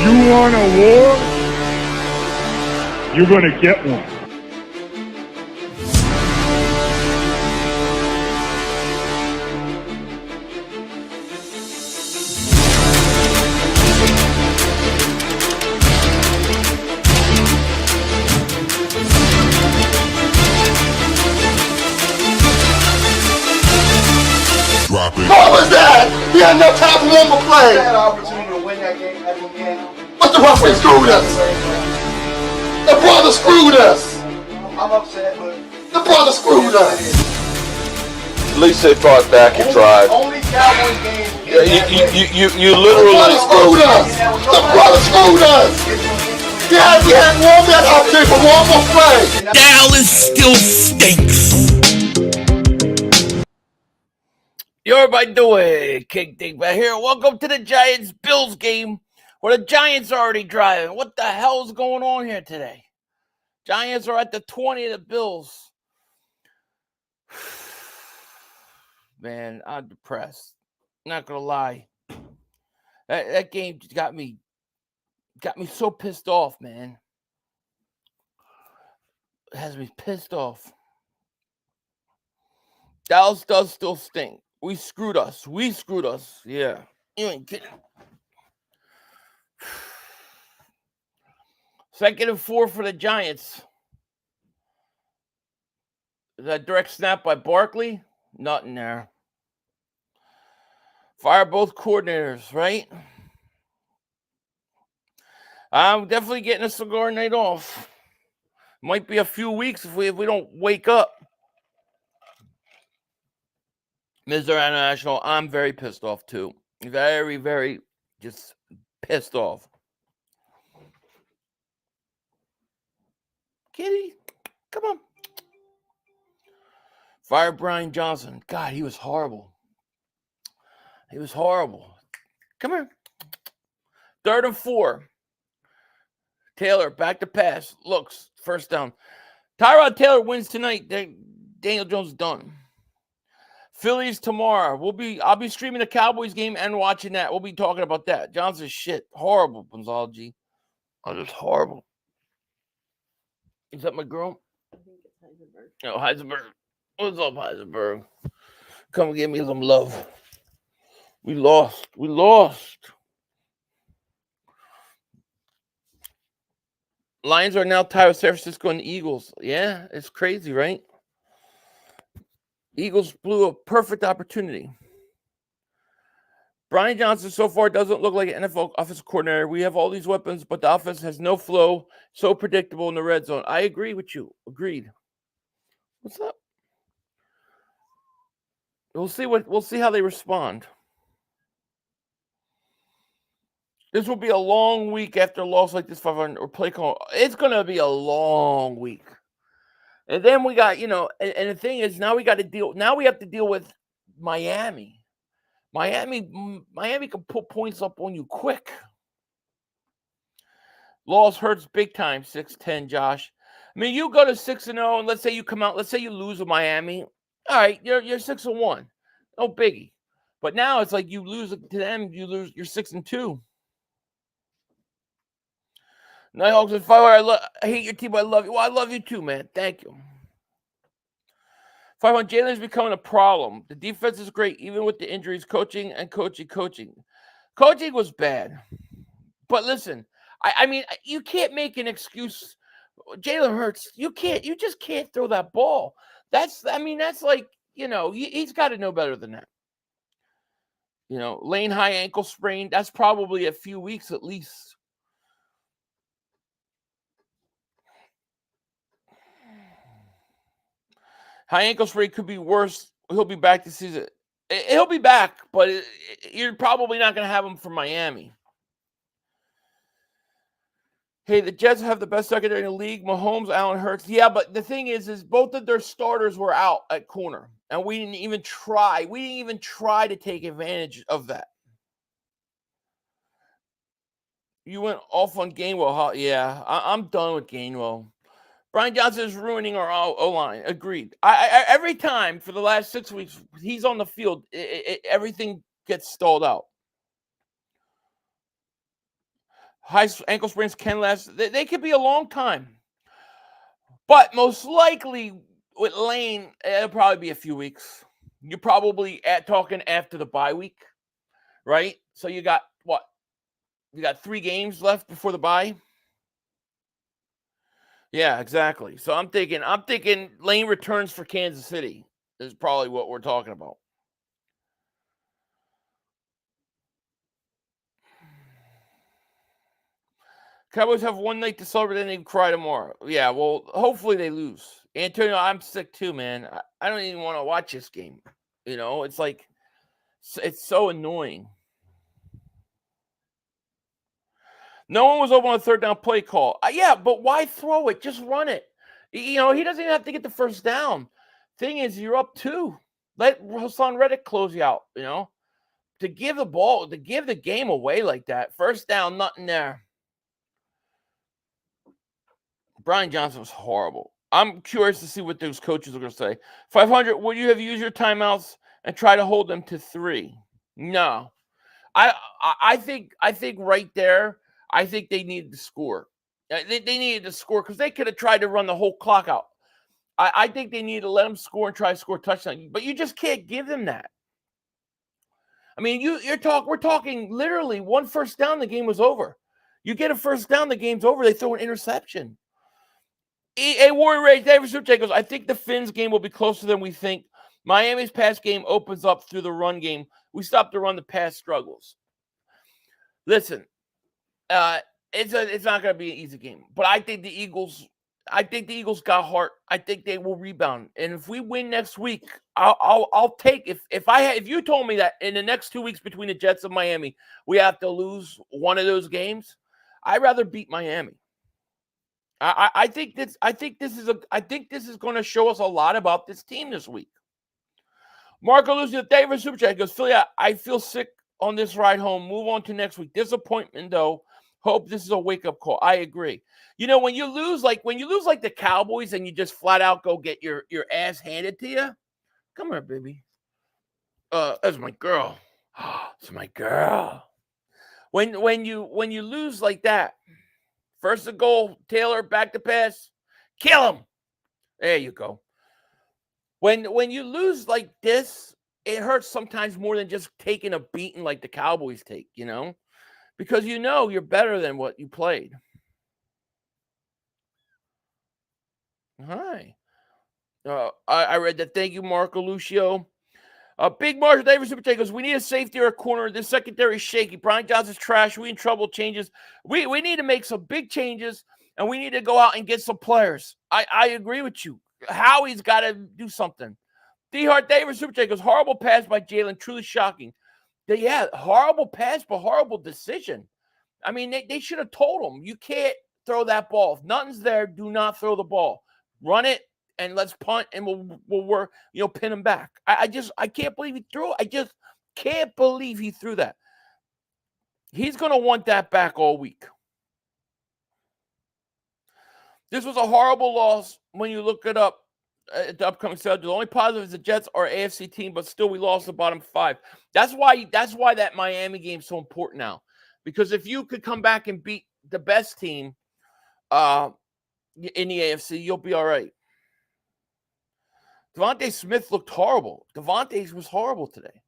You want a war? You're going to get one. What was that? He had no time for one more play. He had an opportunity to win that game at the end. But the referee screwed us. The brother screwed us. I'm upset, but the brother screwed us. At least they fought back and tried. Only Cowboys game. You The literally brother screwed us. The brother screwed us. He had one man opportunity for one more play. Dallas still stinks. Yo, everybody doing? King Dingbat here. Welcome to the Giants-Bills game where the Giants are already driving. What the hell is going on here today? Giants are at the 20 of the Bills. Man, I'm depressed. Not gonna lie. That game got me so pissed off, man. It has me pissed off. Dallas does still stink. We screwed us. Yeah. You ain't kidding. 2nd and 4 for the Giants. Is that direct snap by Barkley? Nothing there. Fire both coordinators, right? I'm definitely getting a cigar night off. Might be a few weeks if we don't wake up. Mr. International, I'm very pissed off too. Very, very just pissed off. Kitty, come on. Fire Brian Johnson. God, he was horrible. Come here. 3rd and 4. Taylor, back to pass. Looks, first down. Tyrod Taylor wins tonight. Daniel Jones done. Phillies tomorrow. I'll be streaming the Cowboys game and watching that. We'll be talking about that. Johnson's shit. Horrible, Bonzology. Oh, just horrible. Is that my girl? I think it's Heisenberg. No, Heisenberg. What's up, Heisenberg? Come give me some love. We lost. Lions are now tied with San Francisco and the Eagles. Yeah, it's crazy, right? Eagles blew a perfect opportunity. Brian Johnson so far doesn't look like an NFL offensive coordinator. We have all these weapons, but the offense has no flow, so predictable in the red zone. I agree with you. Agreed. What's up? We'll see how they respond. This will be a long week after a loss like this 500 or play call. It's going to be a long week. And then we got, and the thing is, now we have to deal with Miami. Miami can put points up on you quick. Loss hurts big time, 6-10, Josh. I mean, you go to 6-0, and let's say you come out, let's say you lose with Miami. All right, you're 6-1. No biggie. But now it's like you lose to them, you're 6-2. Nighthawks and Fire, I hate your team, but I love you. Well, I love you too, man. Thank you. 500, Jalen's becoming a problem. The defense is great, even with the injuries. Coaching. Coaching was bad. But listen, I mean, you can't make an excuse. Jalen Hurts, you just can't throw that ball. That's like, he's got to know better than that. Lane high ankle sprain, that's probably a few weeks at least. High ankle sprain could be worse. He'll be back this season. He'll be back, but you're probably not going to have him for Miami. Hey, the Jets have the best secondary in the league. Mahomes, Allen, Hurts. Yeah, but the thing is both of their starters were out at corner, and we didn't even try. We didn't even try to take advantage of that. You went off on Gainwell. Huh? Yeah, I'm done with Gainwell. Brian Johnson is ruining our O-line. Agreed. I every time for the last 6 weeks he's on the field, everything gets stalled out. High ankle sprains can last. They could be a long time. But most likely with Lane, it'll probably be a few weeks. You're probably talking after the bye week, right? So you got what? You got 3 games left before the bye. Yeah, exactly. So I'm thinking Lane returns for Kansas City is probably what we're talking about. Cowboys have one night to celebrate and they cry tomorrow. Yeah, well, hopefully they lose. Antonio, I'm sick too, man. I don't even want to watch this game. You know, it's like, it's so annoying. No one was open on a 3rd down play call. Yeah, but why throw it? Just run it. You know, he doesn't even have to get the 1st down. Thing is, you're up 2. Let Hassan Reddick close you out, you know? To give the game away like that. 1st down, nothing there. Brian Johnson was horrible. I'm curious to see what those coaches are going to say. 500, would you have used your timeouts and try to hold them to 3? No. I think right there, I think they needed to score. They needed to score because they could have tried to run the whole clock out. I think they need to let them score and try to score a touchdown. But you just can't give them that. I mean, we're talking literally 1 1st down, the game was over. You get a 1st down, the game's over. They throw an interception. A Warrior Ray David Supercheck goes, I think the Finns game will be closer than we think. Miami's pass game opens up through the run game. We stopped to run, the pass struggles. Listen, it's not going to be an easy game, but I think the Eagles got heart. I think they will rebound, and if we win next week, I'll take if you told me that in the next 2 weeks between the Jets and Miami we have to lose one of those games, I'd rather beat Miami. I think this is going to show us a lot about this team this week. Marco Lucio, David Super Chat goes, Philly, I feel sick on this ride home. Move on to next week. Disappointment though. Hope this is a wake-up call. I agree. You know, when you lose like the Cowboys and you just flat out go get your ass handed to you. Come here, baby. That's my girl. It's my girl. When you lose like that, first and goal, Taylor back to pass, kill him. There you go. When you lose like this, it hurts sometimes more than just taking a beating like the Cowboys take, you know? Because you know you're better than what you played. Hi. I read that. Thank you, Marco Lucio. Big Marshall Davis Super Take goes, we need a safety or a corner. This secondary is shaky. Brian Johnson's trash. We in trouble. Changes. We need to make some big changes, and we need to go out and get some players. I agree with you. Howie's got to do something. D. Hart Davis Super Take goes, horrible pass by Jalen. Truly shocking. Yeah, horrible pass, but horrible decision. I mean, they should have told him, you can't throw that ball. If nothing's there, do not throw the ball. Run it, and let's punt, and we'll work, pin him back. I can't believe he threw it. I just can't believe he threw that. He's going to want that back all week. This was a horrible loss when you look it up at the upcoming schedule. The only positive is the Jets are an AFC team, but still we lost the bottom 5. That's why that Miami game is so important now. Because if you could come back and beat the best team in the AFC, you'll be all right. Devontae Smith looked horrible. Devontae was horrible today.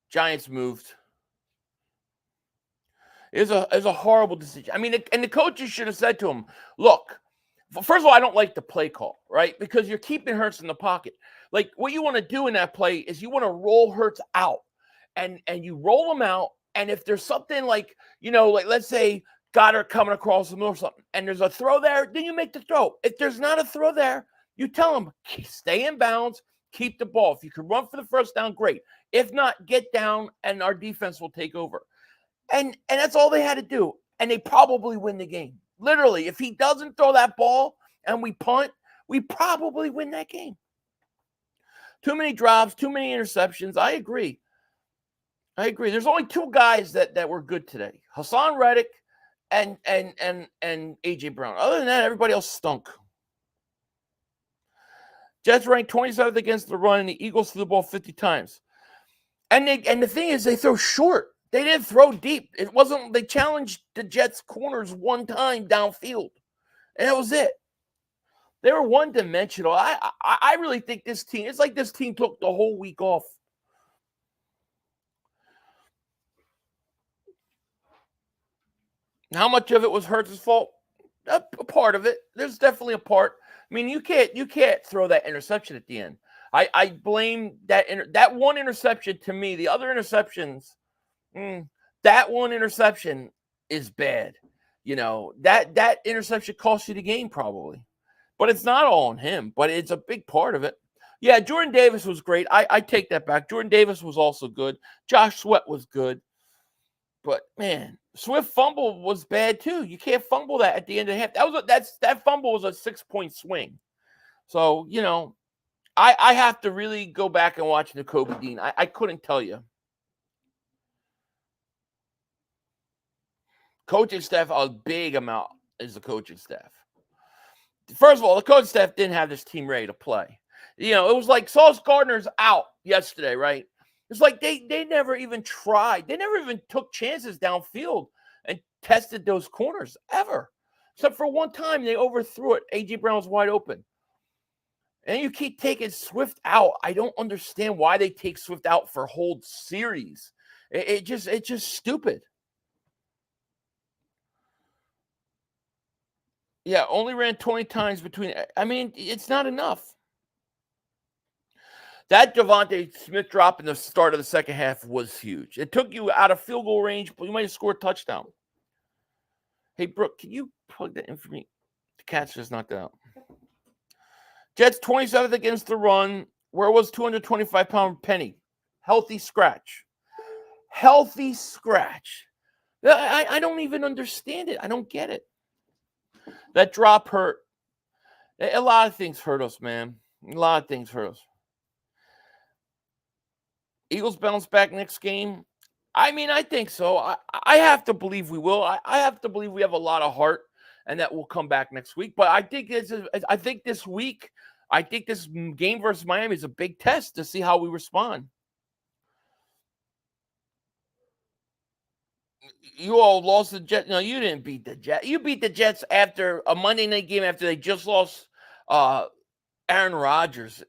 Giants moved. It was a horrible decision. I mean, and the coaches should have said to him, look, first of all, I don't like the play call, right? Because you're keeping Hurts in the pocket. Like, what you want to do in that play is you want to roll Hurts out. And you roll him out, and if there's something like, like let's say Goddard coming across the middle or something, and there's a throw there, then you make the throw. If there's not a throw there, you tell him, stay in bounds, keep the ball. If you can run for the first down, great. If not, get down, and our defense will take over. And that's all they had to do, and they probably win the game. Literally, if he doesn't throw that ball and we punt, we probably win that game. Too many drops, too many interceptions. I agree. There's only 2 guys that were good today: Hassan Reddick and AJ Brown. Other than that, everybody else stunk. Jets ranked 27th against the run, and the Eagles threw the ball 50 times. And the thing is, they throw short. They didn't throw deep. It wasn't. They challenged the Jets corners one time downfield, and that was it. They were one-dimensional. I really think this team. It's like this team took the whole week off. How much of it was Hurts' fault? A part of it. There's definitely a part. I mean, you can't throw that interception at the end. I blame that one interception to me. The other interceptions, that one interception is bad. That interception cost you the game probably, but it's not all on him. But it's a big part of it. Yeah, Jordan Davis was great. I take that back. Jordan Davis was also good. Josh Sweat was good. But man, Swift fumble was bad too. You can't fumble that at the end of the half. That fumble was a 6-point swing. So I have to really go back and watch Nakobe Dean. I couldn't tell you. Coaching staff, a big amount is the coaching staff. First of all, the coaching staff didn't have this team ready to play. It was like Sauce Gardner's out yesterday, right? It's like they never even tried. They never even took chances downfield and tested those corners ever. Except for one time, they overthrew it. A.J. Brown was wide open. And you keep taking Swift out. I don't understand why they take Swift out for whole series. It's just stupid. Yeah, only ran 20 times between. I mean, it's not enough. That Devontae Smith drop in the start of the second half was huge. It took you out of field goal range, but you might have scored a touchdown. Hey, Brooke, can you plug that in for me? The cat's just knocked out. Jets 27th against the run. Where was 225-pound Penny? Healthy scratch. Healthy scratch. I don't even understand it. I don't get it. That drop hurt. A lot of things hurt us, man. A lot of things hurt us. Eagles bounce back next game. I mean, I think so. I have to believe we will. I have to believe we have a lot of heart and that we'll come back next week. But I think this week, I think this game versus Miami is a big test to see how we respond. You all lost the Jets. No, you didn't beat the Jets. You beat the Jets after a Monday night game after they just lost Aaron Rodgers.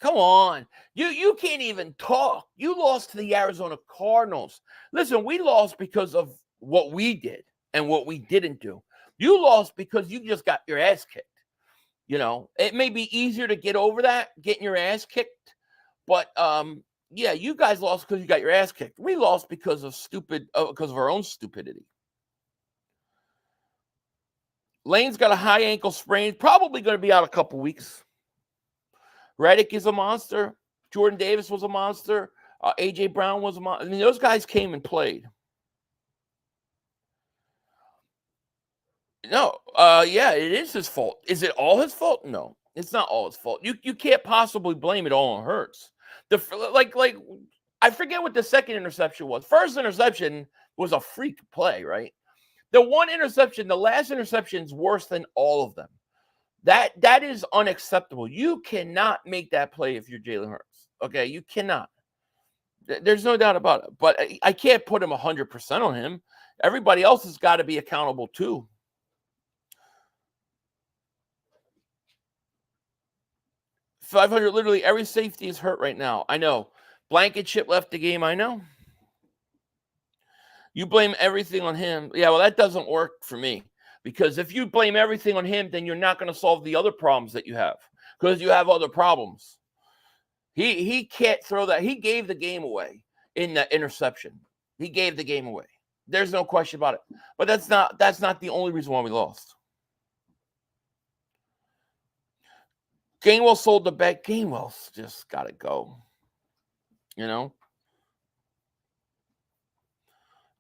Come on. You can't even talk. You lost to the Arizona Cardinals. Listen, we lost because of what we did and what we didn't do. You lost because you just got your ass kicked. It may be easier to get over that, getting your ass kicked. But, yeah, you guys lost because you got your ass kicked. We lost because of our own stupidity. Lane's got a high ankle sprain. Probably going to be out a couple weeks. Reddick is a monster. Jordan Davis was a monster. A.J. Brown was a monster. I mean, those guys came and played. No, yeah, it is his fault. Is it all his fault? No, it's not all his fault. You can't possibly blame it all on Hurts. I forget what the second interception was. First interception was a freak play, right? The one interception, the last interception is worse than all of them. That is unacceptable. You cannot make that play if you're Jalen Hurts. Okay, you cannot. There's no doubt about it. But I can't put him 100% on him. Everybody else has got to be accountable too. $500. Literally every safety is hurt right now. I know. Blankenship left the game. I know. You blame everything on him. Yeah, well, that doesn't work for me. Because if you blame everything on him, then you're not going to solve the other problems that you have. Because you have other problems. He can't throw that. He gave the game away in that interception. He gave the game away. There's no question about it. But that's not the only reason why we lost. Gainwell sold the bet. Gainwell's just got to go.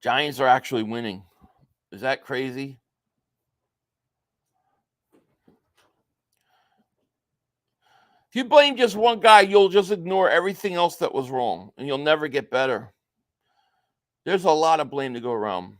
Giants are actually winning. Is that crazy? If you blame just one guy, you'll just ignore everything else that was wrong, and you'll never get better. There's a lot of blame to go around.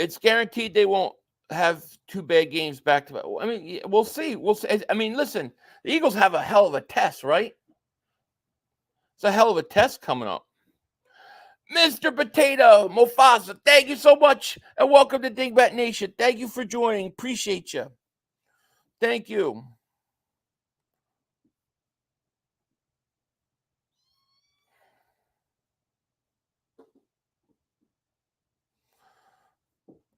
It's guaranteed they won't have 2 bad games back to back. I mean, we'll see. We'll see. I mean, listen, the Eagles have a hell of a test, right? It's a hell of a test coming up. Mr. Potato Mufasa, thank you so much, and welcome to Dingbat Nation. Thank you for joining. Appreciate you. Thank you.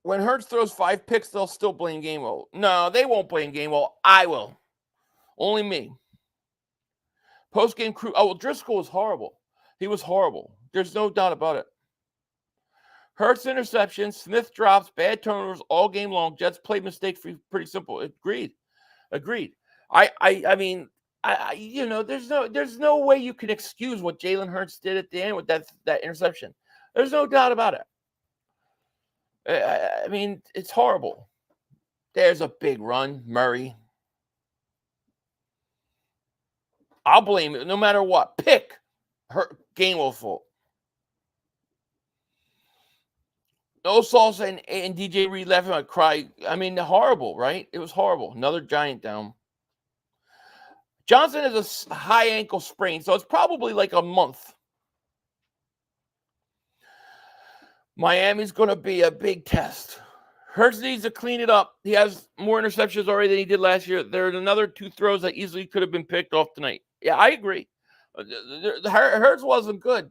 When Hurts throws 5 picks, they'll still blame Gainwell. No, they won't blame Gainwell. I will. Only me. Post-game crew. Oh, well, Driscoll was horrible. He was horrible. There's no doubt about it. Hurts interceptions, Smith drops, bad turnovers all game long. Jets played mistake-free. Pretty simple. Agreed. I mean, you know, there's no way you can excuse what Jalen Hurts did at the end with that interception. There's no doubt about it. I mean, it's horrible. There's a big run, Murray. I'll blame it no matter what. Pick Gainwell's fault. No Salsa and DJ Reed laughing. I cry. I mean, horrible, right? It was horrible. Another Giant down. Johnson has a high ankle sprain, so it's probably like a month. Miami's going to be a big test. Hurts needs to clean it up. He has more interceptions already than he did last year. There's another 2 throws that easily could have been picked off tonight. Yeah, I agree. Hurts wasn't good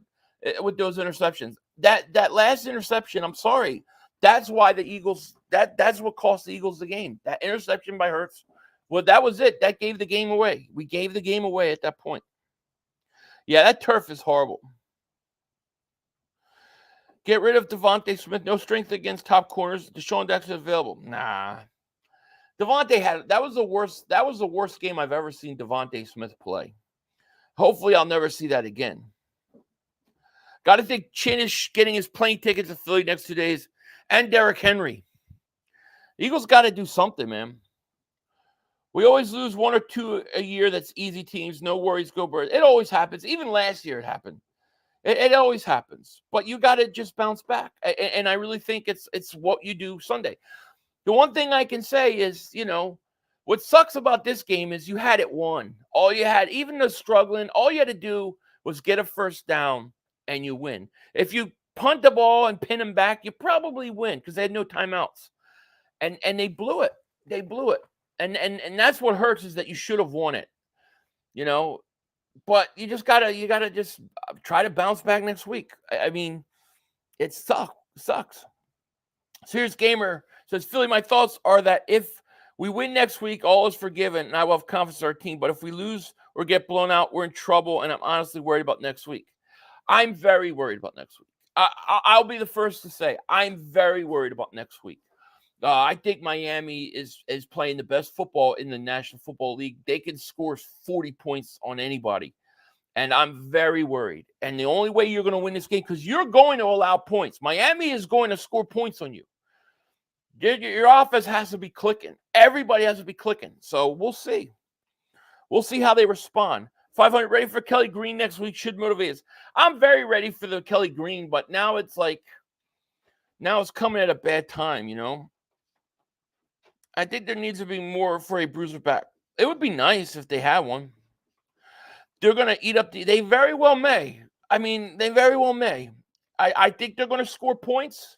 with those interceptions. That last interception, I'm sorry. That's why the Eagles, that's what cost the Eagles the game. That interception by Hurts, well, that was it. That gave the game away. We gave the game away at that point. Yeah, that turf is horrible. Get rid of Devontae Smith. No strength against top corners. Deshaun Jackson available. Nah. Devontae that was the worst game I've ever seen Devontae Smith play. Hopefully I'll never see that again. Got to think Chin is getting his plane ticket to Philly next 2 days. And Derrick Henry. The Eagles got to do something, man. We always lose 1 or 2 a year. That's easy teams. No worries. Go Birds. It always happens. Even last year it happened. It always happens, but you got to just bounce back. And I really think it's what you do Sunday. The one thing I can say is, you know, what sucks about this game is you had it won. All you had, even the struggling, all you had to do was get a first down and you win. If you punt the ball and pin them back, you probably win because they had no timeouts. And they blew it. They blew it. And that's what hurts is that you should have won it. You know, but you gotta just try to bounce back next week. I mean, it sucks. Serious Gamer says, Philly, my thoughts are that if we win next week, all is forgiven, and I will have confidence in our team. But if we lose or get blown out, we're in trouble, and I'm honestly worried about next week. I'm very worried about next week. I'll be the first to say I'm very worried about next week. I think Miami is playing the best football in the National Football League. They can score 40 points on anybody. And I'm very worried. And the only way you're going to win this game, because you're going to allow points. Miami is going to score points on you. Your offense has to be clicking. Everybody has to be clicking. So we'll see. We'll see how they respond. 500 ready for Kelly Green next week should motivate us. I'm very ready for the Kelly Green, but now it's coming at a bad time, you know. I think there needs to be more for a bruiser back. It would be nice if they had one. They're going to eat up they very well may. I mean, they very well may. I think they're going to score points.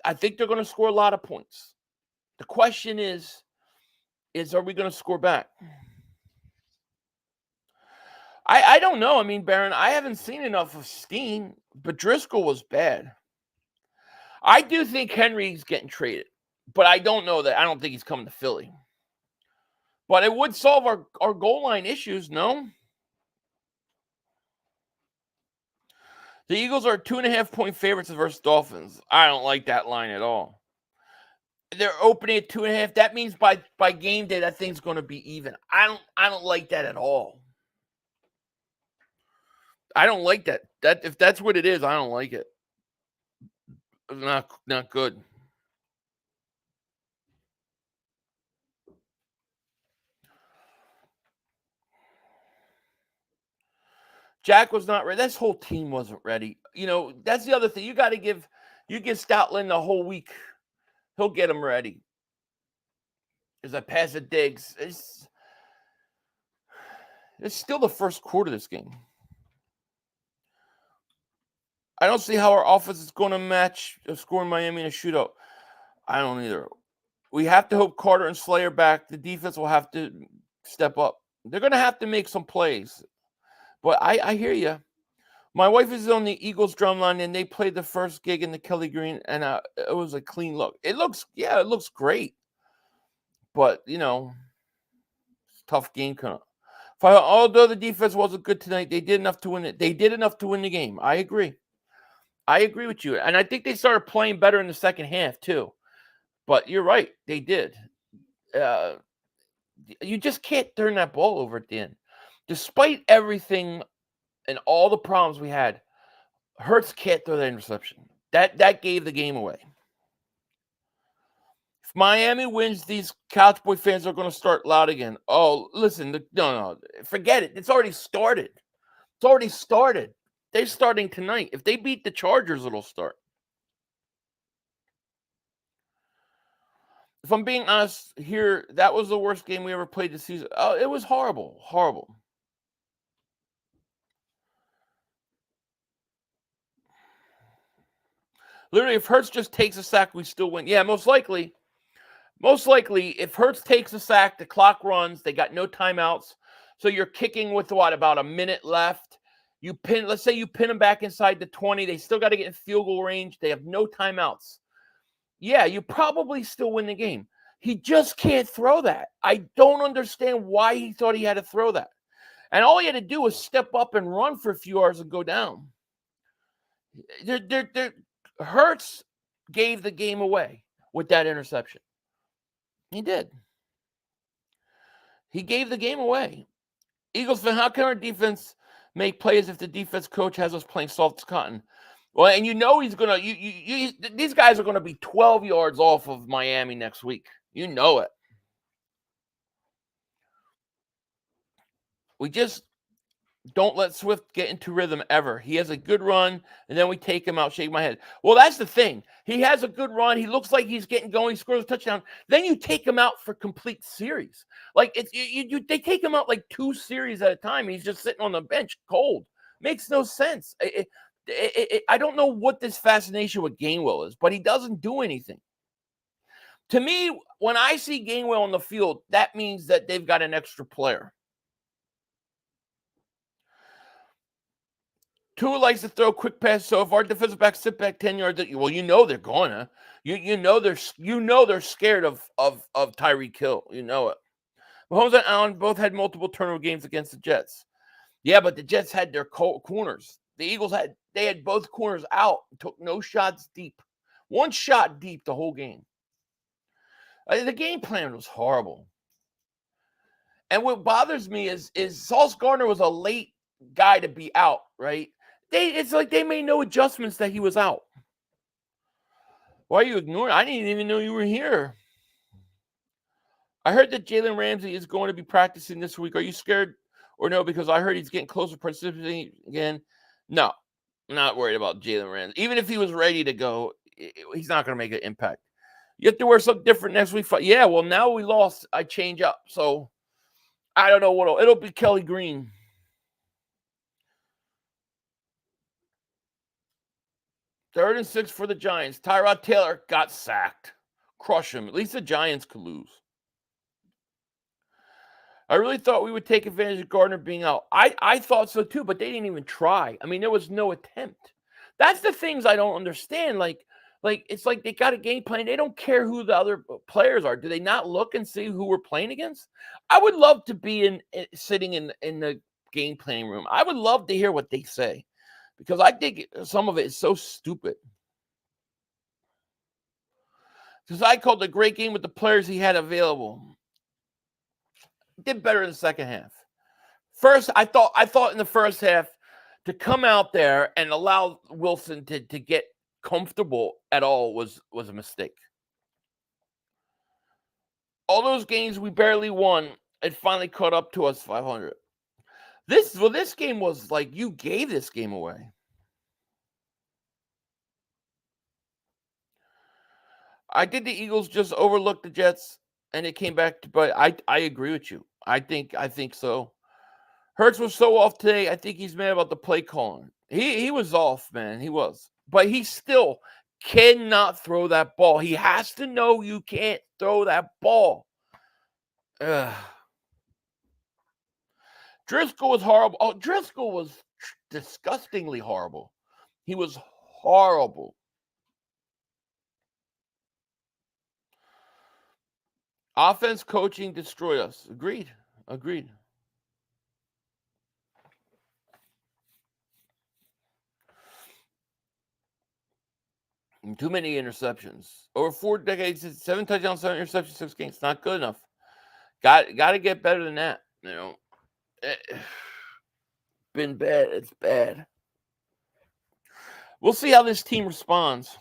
I think they're going to score a lot of points. The question is are we going to score back? I don't know. I mean, Baron, I haven't seen enough of Steen, but Driscoll was bad. I do think Henry's getting traded, but I don't know that. I don't think he's coming to Philly. But it would solve our goal line issues, no? The Eagles are 2.5-point favorites versus Dolphins. I don't like that line at all. They're opening at 2.5. That means by game day that thing's going to be even. I don't like that at all. I don't like that. That if that's what it is, I don't like it. Not good. Jack was not ready. This whole team wasn't ready. You know, that's the other thing. You got to give You get Stoutland the whole week. He'll get him ready. As I pass it, Diggs. It's still the first quarter of this game. I don't see how our offense is going to match scoring Miami in a shootout. I don't either. We have to hope Carter and Slayer back. The defense will have to step up. They're going to have to make some plays. But I hear you. My wife is on the Eagles drumline, and they played the first gig in the Kelly Green, and it was a clean look. It looks great. But, it's a tough game coming up. Although the defense wasn't good tonight, they did enough to win it. They did enough to win the game. I agree. I agree with you. And I think they started playing better in the second half, too. But you're right. They did. You just can't turn that ball over at the end. Despite everything and all the problems we had, Hurts can't throw that interception. That gave the game away. If Miami wins, these Cowboy fans are going to start loud again. Oh, listen. No. Forget it. It's already started. They're starting tonight. If they beat the Chargers, it'll start. If I'm being honest here, that was the worst game we ever played this season. Oh, it was horrible. Horrible. Literally, if Hurts just takes a sack, we still win. Yeah, most likely. Most likely, if Hurts takes a sack, the clock runs. They got no timeouts. So you're kicking with, about a minute left. Let's say you pin them back inside the 20. They still got to get in field goal range. They have no timeouts. Yeah, you probably still win the game. He just can't throw that. I don't understand why he thought he had to throw that. And all he had to do was step up and run for a few yards and go down. Hurts gave the game away with that interception. He did. He gave the game away. Eagles fan, how can our defense make plays if the defense coach has us playing soft as cotton? Well, and he's going to – these guys are going to be 12 yards off of Miami next week. You know it. We just don't let Swift get into rhythm ever. He has a good run, and then we take him out, shake my head. Well, that's the thing. He has a good run. He looks like he's getting going. He scores a touchdown. Then you take him out for complete series. Like, they take him out like 2 series at a time, and he's just sitting on the bench cold. Makes no sense. I don't know what this fascination with Gainwell is, but he doesn't do anything. To me, when I see Gainwell on the field, that means that they've got an extra player. Tua likes to throw quick passes, so if our defensive backs sit back 10 yards, well, they're going to. You know they're scared of Tyreek Hill. You know it. Mahomes and Allen both had multiple turnover games against the Jets. Yeah, but the Jets had their corners. The Eagles had both corners out, took no shots deep. 1 shot deep the whole game. The game plan was horrible. And what bothers me is Sauce Gardner was a late guy to be out, right? It's like they made no adjustments that he was out. Why are you ignoring? I didn't even know you were here. I heard that Jalen Ramsey is going to be practicing this week. Are you scared or no? Because I heard he's getting closer to participating again. No, I'm not worried about Jalen Ramsey. Even if he was ready to go, he's not going to make an impact. You have to wear something different next week. Yeah, well, now we lost. I change up. So I don't know it'll be Kelly Green. Third and 6 for the Giants. Tyrod Taylor got sacked. Crush him. At least the Giants could lose. I really thought we would take advantage of Gardner being out. I thought so too, but they didn't even try. I mean, there was no attempt. That's the things I don't understand. Like it's like they got a game plan. They don't care who the other players are. Do they not look and see who we're playing against? I would love to be sitting in the game planning room. I would love to hear what they say, because I think some of it is so stupid. Because I called a great game with the players he had available. Did better in the second half. First, I thought in the first half to come out there and allow Wilson to get comfortable at all was a mistake. All those games we barely won, it finally caught up to us 500. This game was like you gave this game away. I think the Eagles just overlooked the Jets and it came back to, but I agree with you. I think so. Hurts was so off today. I think he's mad about the play calling. He was off, man. He was. But he still cannot throw that ball. He has to know you can't throw that ball. Ugh. Driscoll was horrible. Oh, Driscoll was disgustingly horrible. He was horrible. Offense coaching destroyed us. Agreed. Too many interceptions. Over 4 decades, 7 touchdowns, 7 interceptions, 6 games. Not good enough. Got to get better than that. You know, been bad. It's bad. We'll see how this team responds.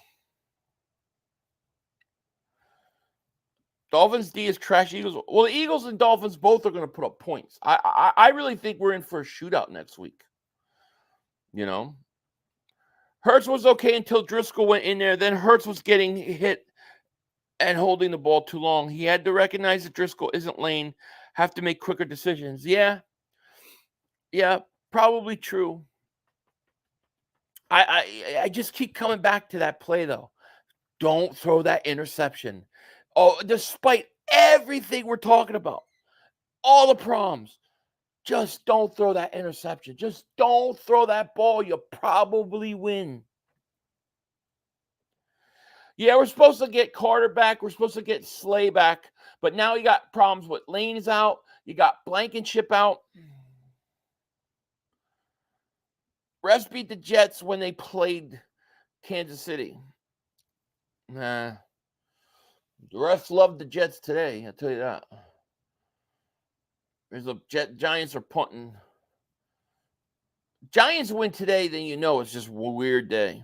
Dolphins D is trash. Eagles. Well, the Eagles and Dolphins both are going to put up points. I really think we're in for a shootout next week. You know, Hurts was okay until Driscoll went in there. Then Hurts was getting hit and holding the ball too long. He had to recognize that Driscoll isn't Lane. Have to make quicker decisions. Yeah, probably true. I just keep coming back to that play though. Don't throw that interception. Oh, despite everything we're talking about, all the problems, just don't throw that interception. Just don't throw that ball. You'll probably win. Yeah, we're supposed to get Carter back. We're supposed to get Slay back. But now you got problems with Lane's out. You got Blankenship out. Refs beat the Jets when they played Kansas City. Nah. The refs love the Jets today, I'll tell you that. There's a Giants are punting. Giants win today, then you know it's just a weird day.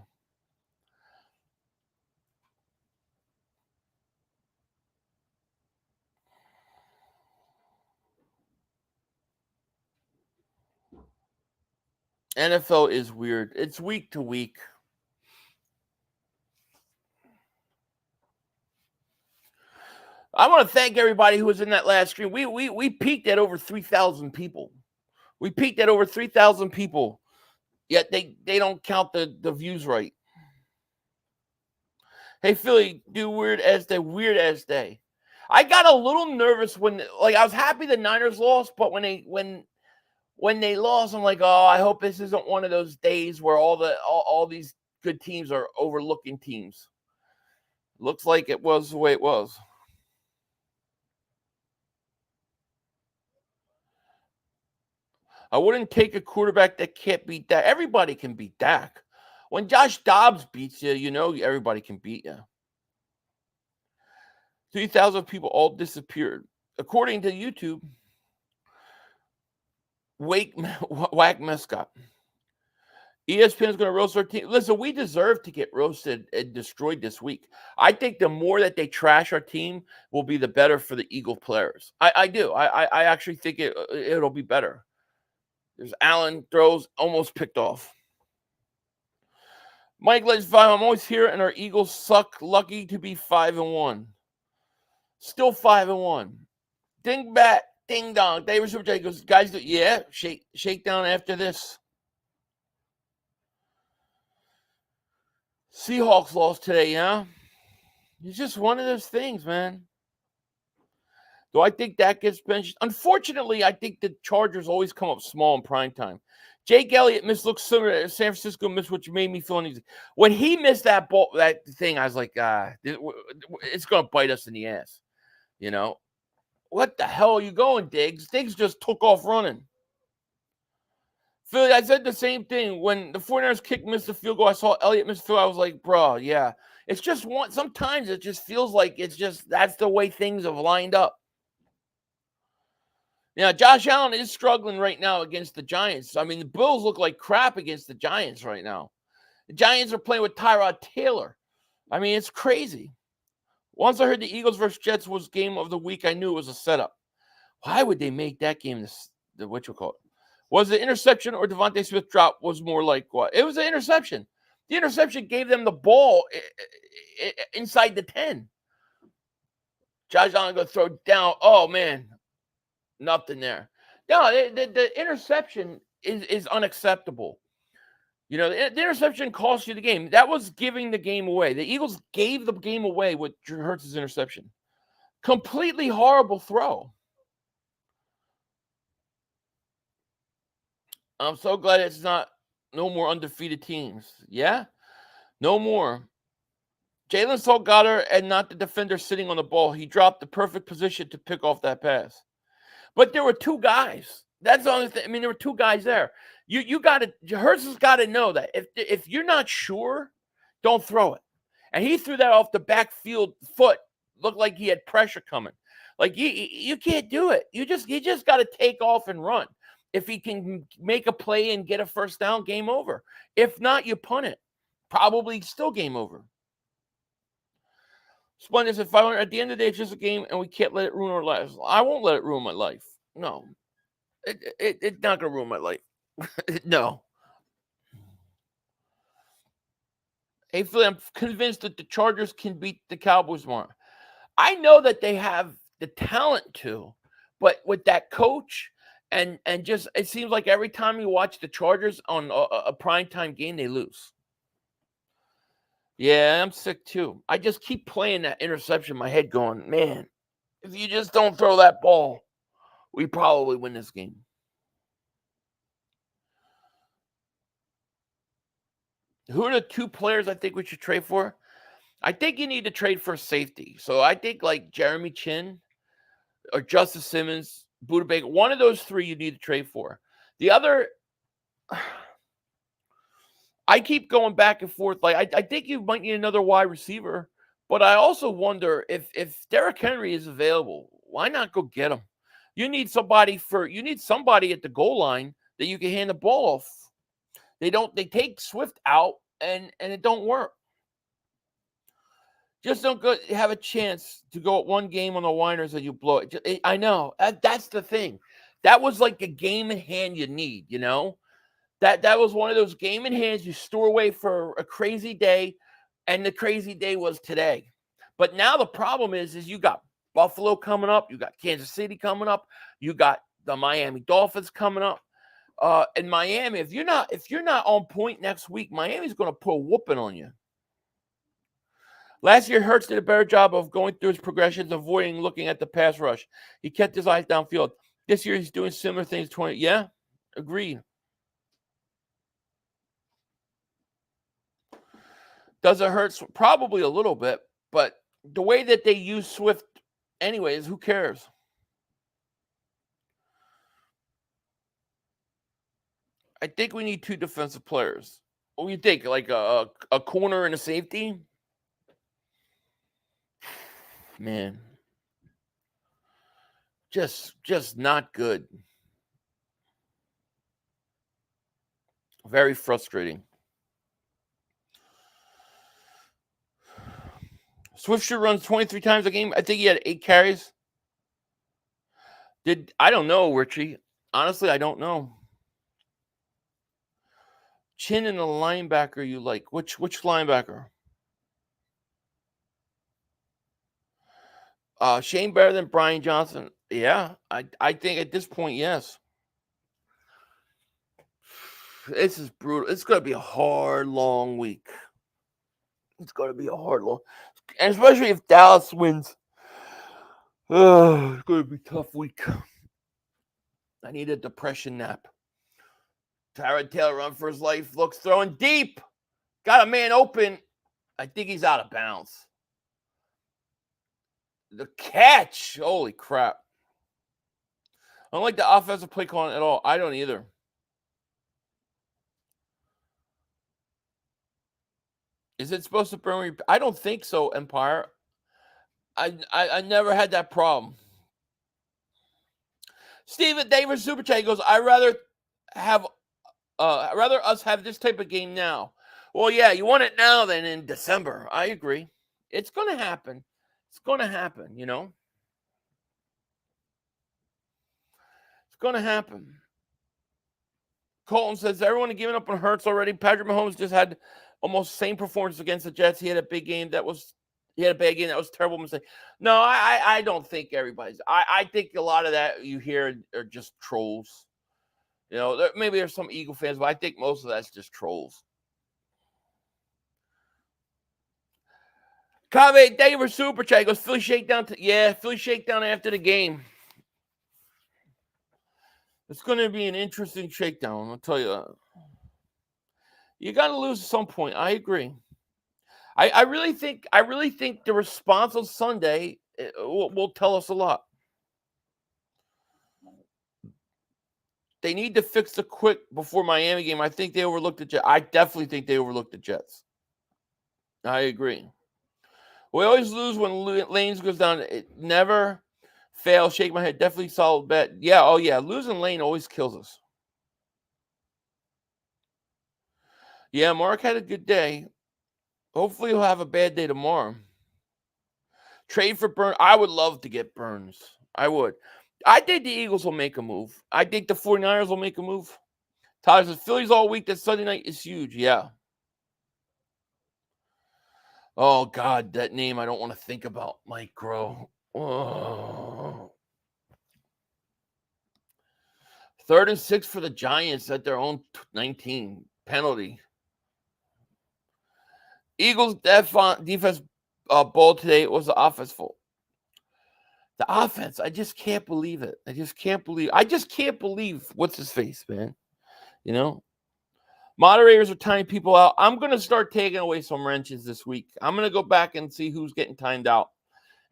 NFL is weird. It's week to week. I want to thank everybody who was in that last stream. We peaked at over 3,000 people. We peaked at over 3,000 people. Yet they don't count the views right. Hey, Philly, do weird as day. I got a little nervous when I was happy the Niners lost, but when they lost, I'm like, oh, I hope this isn't one of those days where all these good teams are overlooking teams. Looks like it was the way it was. I wouldn't take a quarterback that can't beat Dak. Everybody can beat Dak. When Josh Dobbs beats you, you know everybody can beat you. 3,000 people all disappeared. According to YouTube, Whack Mascot. ESPN is going to roast our team. Listen, we deserve to get roasted and destroyed this week. I think the more that they trash our team will be the better for the Eagle players. I do. I actually think it'll be better. There's Allen throws almost picked off. Mike Legends 5. I'm always here, and our Eagles suck. Lucky to be 5-1. Still 5-1. Dingbat, ding dong. David Super goes, guys, yeah, shake down after this. Seahawks lost today, huh? It's just one of those things, man. Do I think that gets benched? Unfortunately, I think the Chargers always come up small in primetime. Jake Elliott looks similar to San Francisco missed, which made me feel uneasy. When he missed that ball, that thing, I was like, it's going to bite us in the ass. You know? What the hell are you going, Diggs? Diggs just took off running. Philly, I said the same thing. When the 49ers missed the field goal, I saw Elliott miss the field. I was like, bro, yeah. It's just one. Sometimes it just feels like that's the way things have lined up. Yeah, Josh Allen is struggling right now against the Giants. I mean, the Bills look like crap against the Giants right now. The Giants are playing with Tyrod Taylor. I mean, it's crazy. Once I heard the Eagles versus Jets was game of the week, I knew it was a setup. Why would they make that game what you call it? Was the interception or Devontae Smith drop was more like what? It was an interception. The interception gave them the ball inside the 10. Josh Allen going to throw down. Oh, man. Nothing there. No, the interception is unacceptable. You know, the interception cost you the game. That was giving the game away. The Eagles gave the game away with Hurts' interception. Completely horrible throw. I'm so glad it's no more undefeated teams. Yeah? No more. Jalen Saul got her and not the defender sitting on the ball. He dropped the perfect position to pick off that pass. But there were two guys. That's the only thing. I mean, there were two guys there. You got to, Hurts has got to know that if you're not sure, don't throw it. And he threw that off the backfield foot. Looked like he had pressure coming. Like you can't do it. You just got to take off and run. If he can make a play and get a first down, game over. If not, you punt it. Probably still game over. Splendid said 500. At the end of the day, it's just a game, and we can't let it ruin our lives. I won't let it ruin my life. No. It's not going to ruin my life. No. Hey, Philly, I'm convinced that the Chargers can beat the Cowboys tomorrow. I know that they have the talent to, but with that coach and just it seems like every time you watch the Chargers on a primetime game, they lose. Yeah, I'm sick too. I just keep playing that interception in my head going, man, if you just don't throw that ball, we probably win this game. Who are the two players I think we should trade for? I think you need to trade for safety. So I think like Jeremy Chin or Justice Simmons, Budda Baker, one of those three you need to trade for. The other, I keep going back and forth. Like I think you might need another wide receiver, but I also wonder if Derrick Henry is available, why not go get him? You need somebody at the goal line that you can hand the ball off. They take Swift out and it don't work. Just don't have a chance to go at one game on the Winers and you blow it. I know. That's the thing. That was like a game in hand you need, you know? That was one of those game in hands you store away for a crazy day, and the crazy day was today. But now the problem is you got Buffalo coming up, you got Kansas City coming up, you got the Miami Dolphins coming up. In Miami, if you're not on point next week, Miami's going to put a whooping on you. Last year, Hurts did a better job of going through his progressions, avoiding looking at the pass rush. He kept his eyes downfield. This year, he's doing similar things. Yeah, agreed. Does it hurt? Probably a little bit, but the way that they use Swift anyways, who cares? I think we need two defensive players. What do you think? Like a corner and a safety? Man. Just not good. Very frustrating. Swift should run 23 times a game. I think he had 8 carries. I don't know, Richie. Honestly, I don't know. Chin and the linebacker you like. Which linebacker? Shane better than Brian Johnson. Yeah, I think at this point, yes. This is brutal. It's going to be a hard, long week. It's going to be a hard, long, and especially if Dallas wins. Oh, it's going to be a tough week. I need a depression nap. Tyrod Taylor run for his life. Looks throwing deep. Got a man open. I think he's out of bounds. The catch. Holy crap. I don't like the offensive play calling at all. I don't either. Is it supposed to burn? I don't think so, Empire. I never had that problem. Steven David Super Chat goes, I'd rather us have this type of game now. Well, yeah, you want it now than in December. I agree. It's going to happen. It's going to happen, you know. It's going to happen. Colton says, everyone giving up on Hurts already. Patrick Mahomes just had almost the same performance against the Jets. He had a big game that was He had a bad game. That was a terrible mistake. No, I don't think everybody's. I think a lot of that you hear are just trolls. You know, maybe there's some Eagle fans, but I think most of that's just trolls. Kave, thank you for super chat. He goes, Philly shakedown. Philly shakedown after the game. It's going to be an interesting shakedown. I'll tell you that. You got to lose at some point. I agree. I really think the response on Sunday will tell us a lot. They need to fix the quick before Miami game. I think they overlooked the Jets. I definitely think they overlooked the Jets. I agree. We always lose when Lanes goes down. It never fails. Shake my head. Definitely solid bet. Yeah. Oh, yeah. Losing Lane always kills us. Yeah, Mark had a good day. Hopefully he'll have a bad day tomorrow. Trade for Burns. I would love to get Burns. I would. I think the Eagles will make a move. I think the 49ers will make a move. Tyler says, Phillies all week. That Sunday night is huge. Yeah. Oh, God, that name I don't want to think about. Mike Groh. Oh. 3rd and 6 for the Giants at their own 19. Penalty. Eagles defense ball today was the offense fault. The offense, I just can't believe it. I just can't believe what's his face, man. You know? Moderators are timing people out. I'm going to start taking away some wrenches this week. I'm going to go back and see who's getting timed out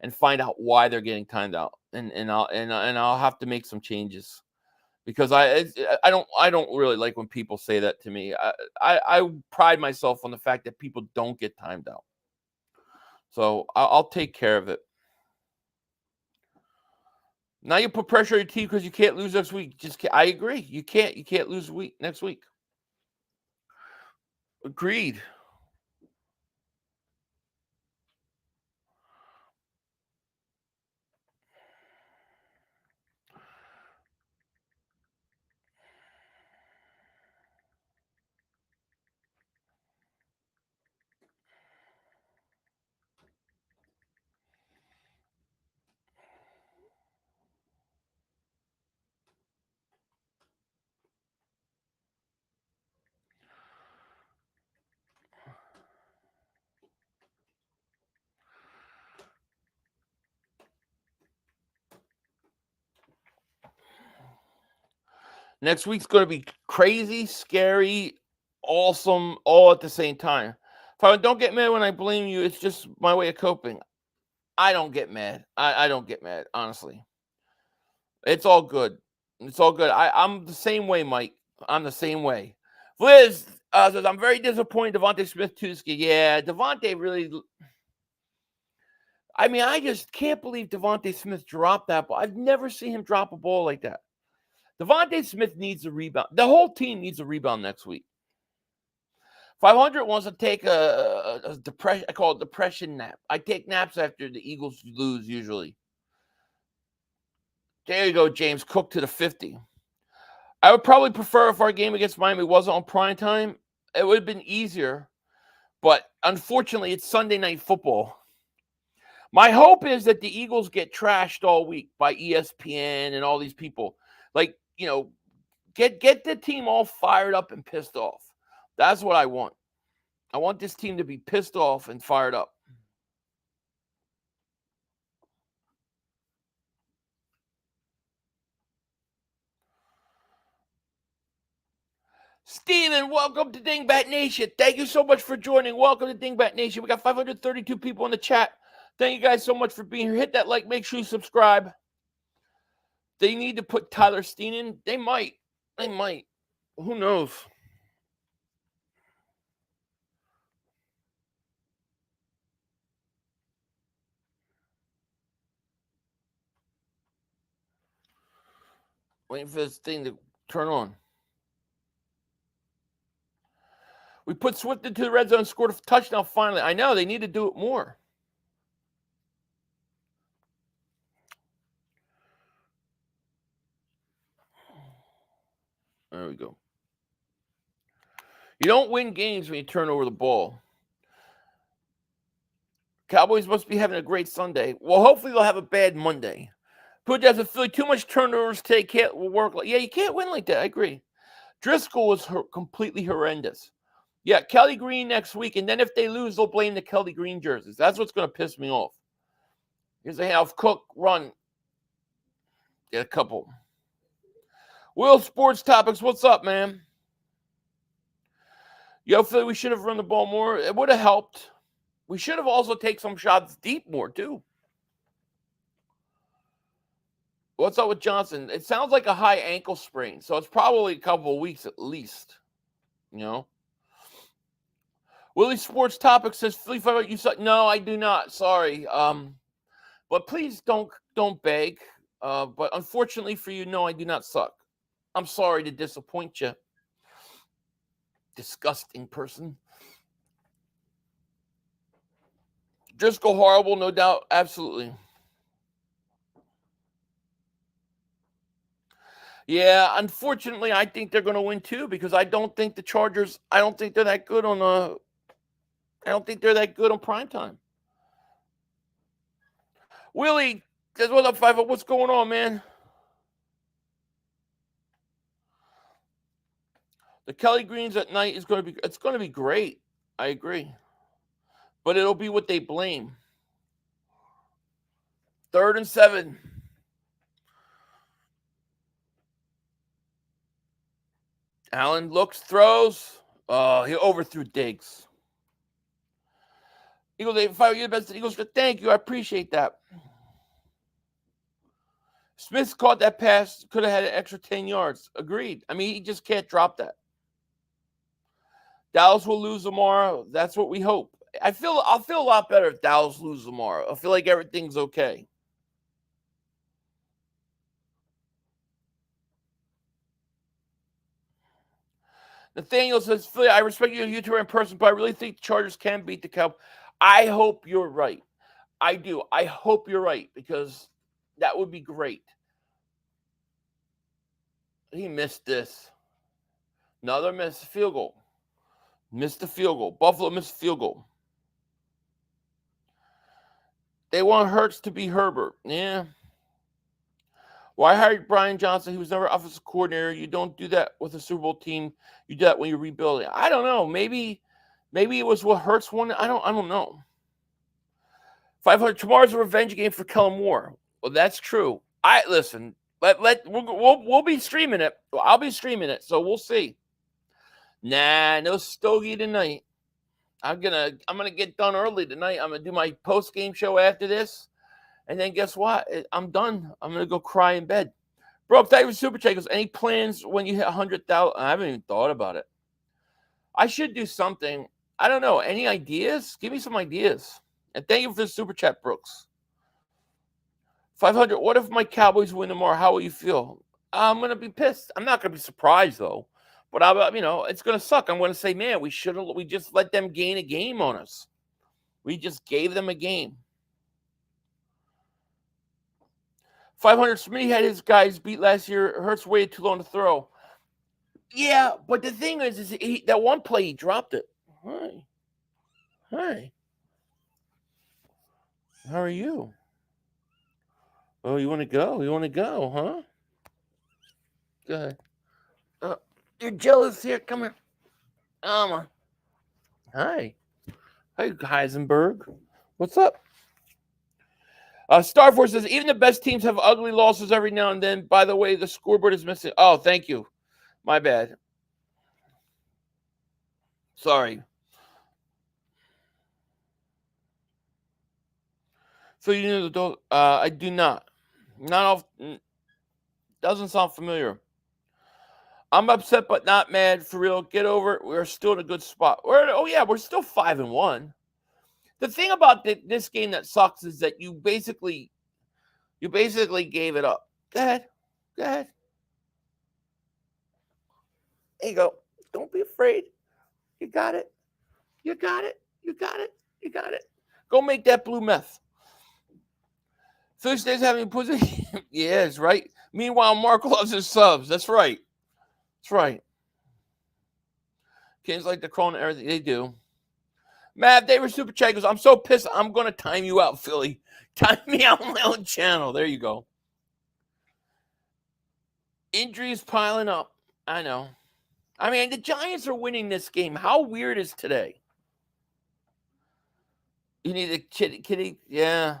and find out why they're getting timed out. And I'll have to make some changes. Because I don't really like when people say that to me. I pride myself on the fact that people don't get timed out. So I'll take care of it. Now you put pressure on your team because you can't lose next week. I agree. You can't lose next week. Agreed. Next week's going to be crazy, scary, awesome, all at the same time. Don't get mad when I blame you. It's just my way of coping. I don't get mad. I don't get mad, honestly. It's all good. It's all good. I'm the same way, Mike. I'm the same way. Liz says, I'm very disappointed Devontae Smith Tuesday. Yeah, Devontae really... I mean, I just can't believe Devontae Smith dropped that ball. I've never seen him drop a ball like that. Devontae Smith needs a rebound. The whole team needs a rebound next week. 500 wants to take a depression. I call it depression nap. I take naps after the Eagles lose usually. There you go, James. Cook to the 50. I would probably prefer if our game against Miami wasn't on prime time. It would have been easier. But unfortunately, it's Sunday Night Football. My hope is that the Eagles get trashed all week by ESPN and all these people. Like, you know, get the team all fired up and pissed off. That's what I want. I want this team to be pissed off and fired up. Steven, welcome to Dingbat Nation. Thank you so much for joining. Welcome to Dingbat Nation. We got 532 people in the chat. Thank you guys so much for being here. Hit that like. Make sure you subscribe. They need to put Tyler Steen in. They might. Who knows? Waiting for this thing to turn on. We put Swift into the red zone, scored a touchdown finally. I know, they need to do it more. There we go. You don't win games when you turn over the ball. Cowboys must be having a great Sunday. Well, hopefully they'll have a bad Monday. Put down Philly, too much turnovers today. Can't work. Yeah, you can't win like that. I agree. Driscoll was completely horrendous. Yeah, Kelly Green next week. And then if they lose, they'll blame the Kelly Green jerseys. That's what's going to piss me off. Here's a half Cook run. Get a couple. Will Sports Topics, what's up, man? Yo, Philly, we should have run the ball more. It would have helped. We should have also taken some shots deep more, too. What's up with Johnson? It sounds like a high ankle sprain, so it's probably a couple of weeks at least. You know? Willie Sports Topic says, Philly, you suck. No, I do not. Sorry. But please don't beg. But unfortunately for you, no, I do not suck. I'm sorry to disappoint you. Disgusting person. Driscoll horrible, no doubt. Absolutely. Yeah, unfortunately, I think they're going to win too because I don't think the Chargers. I don't think they're that good on I don't think they're that good on primetime. Willie says, "What up, Five? What's going on, man?" The Kelly Greens at night is going to be. It's going to be great. I agree, but it'll be what they blame. 3rd and 7. Allen looks, throws. Oh, he overthrew Diggs. Eagles, if I were you, the best. Eagles, thank you. I appreciate that. Smith caught that pass. Could have had an extra 10 yards. Agreed. I mean, he just can't drop that. Dallas will lose tomorrow. That's what we hope. I'll feel a lot better if Dallas loses tomorrow. I feel like everything's okay. Nathaniel says, Philly, I respect you two in person, but I really think the Chargers can beat the Cowboys. I hope you're right. I do. I hope you're right because that would be great. He missed this. Another missed field goal. Missed the field goal. Buffalo missed the field goal. They want Hurts to be Herbert. Yeah. Why hire Brian Johnson? He was never offensive coordinator. You don't do that with a Super Bowl team. You do that when you're rebuilding. I don't know. Maybe it was what Hurts wanted. I don't know. 500 tomorrow's a revenge game for Kellen Moore. Well, that's true. Listen. We'll be streaming it. I'll be streaming it, so we'll see. Nah, no stogie tonight. I'm gonna get done early tonight. I'm gonna do my post-game show after this. And then guess what? I'm done. I'm going to go cry in bed. Bro, thank you for Super Chat. Any plans when you hit 100,000? I haven't even thought about it. I should do something. I don't know. Any ideas? Give me some ideas. And thank you for the Super Chat, Brooks. 500. What if my Cowboys win tomorrow? How will you feel? I'm going to be pissed. I'm not going to be surprised, though. But, it's going to suck. I'm going to say, man, we just let them gain a game on us. We just gave them a game. 500. Smitty had his guys beat last year. Hurts waited too long to throw. Yeah, but the thing is that one play he dropped it. Hi. How are you? Oh, you want to go? You want to go, huh? Go ahead. You're jealous here. Come here. Hi. Hi, Heisenberg. What's up? Star Force says, even the best teams have ugly losses every now and then. By the way, the scoreboard is missing. Oh, thank you. My bad. Sorry. So you know the I do not. Not off. Doesn't sound familiar. I'm upset, but not mad. For real, get over it. We're still in a good spot. We're still 5-1. The thing about this game that sucks is that you basically gave it up. Go ahead. There you go. Don't be afraid. You got it. Go make that blue meth. Thursday's having pussy. Yes, right. Meanwhile, Mark loves his subs. That's right. Kids like to crawl and everything. They do. Matt, they were super chat goes, I'm so pissed. I'm going to time you out, Philly. Time me out on my own channel. There you go. Injuries piling up. I know. I mean, the Giants are winning this game. How weird is today? You need a kitty. Yeah.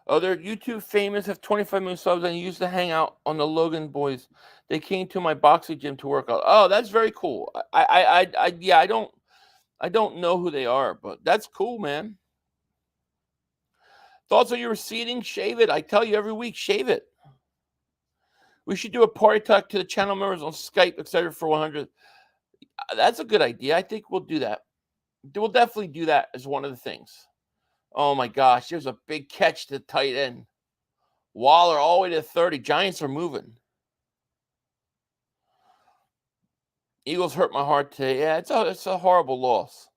Other YouTube famous have 25 million subs and used to hang out on the Logan Boys. They came to my boxing gym to work out. Oh, that's very cool. I don't know who they are, but that's cool, man. Thoughts on your receding? Shave it. I tell you every week, shave it. We should do a party talk to the channel members on Skype, excited for 100. That's a good idea. I think we'll do that. We'll definitely do that as one of the things. Oh my gosh, there's a big catch to the tight end. Waller all the way to 30. Giants are moving. Eagles hurt my heart today. Yeah, it's a horrible loss.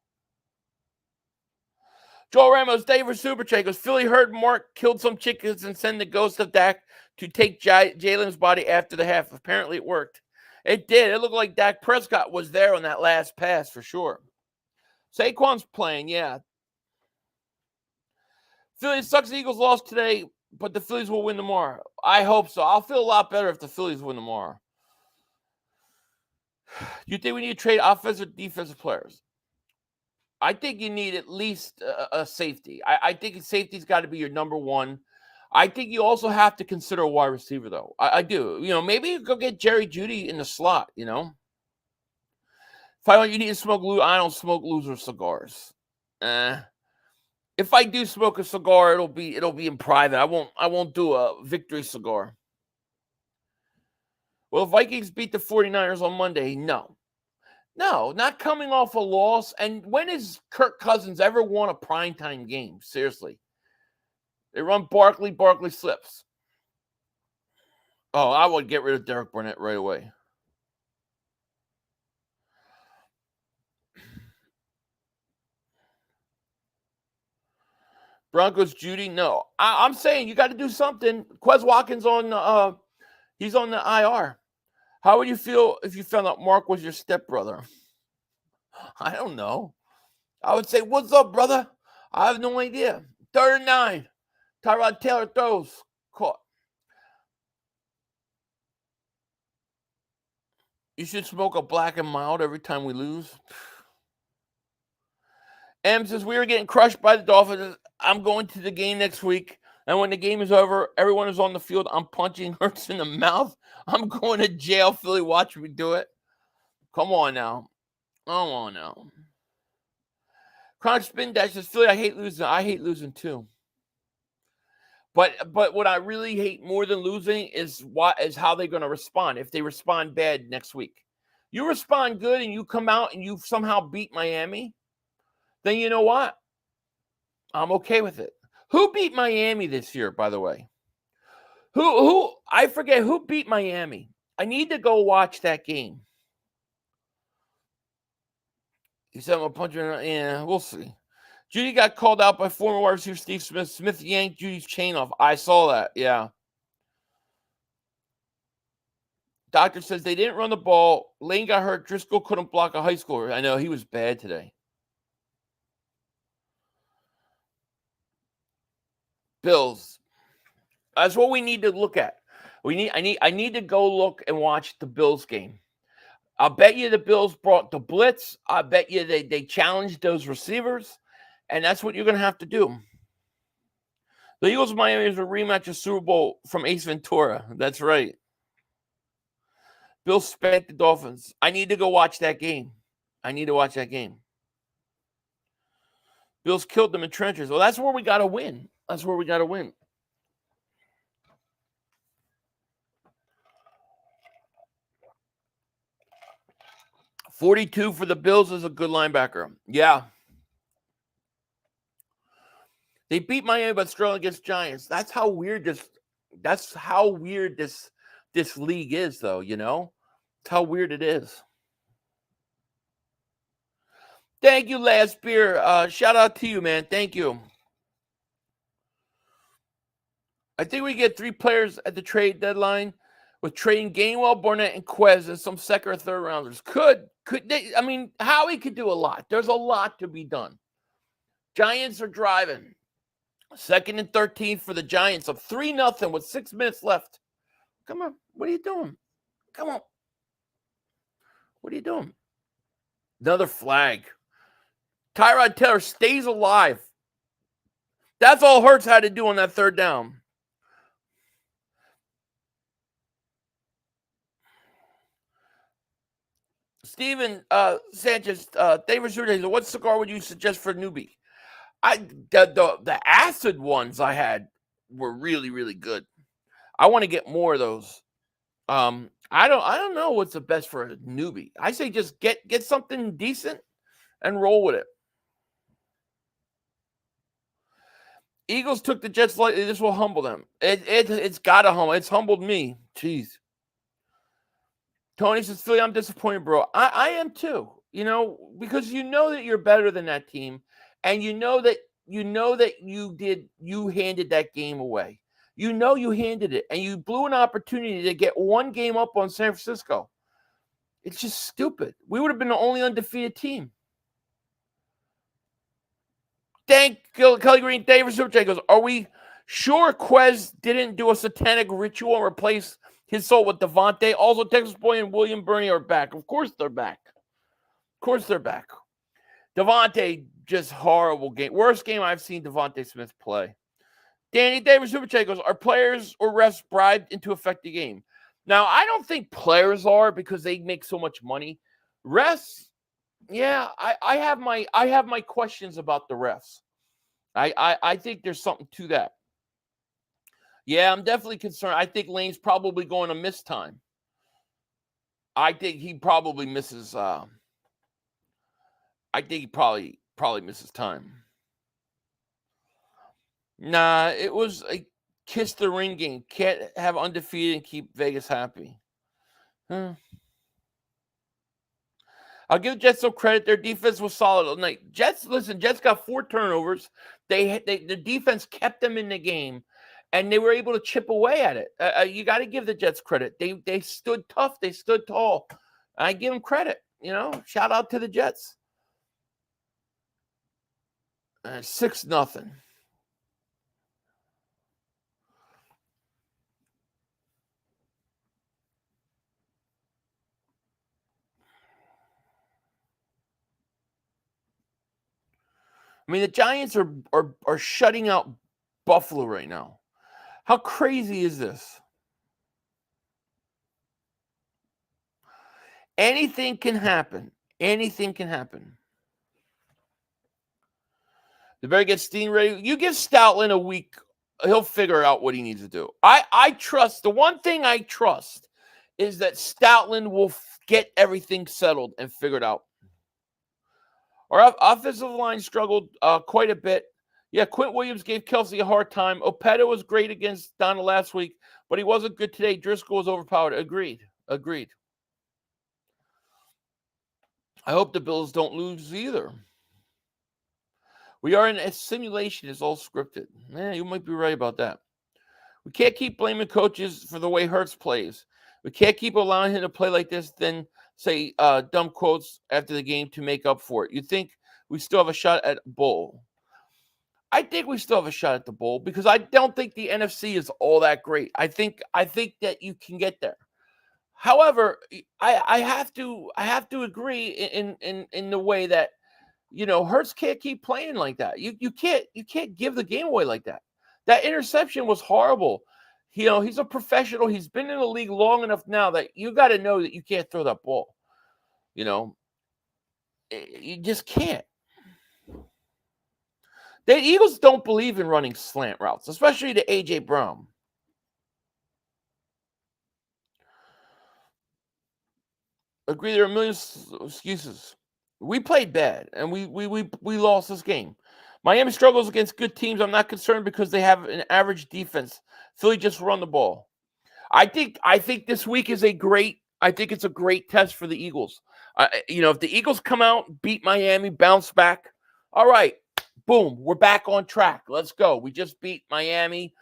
Joel Ramos, Dave for Super Chat goes, Philly heard Mark killed some chickens and send the ghost of Dak to take Jalen's body after the half. Apparently it worked. It did. It looked like Dak Prescott was there on that last pass for sure. Saquon's playing, yeah. Phillies sucks. The Eagles lost today, but the Phillies will win tomorrow. I hope so. I'll feel a lot better if the Phillies win tomorrow. You think we need to trade offensive or defensive players? I think you need at least a safety. I think safety's got to be your number one. I think you also have to consider a wide receiver, though. I do. You know, maybe you go get Jerry Jeudy in the slot, you know. If I want you need to smoke, I don't smoke loser cigars. If I do smoke a cigar, it'll be in private. I won't do a victory cigar. Will Vikings beat the 49ers on Monday? No, not coming off a loss. And when has Kirk Cousins ever won a primetime game? Seriously. They run Barkley slips. Oh, I would get rid of Derek Barnett right away. Broncos, Judy, no. I'm saying you got to do something. Quez Watkins he's on the IR. How would you feel if you found out Mark was your stepbrother? I don't know. I would say, what's up, brother? I have no idea. 3rd and 9. Tyrod Taylor throws. Caught. You should smoke a black and mild every time we lose. M says, we are getting crushed by the Dolphins. I'm going to the game next week. And when the game is over, everyone is on the field. I'm punching Hurts in the mouth. I'm going to jail. Philly, watch me do it. Come on now. Chronic Spin Dash says, Philly, I hate losing. I hate losing too. But what I really hate more than losing is how they're going to respond. If they respond bad next week. You respond good and you come out and you somehow beat Miami, then you know what? I'm okay with it. Who beat Miami this year, by the way? Who? I forget who beat Miami. I need to go watch that game. He said, I'm a puncher. Yeah, we'll see. Judy got called out by former wide receiver Steve Smith. Smith yanked Judy's chain off. I saw that, yeah. Doctor says they didn't run the ball. Lane got hurt. Driscoll couldn't block a high schooler. I know, he was bad today. Bills. That's what we need to look at. I need to go look and watch the Bills game. I'll bet you the Bills brought the blitz. I bet you they challenged those receivers, and that's what you're going to have to do. The Eagles Miami is a rematch of Super Bowl from Ace Ventura. That's right. Bills spanked the Dolphins. I need to go watch that game. Bills killed them in trenches. Well, that's where we got to win. 42 for the Bills is a good linebacker. Yeah. They beat Miami but struggled against Giants. That's how weird this league is, though, you know? That's how weird it is. Thank you, Last Beer. Shout out to you, man. Thank you. I think we get 3 players at the trade deadline with trading Gainwell, Barnett, and Quez and some second or third rounders. Could they? I mean, Howie could do a lot. There's a lot to be done. Giants are driving. 2nd and 13 for the Giants of 3-0 with 6 minutes left. Come on. What are you doing? Come on. What are you doing? Another flag. Tyrod Taylor stays alive. That's all Hurts had to do on that 3rd down. Steven Sanchez, David Zurdo, what cigar would you suggest for a newbie? The acid ones I had were really, really good. I want to get more of those. I don't know what's the best for a newbie. I say just get something decent and roll with it. Eagles took the Jets lightly. This will humble them. It's got to humble. It's humbled me. Jeez. Tony says, Philly, I'm disappointed, bro. I am too. Because you know that you're better than that team, and you know that you handed that game away. You handed it, and you blew an opportunity to get 1 game up on San Francisco. It's just stupid. We would have been the only undefeated team. Thank Kelly Green. David Superchat goes, are we sure Quez didn't do a satanic ritual and replace his soul with Devontae? Also, Texas Boy and William Burney are back. Of course they're back. Devontae, just horrible game. Worst game I've seen Devontae Smith play. Danny David Superchat goes, are players or refs bribed into affect the game? Now, I don't think players are because they make so much money. Refs, yeah, I have my questions about the refs. I think there's something to that. Yeah, I'm definitely concerned. I think Lane's probably going to miss time. I think he probably misses. I think he probably misses time. Nah, it was a kiss the ring game. Can't have undefeated and keep Vegas happy. I'll give the Jets some credit. Their defense was solid all night. Jets got 4 turnovers. The defense kept them in the game, and they were able to chip away at it. You got to give the Jets credit. They stood tough. They stood tall. I give them credit. Shout out to the Jets. 6-0. I mean, the Giants are shutting out Buffalo right now. How crazy is this? Anything can happen. Anything can happen. The better get Steen ready. You give Stoutland a week, he'll figure out what he needs to do. I trust. The one thing I trust is that Stoutland will get everything settled and figured out. Our offensive line struggled quite a bit. Yeah, Quint Williams gave Kelsey a hard time. Opeta was great against Donald last week, but he wasn't good today. Driscoll was overpowered. Agreed. I hope the Bills don't lose either. We are in a simulation. It's all scripted. You might be right about that. We can't keep blaming coaches for the way Hurts plays. We can't keep allowing him to play like this, then say dumb quotes after the game to make up for it. You think we still have a shot at bowl? I think we still have a shot at the bowl because I don't think the NFC is all that great. I think that you can get there. However, I have to agree in the way that Hurts can't keep playing like that. You can't give the game away like that. That interception was horrible. He's a professional. He's been in the league long enough now that you got to know that you can't throw that ball. You just can't. The Eagles don't believe in running slant routes, especially to A.J. Brown. Agree, there are a million excuses. We played bad, and we lost this game. Miami struggles against good teams. I'm not concerned because they have an average defense. Philly just run the ball. I think this week is a great test for the Eagles. If the Eagles come out, beat Miami, bounce back, all right, boom, we're back on track. Let's go. We just beat Miami.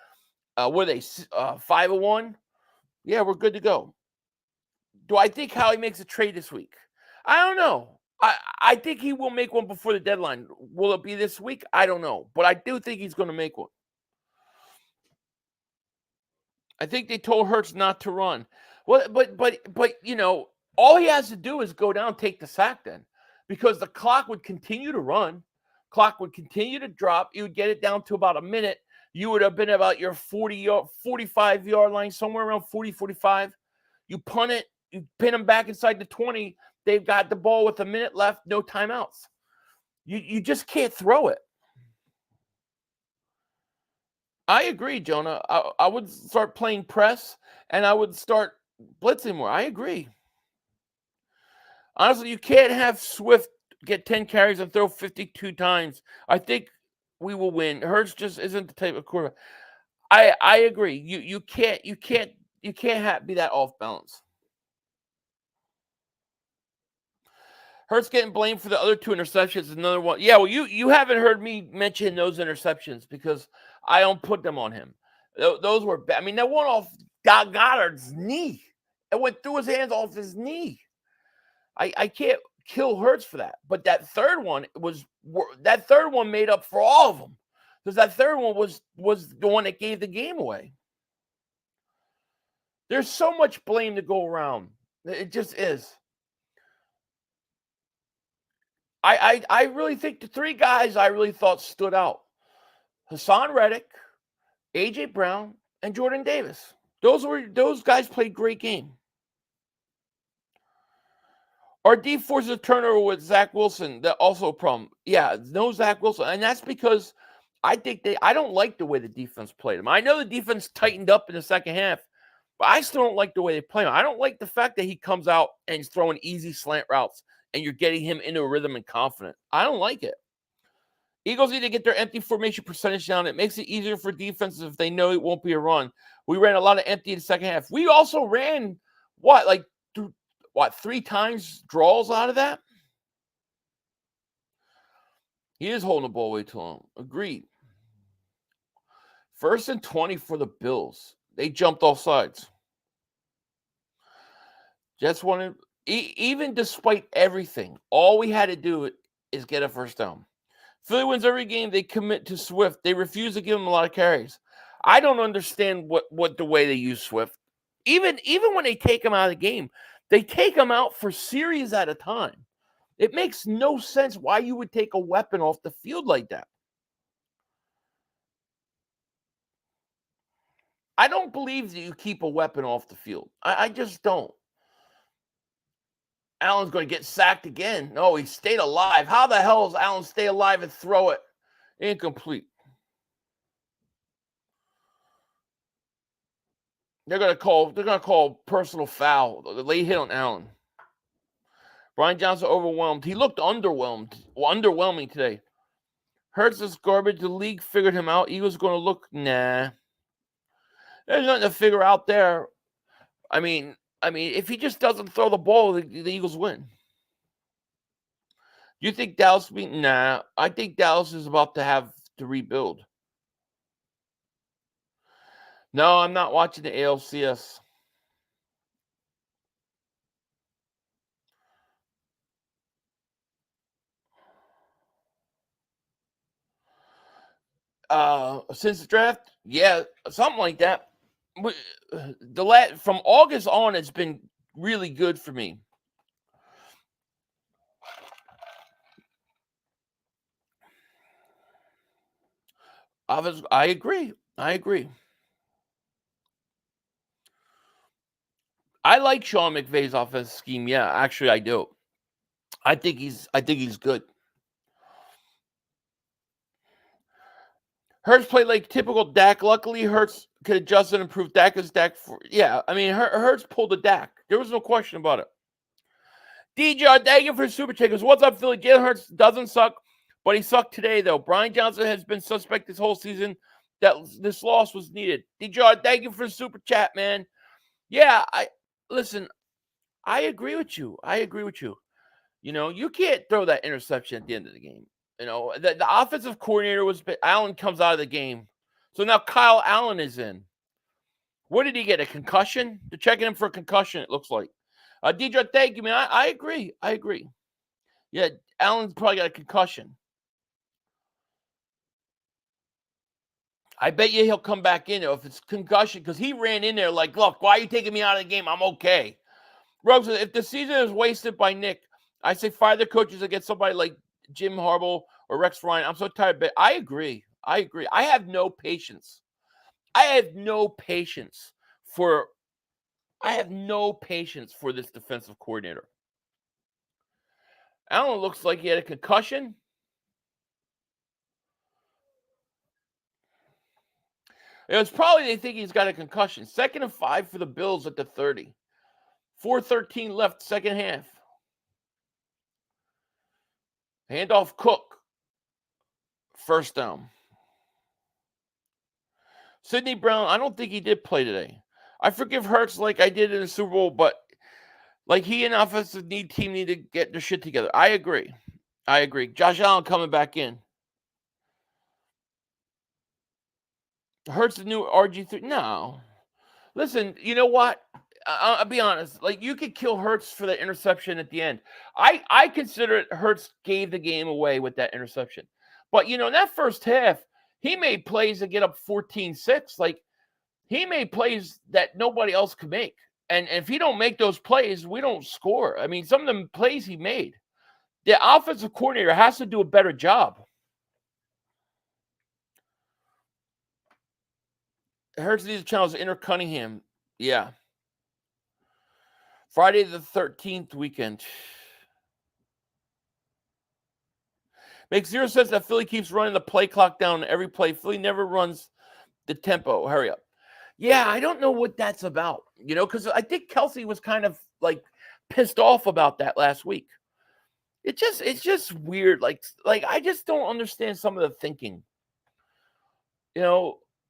What are they? 5-1? Yeah, we're good to go. Do I think Howie makes a trade this week? I don't know. I think he will make one before the deadline. Will it be this week? I don't know. But I do think he's going to make one. I think they told Hurts not to run. Well, but you know, all he has to do is go down and take the sack then. Because the clock would continue to run. Clock would continue to drop. You would get it down to about a minute. You would have been about your 45-yard line, somewhere around 40, 45. You punt it. You pin them back inside the 20. They've got the ball with a minute left, no timeouts. You just can't throw it. I agree, Jonah. I would start playing press, and I would start blitzing more. I agree. Honestly, you can't have Swift get 10 carries and throw 52 times. I think we will win. Hurts just isn't the type of quarterback. I agree. You can't be that off balance. Hurts getting blamed for the other 2 interceptions is another one. Yeah, well, you haven't heard me mention those interceptions because I don't put them on him. Those were bad. I mean, that one off Goddard's knee. It went through his hands off his knee. I can't kill Hurts for that. But that third one made up for all of them. Because that third one was the one that gave the game away. There's so much blame to go around. It just is. I really think the 3 guys I really thought stood out. Hassan Reddick, A.J. Brown, and Jordan Davis. Those guys played great game. Our D forces a turnover with Zach Wilson. That also a problem. Yeah, no Zach Wilson. And that's because I don't like the way the defense played him. I know the defense tightened up in the second half, but I still don't like the way they play him. I don't like the fact that he comes out and he's throwing easy slant routes and you're getting him into a rhythm and confident. I don't like it. Eagles need to get their empty formation percentage down. It makes it easier for defenses if they know it won't be a run. We ran a lot of empty in the second half. We also ran, 3 times draws out of that? He is holding the ball way too long. Agreed. 1st and 20 for the Bills. They jumped off sides. Jets wanted, even despite everything, all we had to do is get a first down. Philly wins every game. They commit to Swift. They refuse to give him a lot of carries. I don't understand what the way they use Swift. Even when they take him out of the game, they take him out for series at a time. It makes no sense why you would take a weapon off the field like that. I don't believe that you keep a weapon off the field. I just don't. Allen's going to get sacked again. No, he stayed alive. How the hell does Allen stay alive and throw it? Incomplete. They're going to call personal foul. The late hit on Allen. Brian Johnson overwhelmed. He looked underwhelming today. Hurts is garbage. The league figured him out. Eagles going to look, nah. There's nothing to figure out there. I mean, if he just doesn't throw the ball, the Eagles win. Do you think Dallas will be? Nah. I think Dallas is about to have to rebuild. No, I'm not watching the ALCS. Since the draft? Yeah, something like that. From August on, it's been really good for me. I agree. I like Sean McVay's offensive scheme. Yeah, actually, I do. I think he's good. Hurts played like typical Dak. Luckily, Hurts could adjust and improve. Dak is Dak. Hurts pulled the Dak. There was no question about it. DJ, thank you for super checkers. What's up, Philly? Jalen Hurts doesn't suck, but he sucked today, though. Brian Johnson has been suspect this whole season. That this loss was needed. DJ, thank you for the super chat, man. Yeah, I agree with you. You know, you can't throw that interception at the end of the game. You know, the offensive coordinator Allen comes out of the game. So now Kyle Allen is in. What did he get? A concussion? They're checking him for a concussion, it looks like. Deidre, thank you, man. I agree. Yeah, Allen's probably got a concussion. I bet you he'll come back in there if it's concussion, because he ran in there like, look, why are you taking me out of the game? I'm okay. Rose, if the season is wasted by Nick, I say fire the coaches and get somebody like Jim Harbaugh or Rex Ryan. I'm so tired of it. I agree. I have no patience. I have no patience for this defensive coordinator. Allen looks like he had a concussion. It was probably they think he's got a concussion. 2nd and 5 for the Bills at the 30. 4:13 left, second half. Handoff Cook. First down. Sidney Brown, I don't think he did play today. I forgive Hurts like I did in the Super Bowl, but like he and offensive team need to get their shit together. I agree. Josh Allen coming back in. Hurts the new RG3. No. Listen, you know what? I'll be honest. Like, you could kill Hurts for the interception at the end. I consider it Hurts gave the game away with that interception. But, in that first half, he made plays to get up 14-6. Like, he made plays that nobody else could make. And if he don't make those plays, we don't score. I mean, some of them plays he made. The offensive coordinator has to do a better job. Hurts needs to challenge Inter Cunningham. Yeah. Friday the 13th weekend. Makes zero sense that Philly keeps running the play clock down every play. Philly never runs the tempo. Hurry up. Yeah, I don't know what that's about, because I think Kelsey was kind of like pissed off about that last week. It's just weird. Like I just don't understand some of the thinking.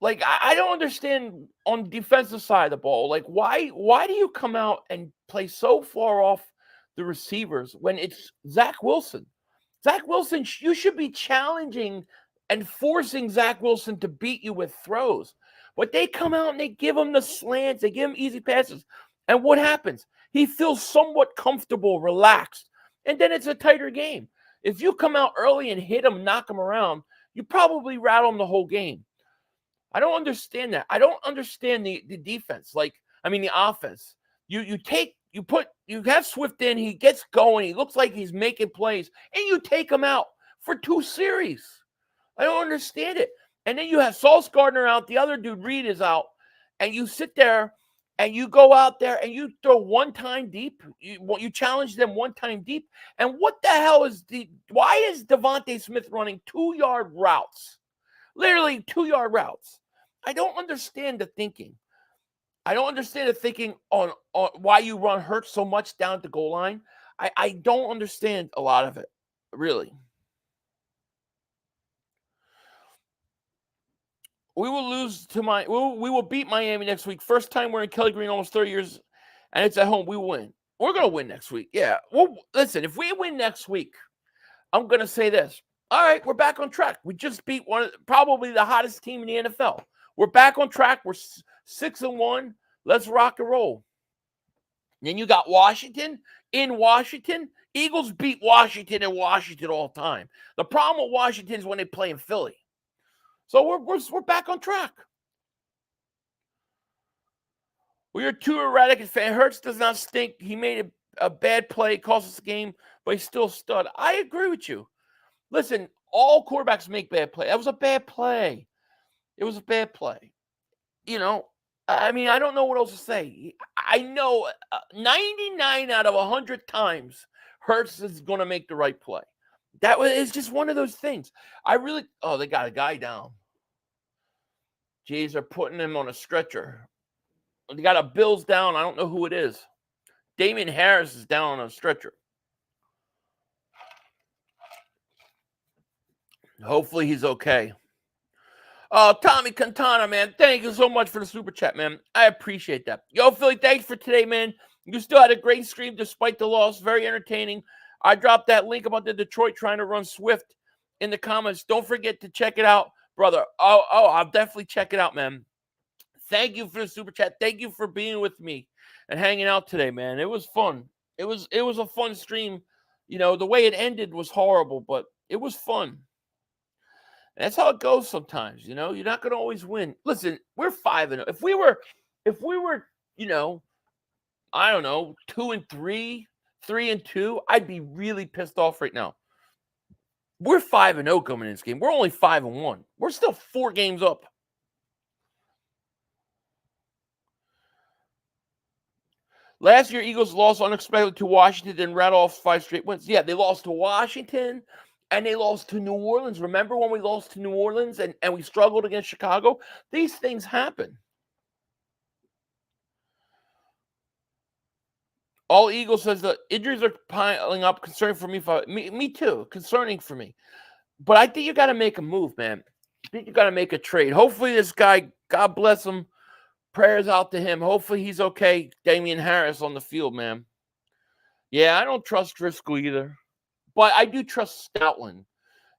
Like, I don't understand on the defensive side of the ball. Like, why do you come out and play so far off the receivers when it's Zach Wilson? Zach Wilson, you should be challenging and forcing Zach Wilson to beat you with throws. But they come out and they give him the slants. They give him easy passes. And what happens? He feels somewhat comfortable, relaxed. And then it's a tighter game. If you come out early and hit him, knock him around, you probably rattle him the whole game. I don't understand that. I don't understand the defense. The offense. You have Swift in, he gets going, he looks like he's making plays, and you take him out for 2 series. I don't understand it. And then you have Sauce Gardner out, the other dude, Reed, is out, and you sit there and you go out there and you throw one time deep. You challenge them one time deep. And what the hell why is Devontae Smith running 2-yard routes? Literally 2-yard routes. I don't understand the thinking. I don't understand the thinking on why you run Hurts so much down at the goal line. I don't understand a lot of it, really. We will beat Miami next week. First time we're in Kelly Green almost 30 years, and it's at home. We win. We're going to win next week. Yeah. Well, listen, if we win next week, I'm going to say this. All right, we're back on track. We just beat probably the hottest team in the NFL. We're back on track. We're 6-1. Let's rock and roll. Then you got Washington in Washington. Eagles beat Washington in Washington all the time. The problem with Washington is when they play in Philly. So we're back on track. We are too erratic as fan. Hurts does not stink. He made a bad play, cost us the game, but he's still a stud. I agree with you. Listen, all quarterbacks make bad play. That was a bad play. It was a bad play. I don't know what else to say. I know 99 out of 100 times Hurts is going to make the right play. It's just one of those things. They got a guy down. Jeez, they're putting him on a stretcher. They got a Bills down. I don't know who it is. Damian Harris is down on a stretcher. Hopefully he's okay. Tommy Cantana, man, thank you so much for the super chat, man. I appreciate that. Yo, Philly, thanks for today, man. You still had a great stream despite the loss. Very entertaining. I dropped that link about the Detroit trying to run Swift in the comments. Don't forget to check it out, brother. Oh, I'll definitely check it out, man. Thank you for the super chat. Thank you for being with me and hanging out today, man. It was fun. It was a fun stream. You know, the way it ended was horrible, but it was fun. That's how it goes sometimes, you know. You're not going to always win. Listen, we're 5-0. If we were, you know, I don't know, 2-3, 3-2, I'd be really pissed off right now. We're 5-0 coming in this game. We're only 5-1. We're still 4 games up. Last year, Eagles lost unexpectedly to Washington, then rattled off 5 straight wins. Yeah, they lost to Washington, and they lost to New Orleans. Remember when we lost to New Orleans and we struggled against Chicago? These things happen. All Eagles says the injuries are piling up, concerning for me. Me too, concerning for me. But I think you got to make a move, man. I think you got to make a trade. Hopefully this guy, God bless him, prayers out to him. Hopefully he's okay. Damian Harris on the field, man. Yeah, I don't trust Driscoll either. But I do trust Stoutland.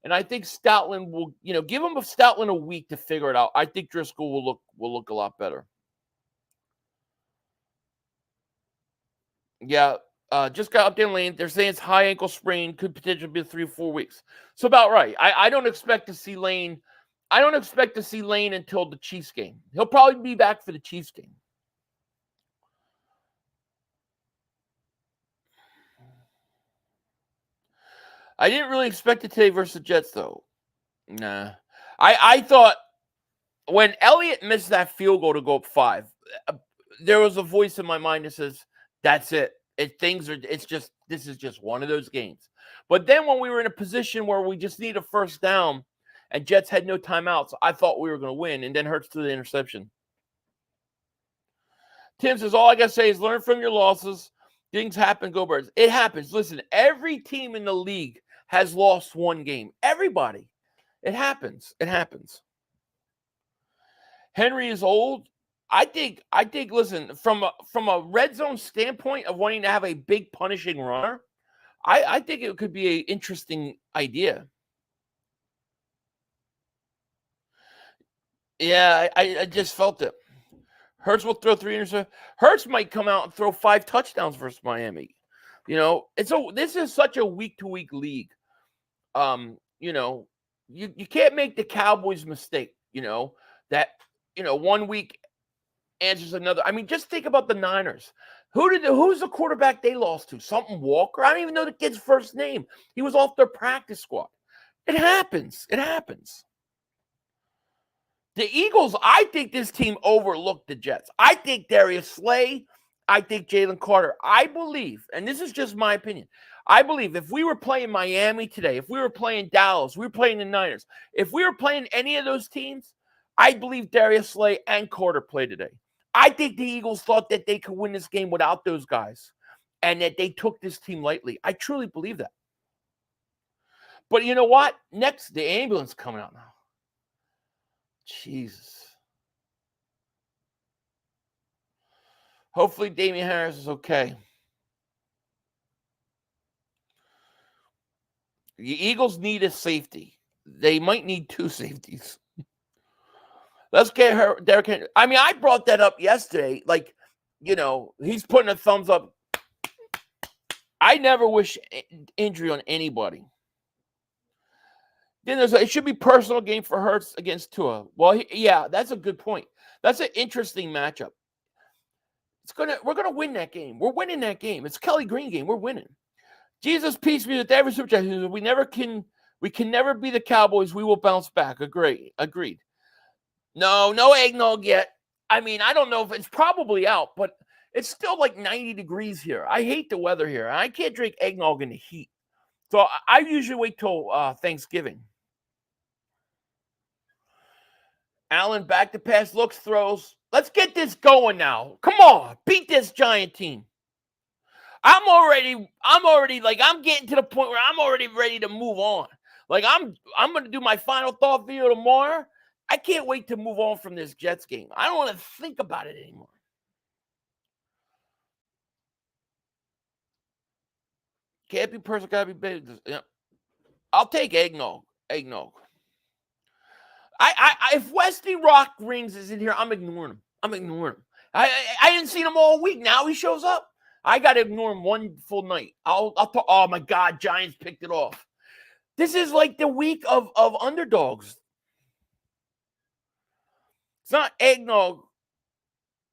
And I think Stoutland will, you know, give him Stoutland a week to figure it out. I think Driscoll will look a lot better. Yeah, just got updated Lane. They're saying it's high ankle sprain, could potentially be 3 or 4 weeks. So about right. I don't expect to see Lane. I don't expect to see Lane until the Chiefs game. He'll probably be back for the Chiefs game. I didn't really expect it today versus the Jets, though. Nah. I thought when Elliott missed that field goal to go up 5, there was a voice in my mind that says, that's it. This is just one of those games. But then when we were in a position where we just need a first down and Jets had no timeouts, I thought we were going to win, and then Hurts threw the interception. Tim says, all I got to say is learn from your losses. Things happen, go Birds. It happens. Listen, every team in the league has lost one game. Everybody. It happens. It happens. Henry is old. I think. Listen, from a red zone standpoint of wanting to have a big punishing runner, I think it could be an interesting idea. Yeah, I just felt it. Hurts will throw 3 interceptions. Hurts might come out and throw 5 touchdowns versus Miami. You know, this is such a week-to-week league. You know, you can't make the Cowboys mistake. You know that. You know, 1 week answers another. I mean, just think about the Niners. Who's the quarterback they lost to? Something Walker? I don't even know the kid's first name. He was off their practice squad. It happens. It happens. The Eagles, I think this team overlooked the Jets. I think Darius Slay, I think Jalen Carter. I believe, and this is just my opinion, I believe if we were playing Miami today, if we were playing Dallas, we were playing the Niners, if we were playing any of those teams, I believe Darius Slay and Carter play today. I think the Eagles thought that they could win this game without those guys and that they took this team lightly. I truly believe that. But you know what? Next, the ambulance coming out now. Jesus. Hopefully Damian Harris is okay. The Eagles need a safety. They might need 2 safeties. Let's get her, Derrick Henry. I mean, I brought that up yesterday. Like, you know, he's putting a thumbs up. I never wish injury on anybody. Then it should be personal game for Hurts against Tua. Well, yeah, that's a good point. That's an interesting matchup. We're gonna win that game. We're winning that game. It's Kelly Green game. We're winning. Jesus, peace be with every super chat. We can never be the Cowboys. We will bounce back. Agreed. No eggnog yet. I mean, I don't know if it's probably out, but it's still like 90 degrees here. I hate the weather here. I can't drink eggnog in the heat. So I usually wait till Thanksgiving. Allen back to pass, looks, throws. Let's get this going now. Come on, beat this Giant team. I'm getting to the point where I'm already ready to move on. Like I'm going to do my final thought video tomorrow. I can't wait to move on from this Jets game. I don't want to think about it anymore. Can't be personal, gotta be big. Yeah. I'll take eggnog. If Westy Rock Rings is in here, I'm ignoring him. I'm ignoring him. I didn't see him all week. Now he shows up. I got to ignore him one full night. I'll talk. Oh my God, Giants picked it off. This is like the week of underdogs. It's not eggnog.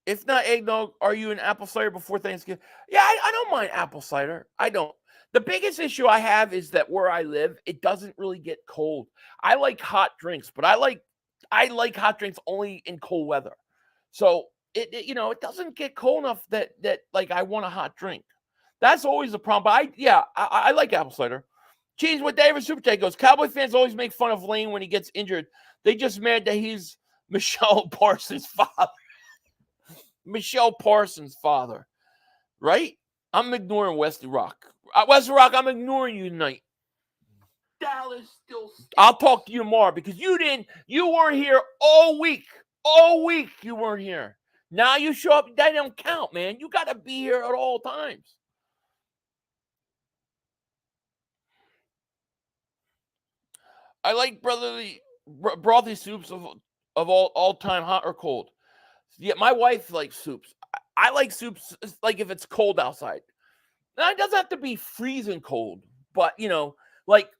If not eggnog, are you an apple cider before Thanksgiving? Yeah, I don't mind apple cider. I don't. The biggest issue I have is that where I live, it doesn't really get cold. I like hot drinks, but I like hot drinks only in cold weather. So it it doesn't get cold enough that like I want a hot drink. That's always the problem. But I like apple cider. Cheese with David Super Chat goes, Cowboy fans always make fun of Lane when he gets injured. They just mad that he's Michelle Parsons' father. Michelle Parsons' father. Right? I'm ignoring Wesley Rock. Wesley Rock, I'm ignoring you tonight. Dallas still stinks. I'll talk to you tomorrow because you weren't here all week. All week you weren't here. Now you show up, that don't count, man. You got to be here at all times. I like brothy soups of all time, hot or cold. Yeah, my wife likes soups. I like soups like if it's cold outside. Now, it doesn't have to be freezing cold, but like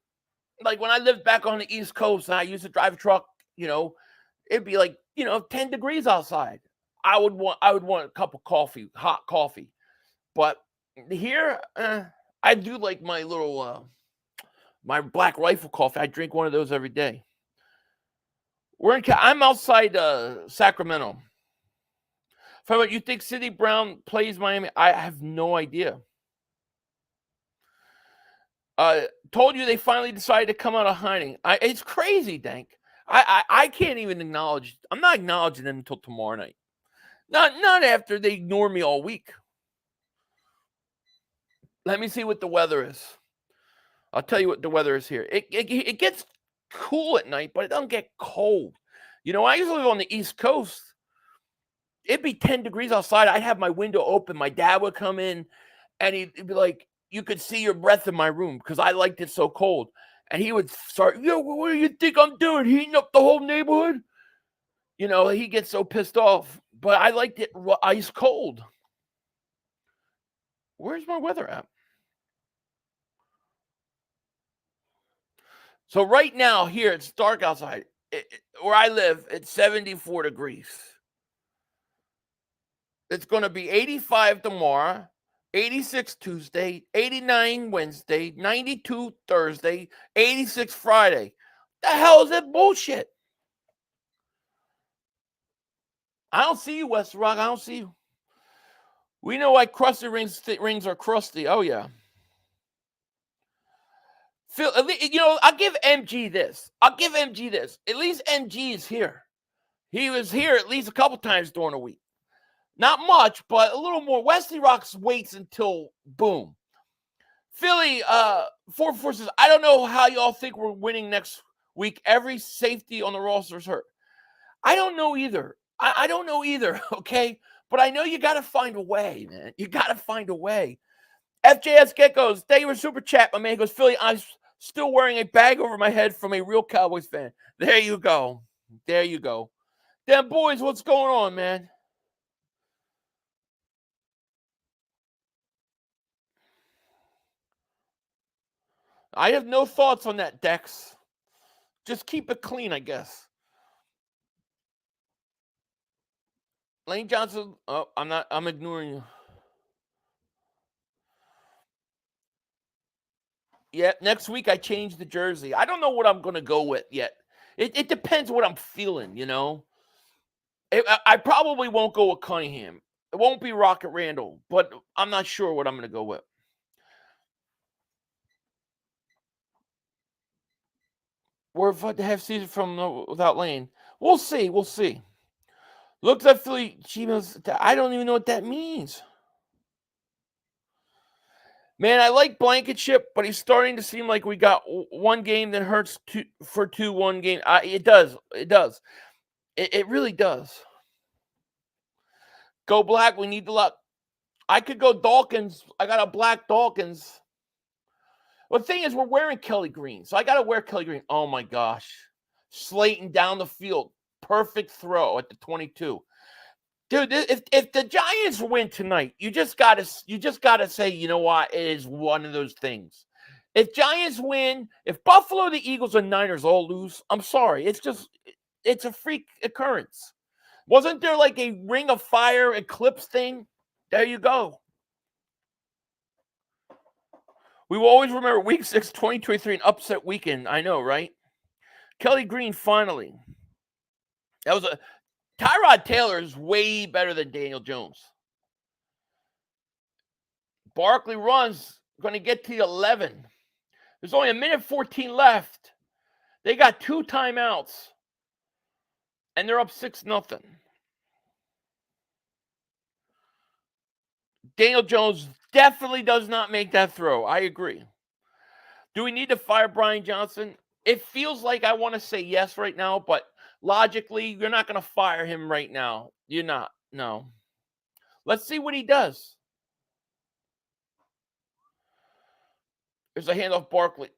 when I lived back on the East Coast and I used to drive a truck, it'd be like 10 degrees outside. I would want a cup of coffee, hot coffee. But here, I do like my little my Black Rifle coffee. I drink one of those every day. I'm outside Sacramento. Find out, you think Sidney Brown plays Miami? I have no idea. Told you they finally decided to come out of hiding. It's crazy, Dank. I can't even acknowledge. I'm not acknowledging them until tomorrow night. Not after they ignore me all week. Let me see what the weather is. I'll tell you what the weather is here. It gets cool at night, but it doesn't get cold. I usually live on the East Coast. It'd be 10 degrees outside. I'd have my window open. My dad would come in, and he'd be like, you could see your breath in my room because I liked it so cold. And he would start, what do you think I'm doing? Heating up the whole neighborhood? He gets so pissed off. But I liked it ice cold. Where's my weather app? So right now, here, it's dark outside. Where I live, it's 74 degrees. It's going to be 85 tomorrow, 86 Tuesday, 89 Wednesday, 92 Thursday, 86 Friday. The hell is that bullshit? I don't see you, West Rock. I don't see you. We know why crusty rings are crusty. Oh, yeah. Phil, I'll give MG this. At least MG is here. He was here at least a couple times during the week. Not much, but a little more. Wesley Rocks waits until boom. Philly, 4 says, I don't know how y'all think we're winning next week. Every safety on the roster is hurt. I don't know either. I don't know either, okay? But I know you got to find a way, man. You got to find a way. FJS Geckos, thank you for super chat, my man. He goes, Philly, I'm still wearing a bag over my head from a real Cowboys fan. There you go. There you go. Damn, boys, what's going on, man? I have no thoughts on that, Dex. Just keep it clean, I guess. Lane Johnson, oh, I'm ignoring you. Yeah, next week I change the jersey. I don't know what I'm going to go with yet. It depends what I'm feeling, I probably won't go with Cunningham. It won't be Rocket Randall, but I'm not sure what I'm going to go with. We're about to have season from without Lane. We'll see. We'll see. Looks like Philly Chivas. I don't even know what that means. Man, I like Blankenship, but he's starting to seem like we got one game that hurts for 2-1 game. It does. It does. It really does. Go black. We need the luck. I could go Dawkins. I got a black Dawkins. Well, the thing is, we're wearing Kelly Green, so I got to wear Kelly Green. Oh, my gosh. Slayton down the field. Perfect throw at the 22. Dude, if the Giants win tonight, you just gotta say, you know what, it is one of those things. If Giants win, if Buffalo, the Eagles, and Niners all lose, I'm sorry. It's a freak occurrence. Wasn't there like a Ring of Fire eclipse thing? There you go. We will always remember Week 6, 2023, an upset weekend. I know, right? Kelly Green finally. That was a Tyrod Taylor is way better than Daniel Jones. Barkley runs, going to get to 11. There's only a minute 14 left. They got 2 timeouts, and they're up 6-0. Daniel Jones definitely does not make that throw. I agree. Do we need to fire Brian Johnson? It feels like I want to say yes right now, but logically, you're not going to fire him right now. You're not. No. Let's see what he does. There's a handoff Barkley.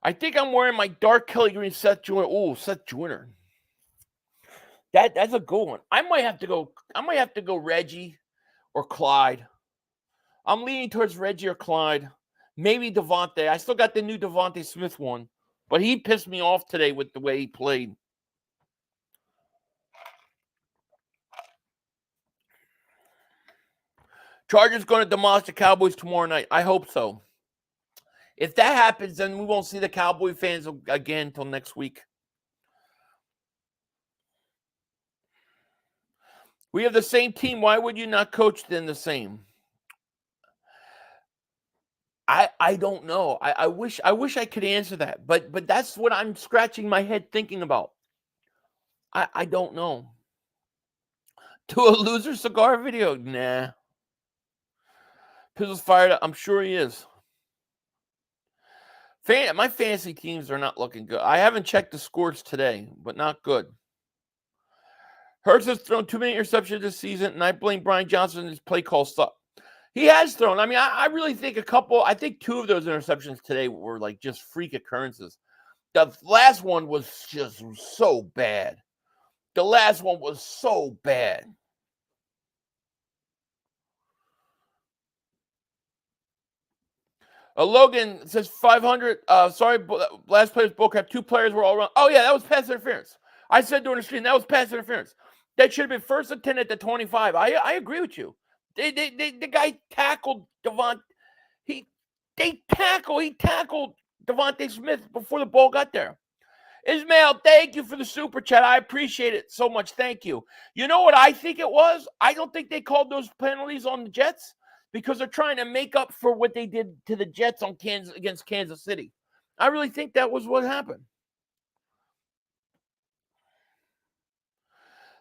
I think I'm wearing my dark Kelly Green Seth Joyner. Oh, Seth Joyner. That's a good one. I might have to go Reggie or Clyde. I'm leaning towards Reggie or Clyde. Maybe Devontae. I still got the new Devontae Smith one, but he pissed me off today with the way he played. Chargers going to demolish the Cowboys tomorrow night. I hope so. If that happens, then we won't see the Cowboy fans again until next week. We have the same team. Why would you not coach them the same? I don't know. I wish I could answer that, but that's what I'm scratching my head thinking about. I don't know. To a loser cigar video? Nah. Pizzle's fired up. I'm sure he is. My fantasy teams are not looking good. I haven't checked the scores today, but not good. Hurts has thrown too many interceptions this season, and I blame Brian Johnson and his play call stuff. He has thrown. I mean, I really think I think 2 of those interceptions today were like just freak occurrences. The last one was just so bad. Logan says 500. Sorry, last player's bullcrap. 2 players were all around. Oh, yeah, that was pass interference. I said during the stream, that was pass interference. That should have been first and 10 at the 25. I agree with you. The guy tackled Devontae. He tackled Devontae Smith before the ball got there. Ismail, thank you for the super chat. I appreciate it so much. Thank you. You know what I think it was? I don't think they called those penalties on the Jets because they're trying to make up for what they did to the Jets against Kansas City. I really think that was what happened.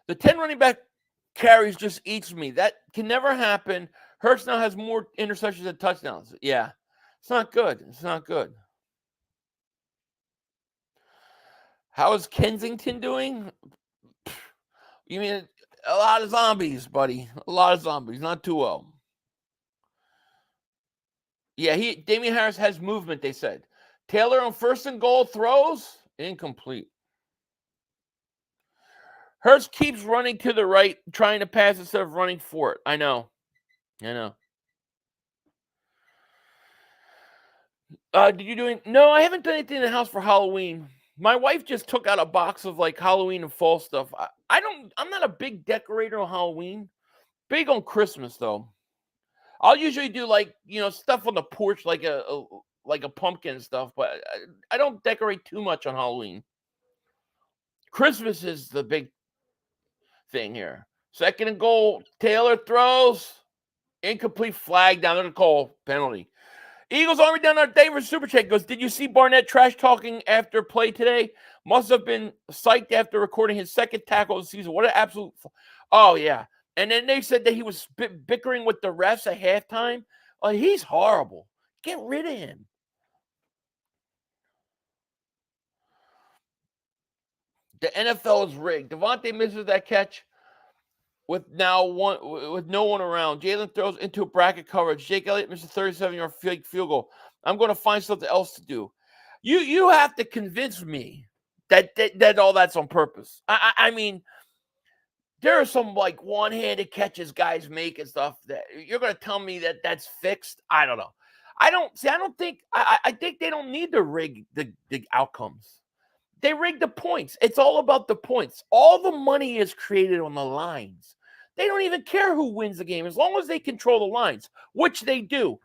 The 10 running back carries just eats me. That can never happen. Hurts now has more interceptions than touchdowns. Yeah, it's not good. How is Kensington doing? You mean a lot of zombies, buddy. A lot of zombies. Not too well. Yeah, Damian Harris has movement, they said. Taylor on 1st and goal throws. Incomplete. Hurts keeps running to the right, trying to pass instead of running for it. I know. Did you do anything? No, I haven't done anything in the house for Halloween. My wife just took out a box of like Halloween and fall stuff. I'm not a big decorator on Halloween. Big on Christmas though. I'll usually do like, stuff on the porch like a pumpkin and stuff, but I don't decorate too much on Halloween. Christmas is the big thing here. 2nd and goal. Taylor throws. Incomplete, flag down to the call. Penalty. Eagles Army down there. David Super Chat goes, did you see Barnett trash talking after play today? Must have been psyched after recording his 2nd tackle of the season. What an absolute. Oh, yeah. And then they said that he was bickering with the refs at halftime. Oh, he's horrible. Get rid of him. The NFL is rigged. Devontae misses that catch with no one around. Jalen throws into a bracket coverage. Jake Elliott misses a 37-yard field goal. I'm going to find something else to do. You have to convince me that all that's on purpose. I mean, there are some like one-handed catches guys make and stuff that you're going to tell me that that's fixed. I don't know. I don't think I think they don't need to rig the outcomes. They rig the points. It's all about the points. All the money is created on the lines. They don't even care who wins the game as long as they control the lines, which they do.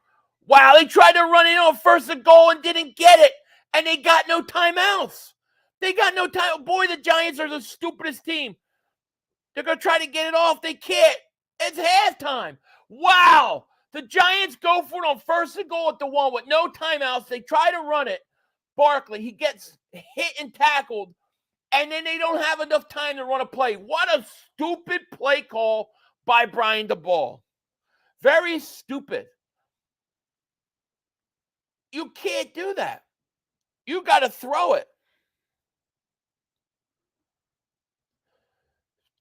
Wow, they tried to run in on first and goal and didn't get it, and they got no timeouts. They got no time. Boy, the Giants are the stupidest team. They're going to try to get it off. They can't. It's halftime. Wow. The Giants go for it on first and goal at the 1 with no timeouts. They try to run it. Barkley, he gets hit and tackled, and then they don't have enough time to run a play. What a stupid play call by Brian DeBall. Very stupid. You can't do that. You got to throw it.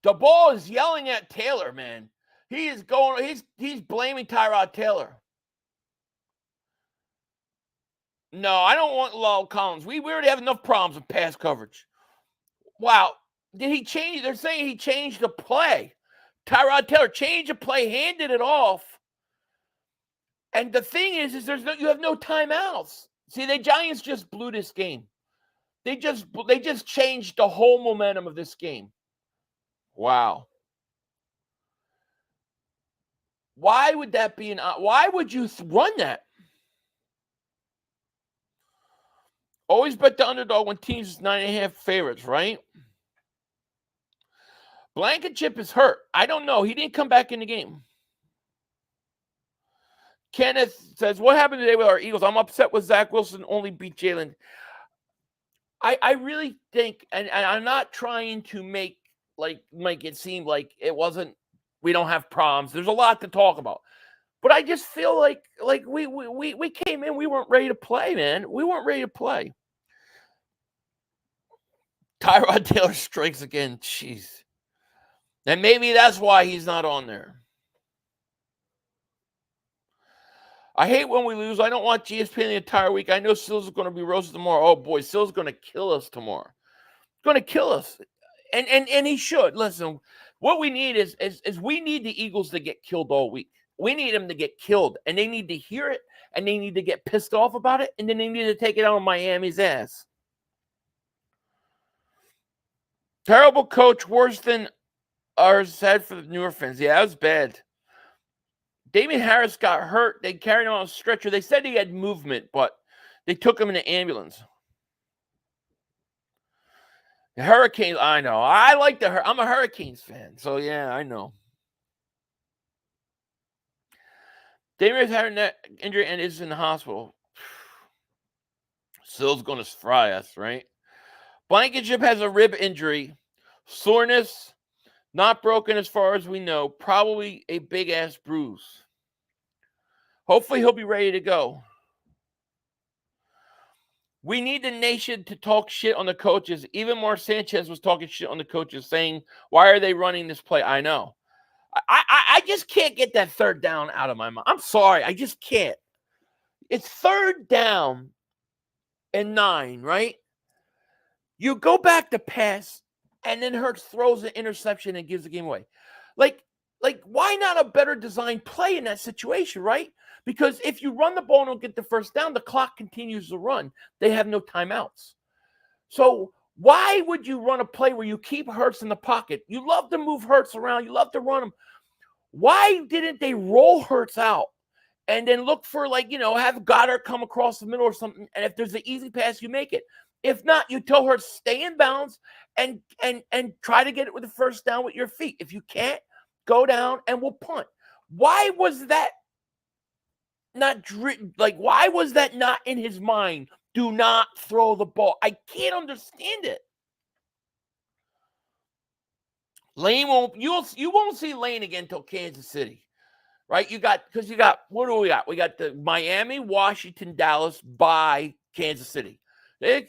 DeBall is yelling at Taylor, man. He's blaming Tyrod Taylor. No, I don't want Lyle Collins. We already have enough problems with pass coverage. Wow. Did he change? They're saying he changed the play. Tyrod Taylor changed the play, handed it off. And the thing is you have no timeouts. See, the Giants just blew this game. They just changed the whole momentum of this game. Wow. Why would that be why would you run that? Always bet the underdog when teams 9.5 favorites, right? Blankenship is hurt. I don't know. He didn't come back in the game. Kenneth says, what happened today with our Eagles? I'm upset with Zach Wilson only beat Jalen. I really think, and I'm not trying to make it seem like it wasn't, we don't have problems. There's a lot to talk about. But I just feel like we came in, we weren't ready to play, man. We weren't ready to play. Tyrod Taylor strikes again. Jeez. And maybe that's why he's not on there. I hate when we lose. I don't want GSP the entire week. I know Sills is going to be roasted tomorrow. Oh, boy, Sills is going to kill us tomorrow. Going to kill us. And he should. Listen, what we need is we need the Eagles to get killed all week. We need them to get killed, and they need to hear it, and they need to get pissed off about it, and then they need to take it out on Miami's ass. Terrible coach, worse than ours said for the newer fans. Yeah, that was bad. Damian Harris got hurt. They carried him on a stretcher. They said he had movement, but they took him in an ambulance. The Hurricanes, I know. I like I'm a Hurricanes fan, so yeah, I know. Damian's had a neck injury and is in the hospital. Sill's going to fry us, right? Blankenship has a rib injury. Soreness, not broken as far as we know. Probably a big-ass bruise. Hopefully he'll be ready to go. We need the nation to talk shit on the coaches. Even Mark Sanchez was talking shit on the coaches, saying, why are they running this play? I know. I just can't get that third down out of my mind. I'm sorry. I just can't. It's 3rd down and 9, right? You go back to pass, and then Hurts throws an interception and gives the game away. Like, why not a better designed play in that situation, right? Because if you run the ball and don't get the first down, the clock continues to run. They have no timeouts. So why would you run a play where you keep Hurts in the pocket? You love to move Hurts around. You love to run him. Why didn't they roll Hurts out and then look for, have Goddard come across the middle or something, and if there's an easy pass, you make it. If not, you tell Hurts, stay in bounds and try to get it with the first down with your feet. If you can't, go down and we'll punt. Why was that why was that not in his mind? Do not throw the ball. I can't understand it. Lane you won't see Lane again until Kansas City, right? What do we got? We got the Miami, Washington, Dallas by Kansas City.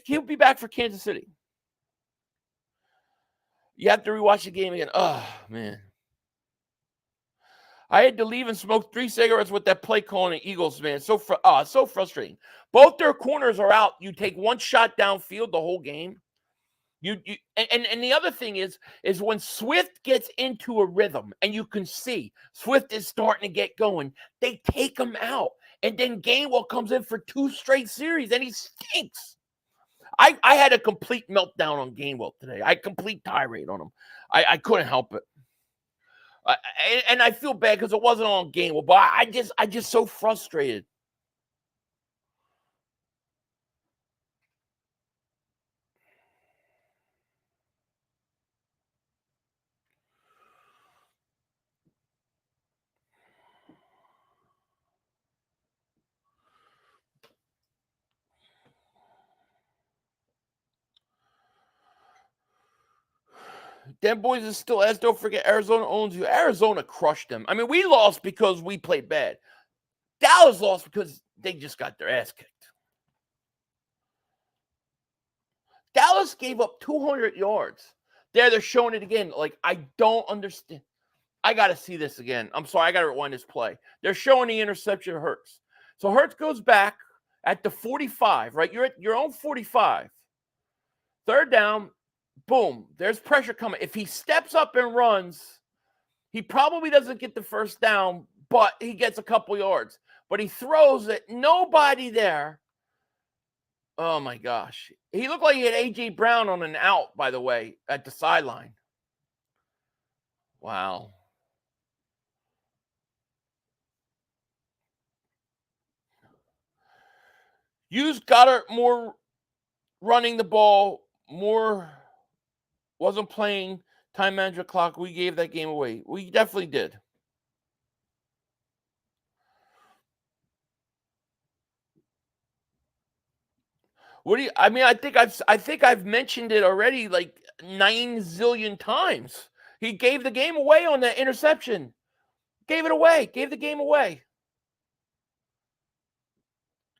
He'll be back for Kansas City. You have to rewatch the game again. Oh, man. I had to leave and smoke 3 cigarettes with that play calling the Eagles, man. So frustrating. Both their corners are out. You take one shot downfield the whole game. And the other thing is when Swift gets into a rhythm and you can see Swift is starting to get going, they take him out. And then Gainwell comes in for 2 straight series and he stinks. I had a complete meltdown on Gainwell today. I complete tirade on him. I couldn't help it. And I feel bad because it wasn't on Gainwell, but I just so frustrated. Them boys is still as. Don't forget, Arizona owns you. Arizona crushed them. I mean, we lost because we played bad. Dallas lost because they just got their ass kicked. Dallas gave up 200 yards. They're showing it again. Like, I don't understand. I got to see this again. I'm sorry. I got to rewind this play. They're showing the interception of Hurts. So Hurts goes back at the 45, right? You're at your own 45. Third down. Boom, there's pressure coming. If he steps up and runs, he probably doesn't get the first down, but he gets a couple yards. But he throws it, nobody there. Oh, my gosh. He looked like he had A.J. Brown on an out, by the way, at the sideline. Wow. Use Goddard more running the ball, more wasn't playing time manager clock. We gave that game away. We definitely did. What do you? I mean, I think I've mentioned it already like 9 zillion times. He gave the game away on that interception. Gave it away. Gave the game away.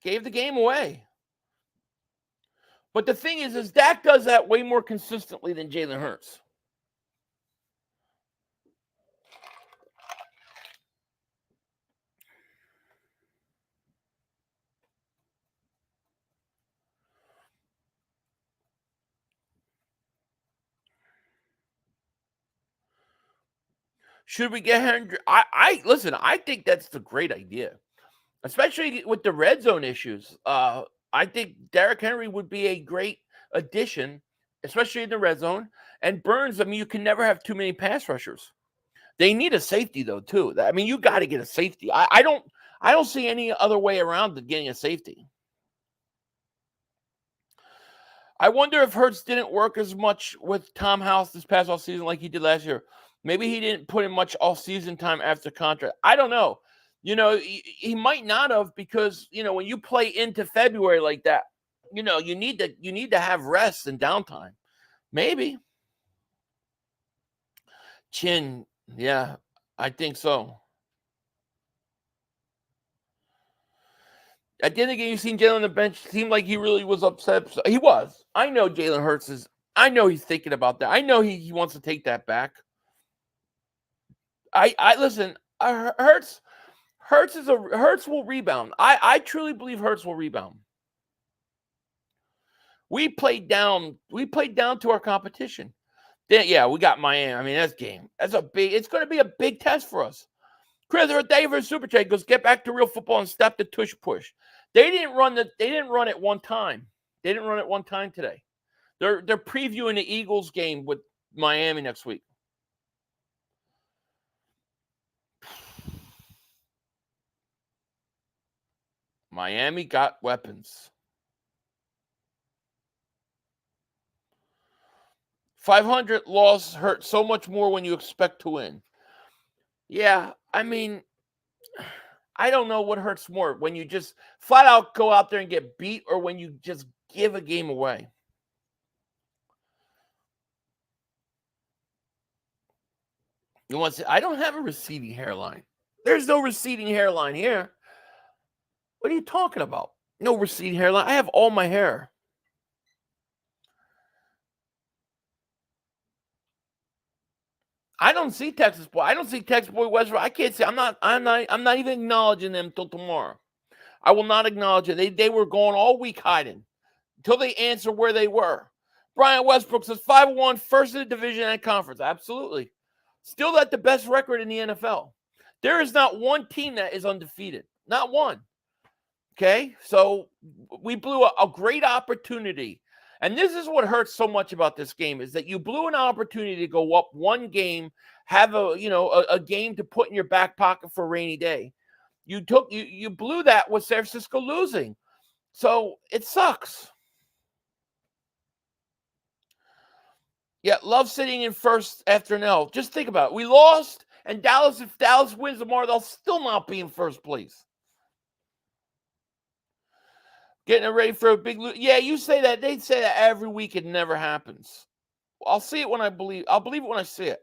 Gave the game away. But the thing is Dak does that way more consistently than Jalen Hurts. Should we get Henry? Listen, I think that's the great idea, especially with the red zone issues. I think Derrick Henry would be a great addition, especially in the red zone. And Burns, I mean, you can never have too many pass rushers. They need a safety though, too. I mean, you got to get a safety. I don't see any other way around getting a safety. I wonder if Hurts didn't work as much with Tom House this past off season like he did last year. Maybe he didn't put in much off-season time after contract. I don't know. You know, he might not have because, you know, when you play into February like that, you know, you need to have rest and downtime. Maybe. Chin, yeah, I think so. At the end of the game, you seen Jalen on the bench. Seemed like he really was upset. He was. I know Jalen Hurts is. I know he's thinking about that. I know he wants to take that back. I listen. Hurts will rebound. I truly believe Hurts will rebound. We played down to our competition. Then, yeah, we got Miami. I mean, that's game. It's going to be a big test for us. Chris Davis Super Chat goes, get back to real football and stop the tush push. They didn't run it one time. They didn't run it one time today. They're previewing the Eagles game with Miami next week. Miami got weapons. 500 loss hurt so much more when you expect to win. Yeah, I mean, I don't know what hurts more, when you just flat out go out there and get beat or when you just give a game away. You want to say, I don't have a receding hairline. There's no receding hairline here. What are you talking about? No receding hairline. I have all my hair. I don't see Texas boy. I don't see Texas boy Westbrook. I can't see. I'm not even acknowledging them till tomorrow. I will not acknowledge it. They were going all week hiding until they answer where they were. Brian Westbrook says 5-1, first in the division and conference. Absolutely. Still at the best record in the NFL. There is not one team that is undefeated. Not one. Okay? So we blew a great opportunity. And this is what hurts so much about this game is that you blew an opportunity to go up one game, have a game to put in your back pocket for a rainy day. You blew that with San Francisco losing. So it sucks. Yeah, love sitting in first after an L. Just think about it. We lost, and if Dallas wins tomorrow, they'll still not be in first place. Getting ready for a big lose. Yeah, you say that. They say that every week. It never happens. I'll see it when I believe. I'll believe it when I see it.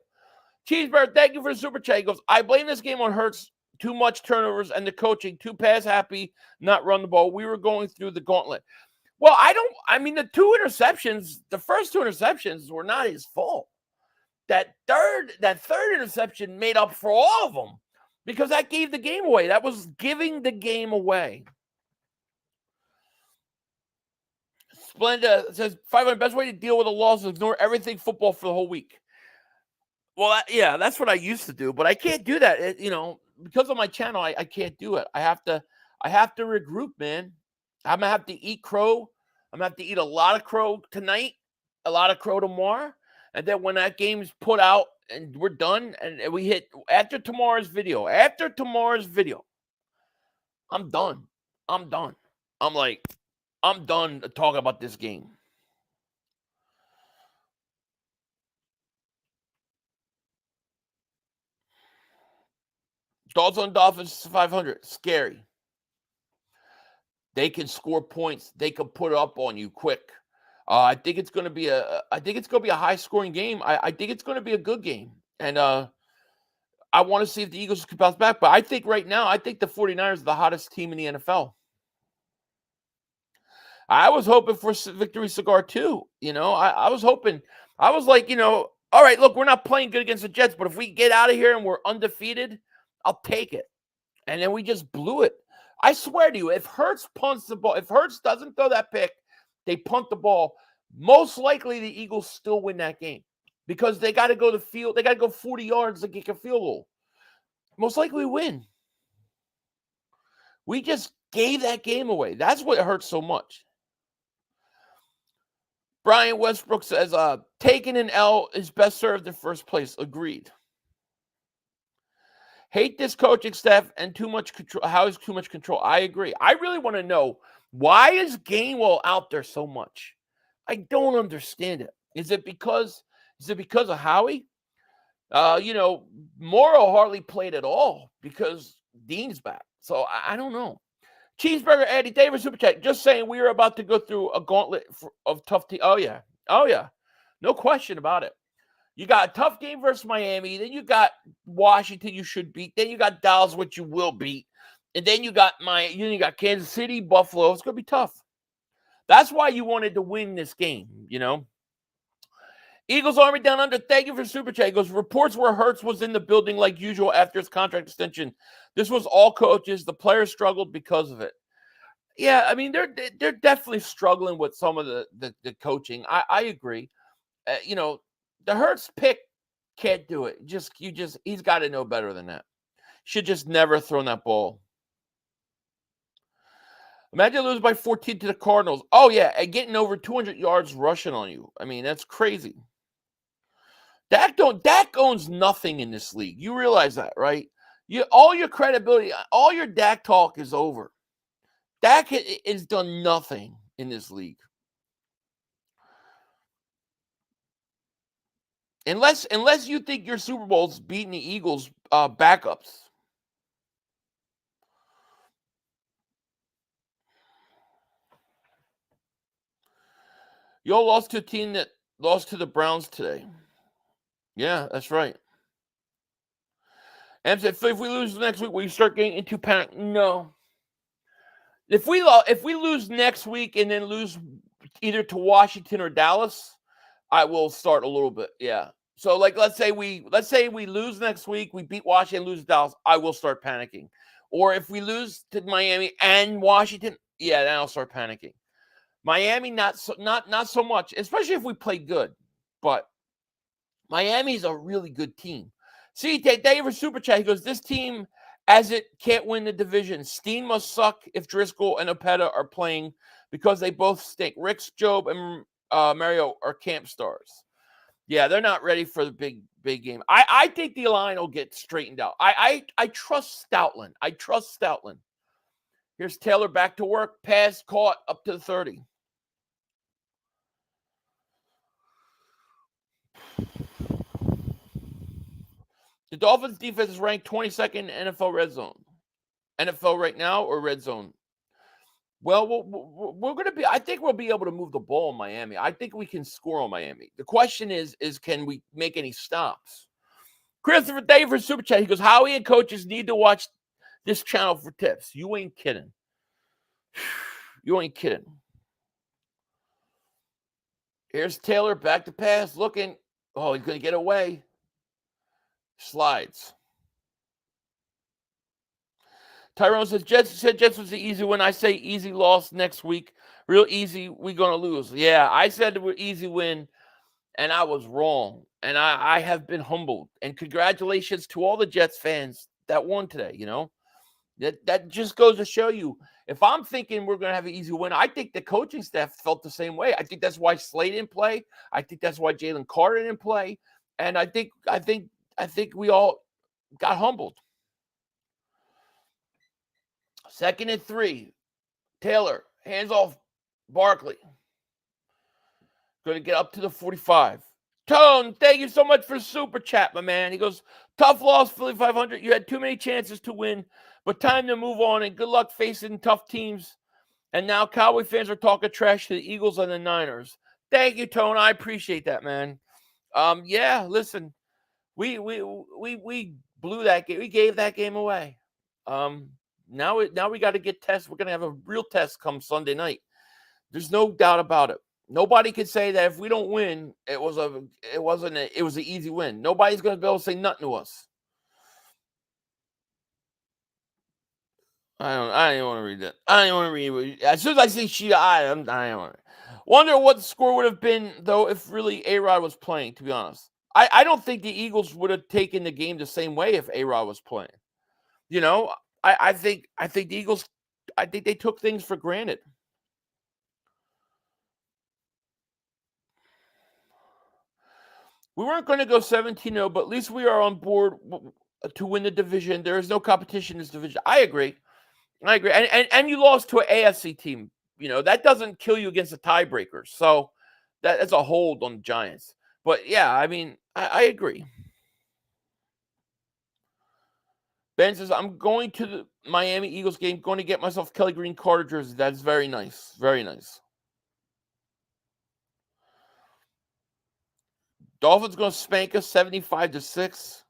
Cheeseburger, thank you for the super chat. He goes, I blame this game on Hurts. Too much turnovers and the coaching. Too pass happy, not run the ball. We were going through the gauntlet. Well, the the first two interceptions were not his fault. That third interception made up for all of them because that gave the game away. That was giving the game away. Splenda says, 500, best way to deal with a loss is ignore everything football for the whole week. Well, that's what I used to do, but I can't do that. Because of my channel, I can't do it. I have to regroup, man. I'm going to have to eat crow. I'm going to have to eat a lot of crow tonight, a lot of crow tomorrow. And then when that game's put out and we're done and we hit after tomorrow's video, I'm done. I'm done talking about this game. Dolphins 500. Scary. They can score points. They can put it up on you quick. I think it's going to be a high scoring game. I think it's going to be a good game. And I want to see if the Eagles can bounce back. But I think right now, the 49ers are the hottest team in the NFL. I was hoping for victory cigar too. I was hoping. I was like, all right, look, we're not playing good against the Jets, but if we get out of here and we're undefeated, I'll take it. And then we just blew it. I swear to you, if Hurts punts the ball, if Hurts doesn't throw that pick, they punt the ball, most likely the Eagles still win that game because they got to go to the field. They got to go 40 yards to kick a field goal. Most likely win. We just gave that game away. That's what hurts so much. Brian Westbrook says, taking an L is best served in first place. Agreed. Hate this coaching staff and too much control. How is too much control? I agree. I really want to know, why is Gainwell out there so much? I don't understand it. Is it because of Howie? Morrow hardly played at all because Dean's back. So I don't know. Cheeseburger Eddie Davis super chat. Just saying, we are about to go through a gauntlet of tough teams. Oh yeah, no question about it. You got a tough game versus Miami. Then you got Washington you should beat. Then you got Dallas, which you will beat. And then you got Kansas City, Buffalo. It's going to be tough. That's why you wanted to win this game, Eagles Army down under. Thank you for super chat. He goes, reports where Hurts was in the building like usual after his contract extension. This was all coaches. The players struggled because of it. Yeah, I mean, they're definitely struggling with some of the coaching. I agree. The Hurts pick can't do it. He's got to know better than that. Should just never thrown that ball. Imagine losing by 14 to the Cardinals. Oh yeah, and getting over 200 yards rushing on you. I mean, that's crazy. Dak owns nothing in this league. You realize that, right? All your credibility, all your Dak talk is over. Dak has done nothing in this league. Unless you think your Super Bowl's beating the Eagles backups. Y'all lost to a team that lost to the Browns today. Yeah, that's right. And if we lose next week, will you start getting into panic? No. If we lose next week and then lose either to Washington or Dallas, I will start a little bit. Yeah. So let's say we lose next week, we beat Washington, lose to Dallas, I will start panicking. Or if we lose to Miami and Washington, yeah, then I'll start panicking. Miami, not so much, especially if we play good. But Miami's a really good team. See, Dave for Super Chat, he goes, this team, as it can't win the division. Steen must suck if Driscoll and Opeta are playing because they both stink. Ricks, Job, and Mario are camp stars. Yeah, they're not ready for the big game. I think the line will get straightened out. I trust Stoutland. Here's Taylor back to work. Pass caught up to the 30. The Dolphins defense is ranked 22nd in NFL red zone. NFL right now or red zone? Well, we're going to be – I think we'll be able to move the ball in Miami. I think we can score on Miami. The question is can we make any stops? Christopher Day for Super Chat. He goes, Howie and coaches need to watch this channel for tips. You ain't kidding. You ain't kidding. Here's Taylor back to pass. Looking. Oh, he's going to get away. Slides. Tyrone says, Jets was the easy win. I say easy loss next week. Real easy, we're going to lose. Yeah, I said it was easy win, and I was wrong. And I have been humbled. And congratulations to all the Jets fans that won today, you know. That just goes to show you, if I'm thinking we're going to have an easy win, I think the coaching staff felt the same way. I think that's why Slade didn't play. I think that's why Jalen Carter didn't play. And I think we all got humbled. 2nd and 3. Taylor, hands off Barkley. Going to get up to the 45. Tone, thank you so much for Super Chat, my man. He goes, tough loss, Philly 500. You had too many chances to win, but time to move on, and good luck facing tough teams. And now Cowboy fans are talking trash to the Eagles and the Niners. Thank you, Tone. I appreciate that, man. Yeah, listen, we blew that game. We gave that game away. Now we got to get tests. We're going to have a real test come Sunday night. There's no doubt about it. Nobody can say that if we don't win, it was an easy win. Nobody's going to be able to say nothing to us. I didn't want to read that. I didn't want to read it. As soon as I say she, I don't want to. Wonder what the score would have been, though, if really A-Rod was playing, to be honest. I don't think the Eagles would have taken the game the same way if A-Rod was playing. You know, I think the Eagles, I think they took things for granted. We weren't going to go 17-0, but at least we are on board to win the division. There is no competition in this division. I agree. And you lost to an AFC team. You know, that doesn't kill you against the tiebreakers. So that's a hold on the Giants. But, yeah, I mean, I agree. Ben says, I'm going to the Miami Eagles game, going to get myself Kelly Green Carter jersey. That's very nice. Very nice. Dolphins going to spank us 75-6.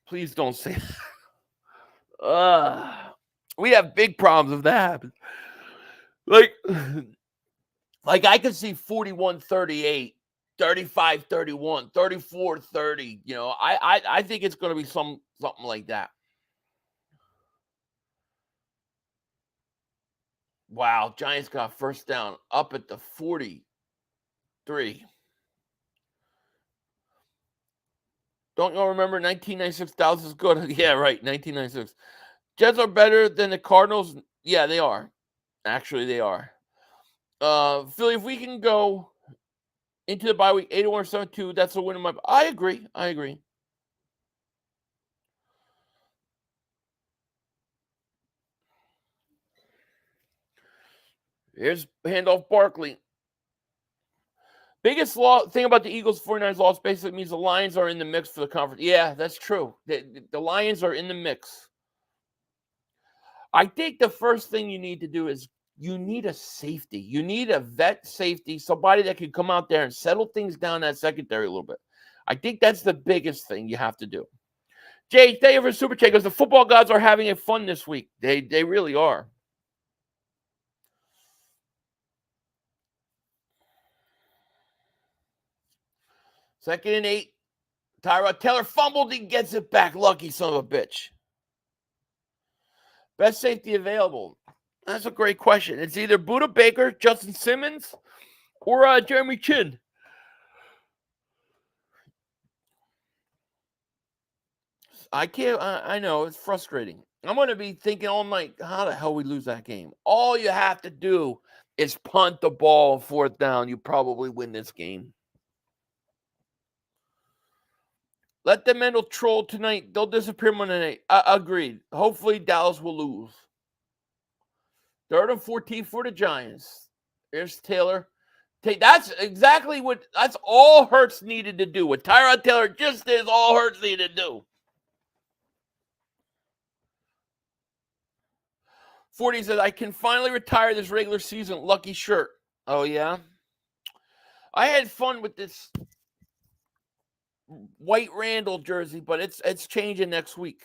Please don't say that. We have big problems if that happens. Like I could see 41-38, 35-31, 34-30. You know, I think it's going to be something like that. Wow, Giants got first down up at the 43. Don't y'all remember 1996? Dallas is good. Yeah, right, 1996. Jets are better than the Cardinals. Yeah, they are. Actually, they are. Philly, if we can go into the bye week 8-1 or 7-2, that's a win in my. I agree. Here's handoff Barkley. Biggest thing about the Eagles 49ers loss basically means the Lions are in the mix for the conference. Yeah, that's true. The Lions are in the mix. I think the first thing you need to do is you need a safety. You need a vet safety, somebody that can come out there and settle things down that secondary a little bit. I think that's the biggest thing you have to do. Jay, thank you for Super Chat goes, the football gods are having a fun this week. They really are. Second and 8. Tyrod Taylor fumbled. He gets it back. Lucky son of a bitch. Best safety available. That's a great question. It's either Buda Baker, Justin Simmons, or Jeremy Chin. I can't. I know it's frustrating. I'm going to be thinking all night, how the hell we lose that game? All you have to do is punt the ball on 4th down. You probably win this game. Let the mental troll tonight. They'll disappear Monday night. Agreed. Hopefully Dallas will lose. 3rd and 14 for the Giants. Here's Taylor. That's exactly that's all Hurts needed to do. What Tyrod Taylor just is all Hurts needed to do. 40 says, I can finally retire this regular season lucky shirt. Oh, yeah? I had fun with this white Randall jersey, but it's changing next week.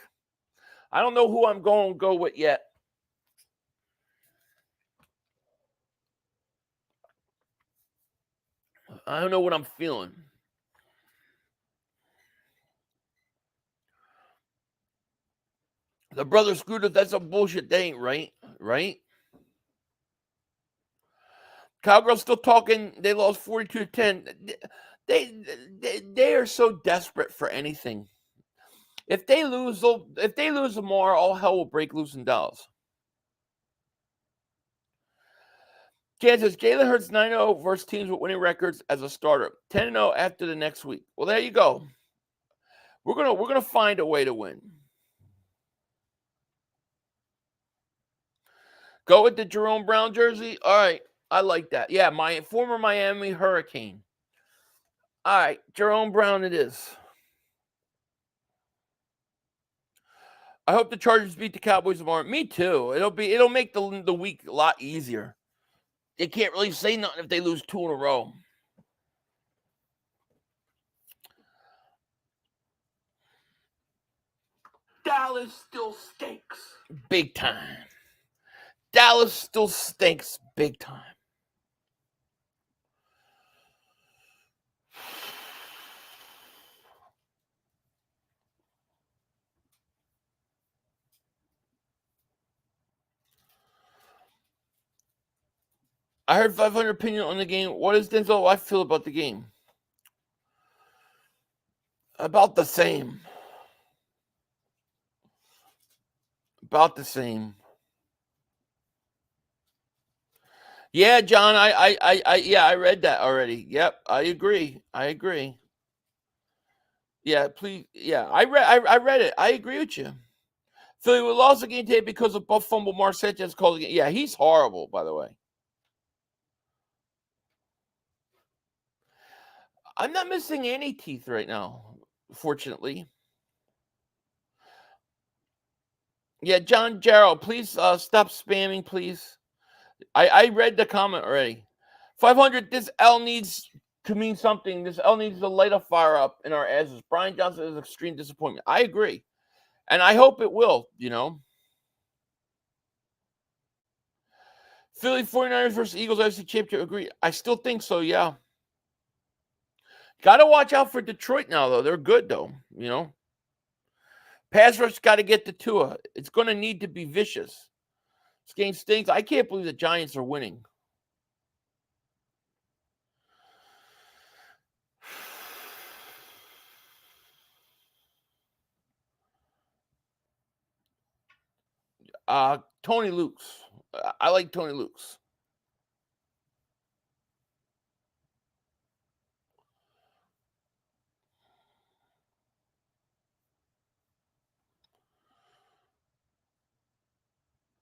I don't know who I'm going to go with yet. I don't know what I'm feeling. The brother Scooter, that's a bullshit. They ain't right. Right? Cowgirls still talking. They lost 42-10. They are so desperate for anything. If they lose tomorrow, all hell will break loose in Dallas. Jan says Jalen Hurts 9-0 versus teams with winning records as a starter. 10-0 after the next week. Well, there you go. We're gonna find a way to win. Go with the Jerome Brown jersey. All right, I like that. Yeah, my former Miami Hurricane. All right, Jerome Brown it is. I hope the Chargers beat the Cowboys tomorrow. Me too. It'll make the week a lot easier. They can't really say nothing if they lose 2 in a row. Dallas still stinks. Big time. Dallas still stinks big time. I heard 500 opinion on the game. What does Denzel White feel about the game? About the same. About the same. Yeah, John, I read that already. Yep, I agree. Yeah, please. Yeah, I read it. I agree with you. Philly we lost the game today because of Buff fumble. Mark Sanchez called the game. Yeah, he's horrible, by the way. I'm not missing any teeth right now, fortunately. Yeah, John Jarrell, please stop spamming, please. I read the comment already. 500, this L needs to mean something. This L needs to light a fire up in our asses. Brian Johnson is an extreme disappointment. I agree. And I hope it will, Philly 49ers versus Eagles AFC Championship, agree. I still think so, yeah. Got to watch out for Detroit now, though. They're good, though, Pass rush got to get to Tua. It's going to need to be vicious. This game stinks. I can't believe the Giants are winning. Tony Luke's. I like Tony Luke's.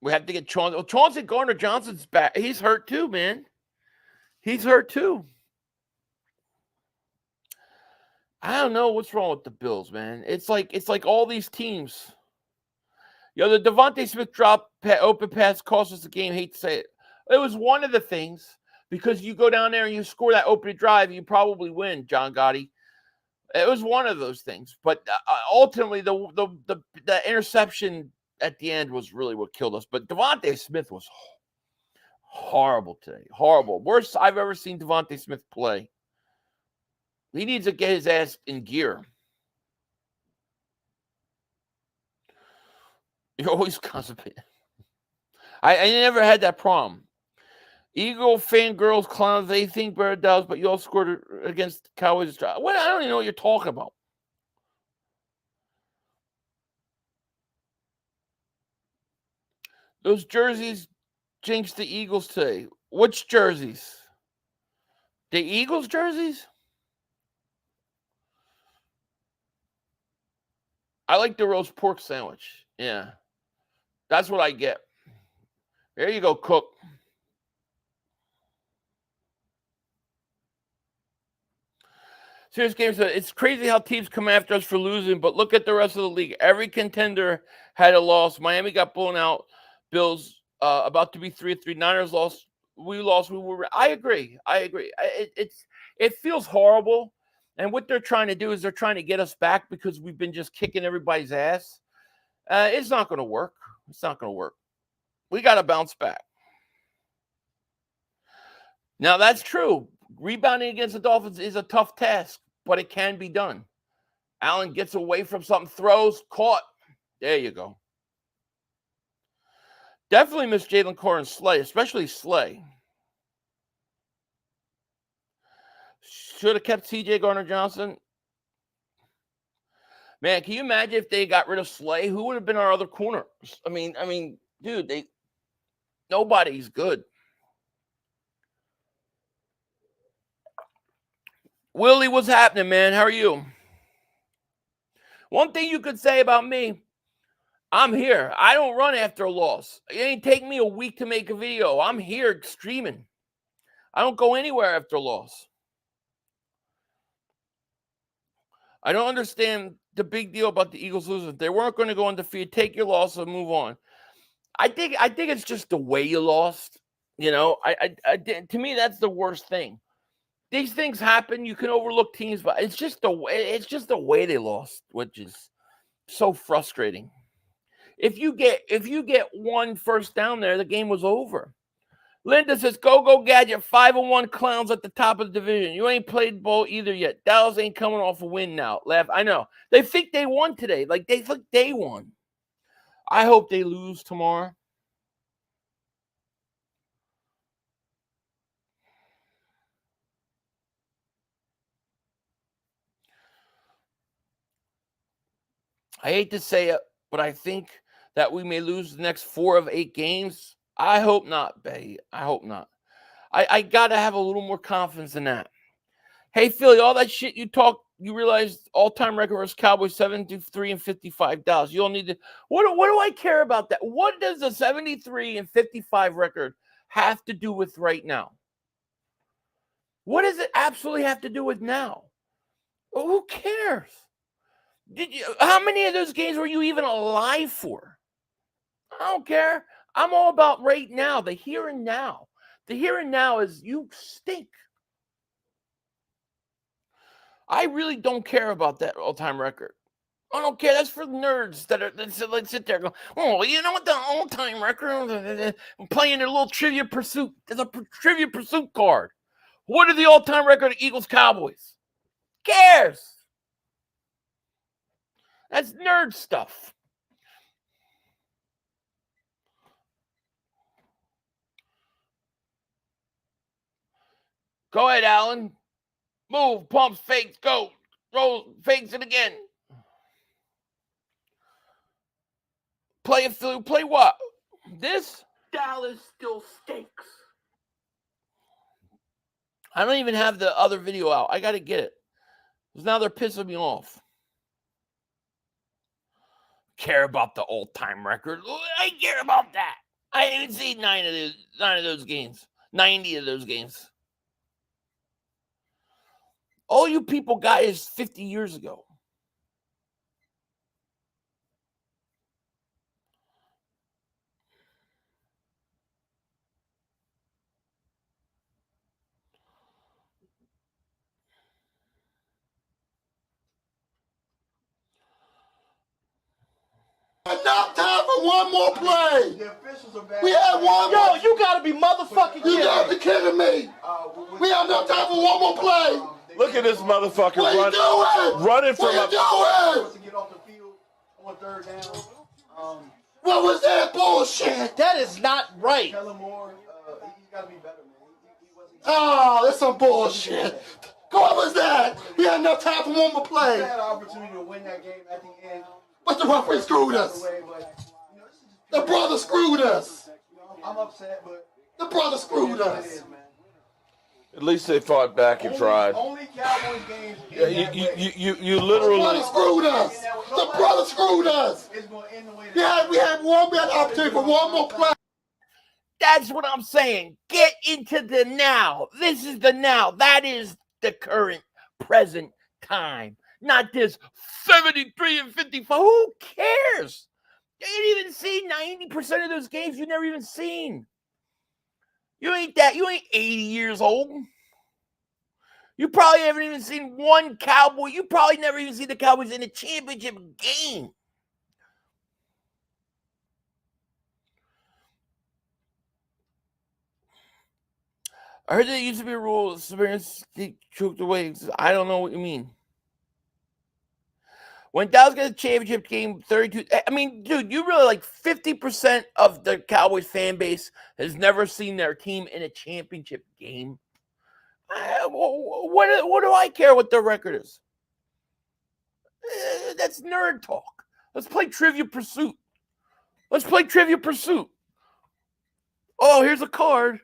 We have to get Chauncey. Well, Chauncey Gardner-Johnson's back. He's hurt too, man. He's hurt too. I don't know what's wrong with the Bills, man. It's like all these teams. The Devontae Smith drop open pass cost us the game. Hate to say it. It was one of the things because you go down there and you score that opening drive, you probably win, John Gotti. It was one of those things. But ultimately, the interception at the end was really what killed us. But Devontae Smith was horrible today. Horrible. Worst I've ever seen Devontae Smith play. He needs to get his ass in gear. You're always constipated. I never had that problem. Eagle fangirls, clowns, they think Bird does, but you all scored against Cowboys. What? I don't even know what you're talking about. Those jerseys jinxed the Eagles today. Which jerseys? The Eagles jerseys? I like the roast pork sandwich. Yeah. That's what I get. There you go, Cook. Serious game. It's crazy how teams come after us for losing, but look at the rest of the league. Every contender had a loss. Miami got blown out. Bills about to be 3-3. Niners lost. We lost. I agree. It feels horrible. And what they're trying to do is they're trying to get us back because we've been just kicking everybody's ass. It's not going to work. It's not going to work. We got to bounce back. Now, that's true. Rebounding against the Dolphins is a tough task, but it can be done. Allen gets away from something, throws, caught. There you go. Definitely miss Jalen Carr and Slay, especially Slay. Should have kept C.J. Gardner-Johnson. Man, can you imagine if they got rid of Slay? Who would have been our other corner? I mean, dude, nobody's good. Willie, what's happening, man? How are you? One thing you could say about me, I'm here. I don't run after a loss. It ain't taking me a week to make a video. I'm here streaming. I don't go anywhere after a loss. I don't understand the big deal about the Eagles losing. They weren't going to go undefeated. Take your loss and move on. I think it's just the way you lost. You know, to me, that's the worst thing. These things happen. You can overlook teams, but it's just the way they lost, which is so frustrating. If you get one first down there, the game was over. Linda says, go Gadget, 5-1 clowns at the top of the division. You ain't played ball either yet. Dallas ain't coming off a win now. Laugh. I know. They think they won today. Like they think they won. I hope they lose tomorrow. I hate to say it, but I think that we may lose the next 4 of 8 games. I hope not, Bay. I hope not. I got to have a little more confidence in that. Hey, Philly, all that shit you talk, you realize all-time record versus Cowboys 73 and 55 Dallas. You don't need to. What do I care about that? What does the 73 and 55 record have to do with right now? What does it absolutely have to do with now? Well, who cares? How many of those games were you even alive for? I don't care. I'm all about right now, the here and now. The here and now is you stink. I really don't care about that all-time record. I don't care. That's for nerds that sit there and go, oh, you know what, the all-time record? Playing their little Trivia Pursuit. There's a Trivia Pursuit card. What are the all-time record of Eagles-Cowboys? Cares? That's nerd stuff. Go ahead, Alan. Move, pumps, fakes, go. Roll, fakes it again. Play what? This? Dallas still stinks. I don't even have the other video out. I got to get it. Because now they're pissing me off. Care about the all-time record. I care about that. I didn't even see 9 of those games. 90 of those games. All you people got is 50 years ago. Enough time for one more play. The officials are back. We had one Yo, more. you gotta be motherfucking You kidding got me. to be kidding me. We have enough time for one more play. Look at this motherfucker What are you doing? running from What a. are you doing? To get off the field on 3rd down. What was that bullshit? That is not right. Tell him more. He's got to be better, man. He wasn't. Oh, that's some bullshit. What was that? We had enough time for one more He play. had an opportunity to win that game at the end. But the referee screwed us. Away, but, you know, this is just The brother screwed us. I'm upset, but The brother screwed it us. is, man. At least they fought back and tried. Only Cowboys games. Yeah, you literally. The brother screwed us. The brother screwed us. It's going to end the way We had an opportunity for one more play. That's what I'm saying. Get into the now. This is the now. That is the current, present time. Not this 73 and 54. Who cares? You ain't even seen 90% of those games you never even seen. You ain't 80 years old. You probably haven't even seen one Cowboy. You probably never even seen the Cowboys in a championship game. I heard there used to be a rule they choked away. I don't know what you mean. When Dallas got a championship game, 32. I mean, dude, you really like 50% of the Cowboys fan base has never seen their team in a championship game. What do I care what their record is? That's nerd talk. Let's play Trivia Pursuit. Oh, here's a card.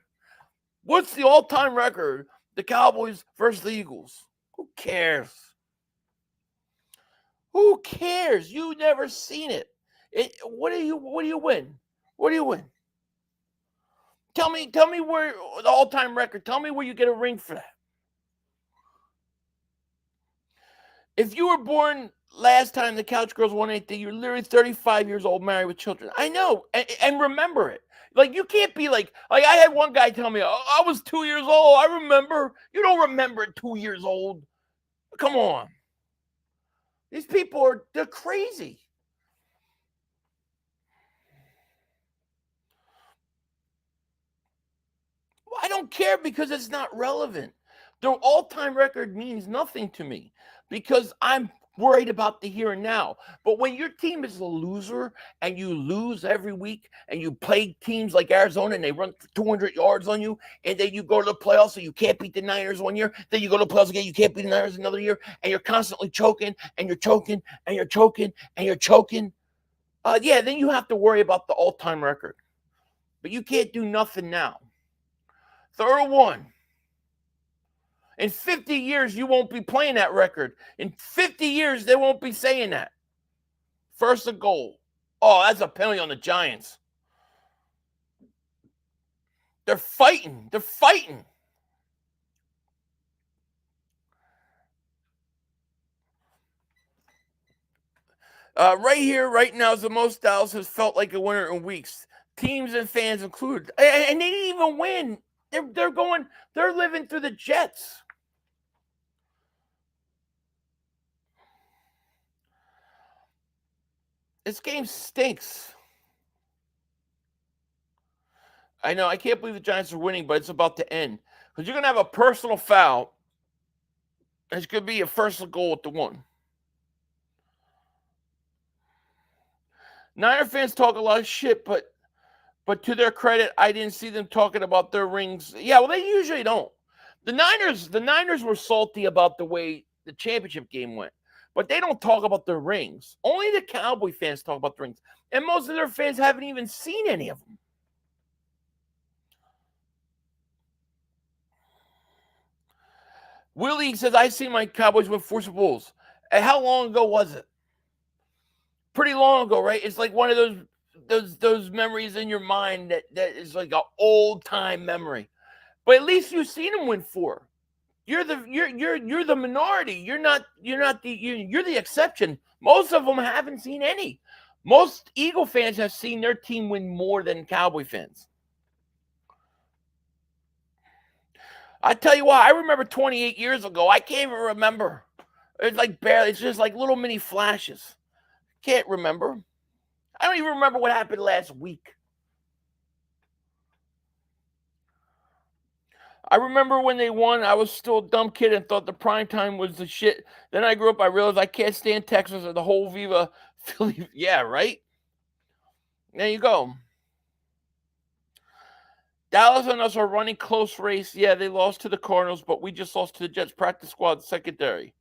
What's the all-time record? The Cowboys versus the Eagles. Who cares? Who cares? You never seen it. What do you win? What do you win? Tell me where the all-time record. Tell me where you get a ring for that. If you were born last time the Couch Girls won anything, you're literally 35 years old, married with children. I know, and remember it. Like, you can't be like I had one guy tell me, oh, I was 2 years old. I remember. You don't remember at 2 years old. Come on. These people they're crazy. I don't care because it's not relevant. Their all-time record means nothing to me because I'm worried about the here and now. But when your team is a loser and you lose every week and you play teams like Arizona and they run for 200 yards on you, and then you go to the playoffs and you can't beat the Niners one year, then you go to the playoffs again, you can't beat the Niners another year, and you're constantly choking and you're choking and you're choking and you're choking, yeah, then you have to worry about the all-time record. But you can't do nothing now. 3rd and 1. In 50 years, you won't be playing that record. In 50 years, they won't be saying that. 1st and goal. Oh, that's a penalty on the Giants. They're fighting. Right here, right now, is the most Dallas has felt like a winner in weeks. Teams and fans included. And they didn't even win. They're living through the Jets. This game stinks. I know. I can't believe the Giants are winning, but it's about to end. Because you're going to have a personal foul. It's going to be a 1st and goal at the 1. Niner fans talk a lot of shit, but to their credit, I didn't see them talking about their rings. Yeah, well, they usually don't. The Niners were salty about the way the championship game went. But they don't talk about their rings. Only the Cowboy fans talk about the rings. And most of their fans haven't even seen any of them. Willie says, I've seen my Cowboys win 4 Super Bowls. And how long ago was it? Pretty long ago, right? It's like one of those memories in your mind that is like an old-time memory. But at least you've seen them win 4. You're the minority. You're the exception. Most of them haven't seen any. Most Eagle fans have seen their team win more than Cowboy fans. I tell you what, I remember 28 years ago. I can't even remember. It's like barely. It's just like little mini flashes. Can't remember. I don't even remember what happened last week. I remember when they won, I was still a dumb kid and thought the prime time was the shit. Then I grew up, I realized I can't stand Texas or the whole Viva Philly. Yeah, right? There you go. Dallas and us are running close race. Yeah, they lost to the Cardinals, but we just lost to the Jets practice squad secondary.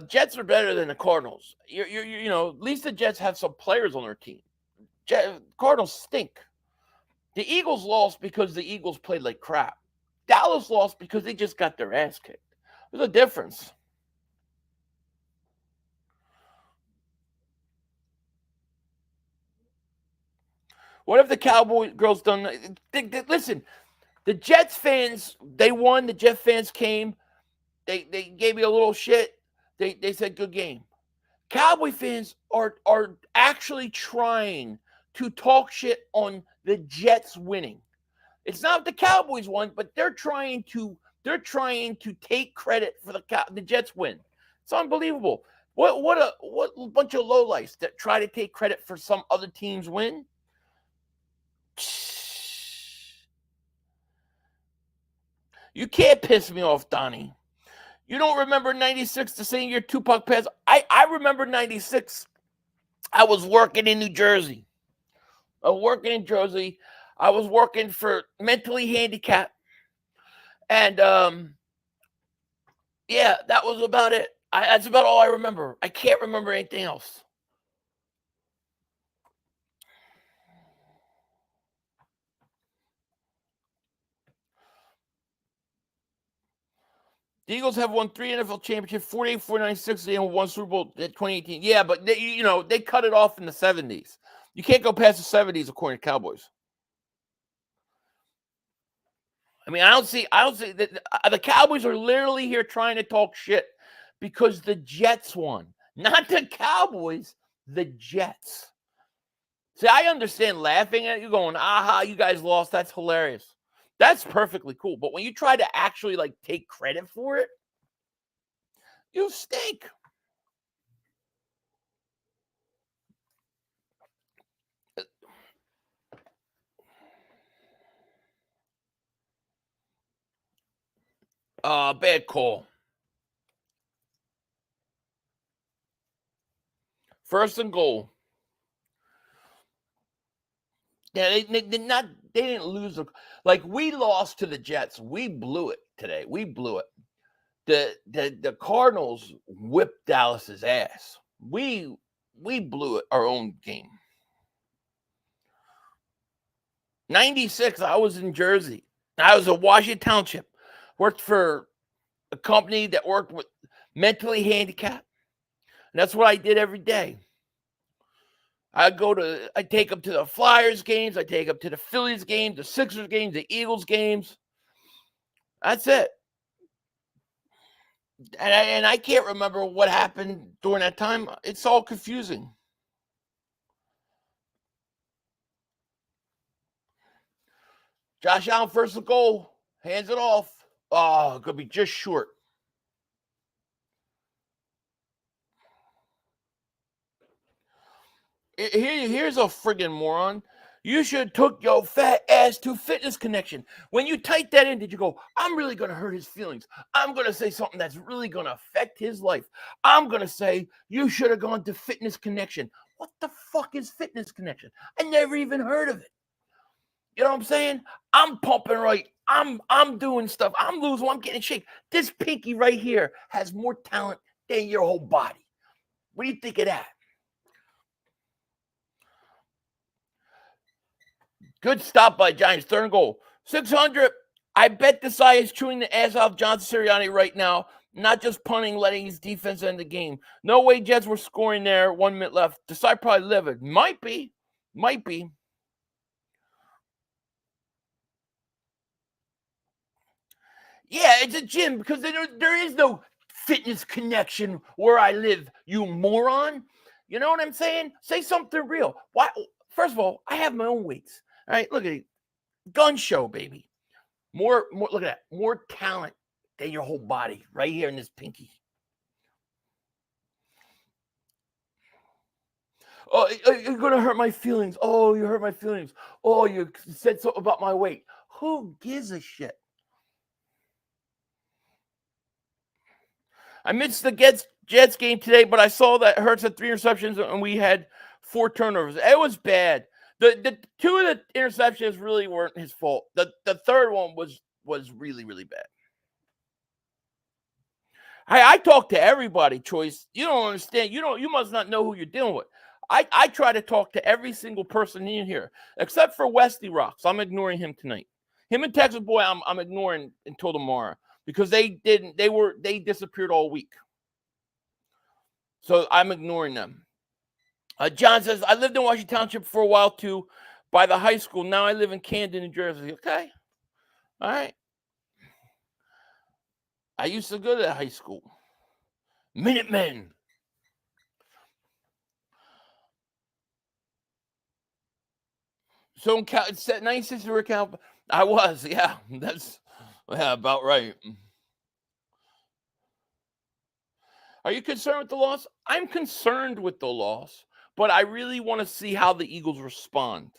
Jets are better than the Cardinals. You know, at least the Jets have some players on their team. Cardinals stink. The Eagles lost because the Eagles played like crap. Dallas lost because they just got their ass kicked. There's a difference. What if the Cowboys girls done? Listen, the Jets fans, they won. The Jets fans came. They gave me a little shit. They said good game. Cowboy fans are actually trying to talk shit on the Jets winning. It's not the Cowboys won, but they're trying to take credit for the Jets win. It's unbelievable. What a bunch of lowlifes that try to take credit for some other team's win. You can't piss me off, Donnie. You don't remember 96, the same year Tupac passed? I remember 96. I was working in New Jersey. I was working for mentally handicapped. And, yeah, that was about it. That's about all I remember. I can't remember anything else. The Eagles have won 3 NFL championships, 48, 49, 60, and won Super Bowl in 2018. Yeah, but they cut it off in the 70s. You can't go past the 70s according to Cowboys. I mean, I don't see that the Cowboys are literally here trying to talk shit because the Jets won. Not the Cowboys, the Jets. See, I understand laughing at you going, aha, you guys lost. That's hilarious. That's perfectly cool. But when you try to actually take credit for it, you stink. Bad call. First and goal. Yeah, they didn't lose. We lost to the Jets. We blew it today. We blew it. The Cardinals whipped Dallas's ass. We blew it our own game. 96, I was in Jersey. I was in Washington Township. Worked for a company that worked with mentally handicapped. And that's what I did every day. I take them to the Flyers games. I take them to the Phillies games, the Sixers games, the Eagles games. That's it. And I can't remember what happened during that time. It's all confusing. Josh Allen first and goal. Hands it off. Oh, it could be just short. Here's a friggin' moron. You should have took your fat ass to Fitness Connection. When you typed that in, did you go, I'm really going to hurt his feelings. I'm going to say something that's really going to affect his life. I'm going to say you should have gone to Fitness Connection. What the fuck is Fitness Connection? I never even heard of it. You know what I'm saying? I'm pumping right. I'm doing stuff. I'm losing. I'm getting in shape. This pinky right here has more talent than your whole body. What do you think of that? Good stop by Giants. Third and goal. 600. I bet Desai is chewing the ass off Johnson Sirianni right now. Not just punting, letting his defense end the game. No way Jets were scoring there. 1 minute left. Desai probably livid. Might be. Yeah, it's a gym because there is no Fitness Connection where I live, you moron. You know what I'm saying? Say something real. Why? First of all, I have my own weights. All right, look at it. Gun show, baby. More. Look at that. More talent than your whole body right here in this pinky. Oh, you're going to hurt my feelings. Oh, you hurt my feelings. Oh, you said something about my weight. Who gives a shit? I missed the Jets game today, but I saw that Hurts had 3 interceptions and we had 4 turnovers. It was bad. The 2 of the interceptions really weren't his fault. The third one was really, really bad. I talk to everybody, Choice. You don't understand. You must not know who you're dealing with. I try to talk to every single person in here, except for Wesley Rocks. I'm ignoring him tonight. Him and Texas Boy, I'm ignoring until tomorrow because they disappeared all week. So I'm ignoring them. John says, I lived in Washington Township for a while too, by the high school. Now I live in Camden, New Jersey. Okay. All right. I used to go to that high school. Minutemen. So in 96 we were count. I was, yeah. That's about right. Are you concerned with the loss? I'm concerned with the loss, but I really want to see how the Eagles respond.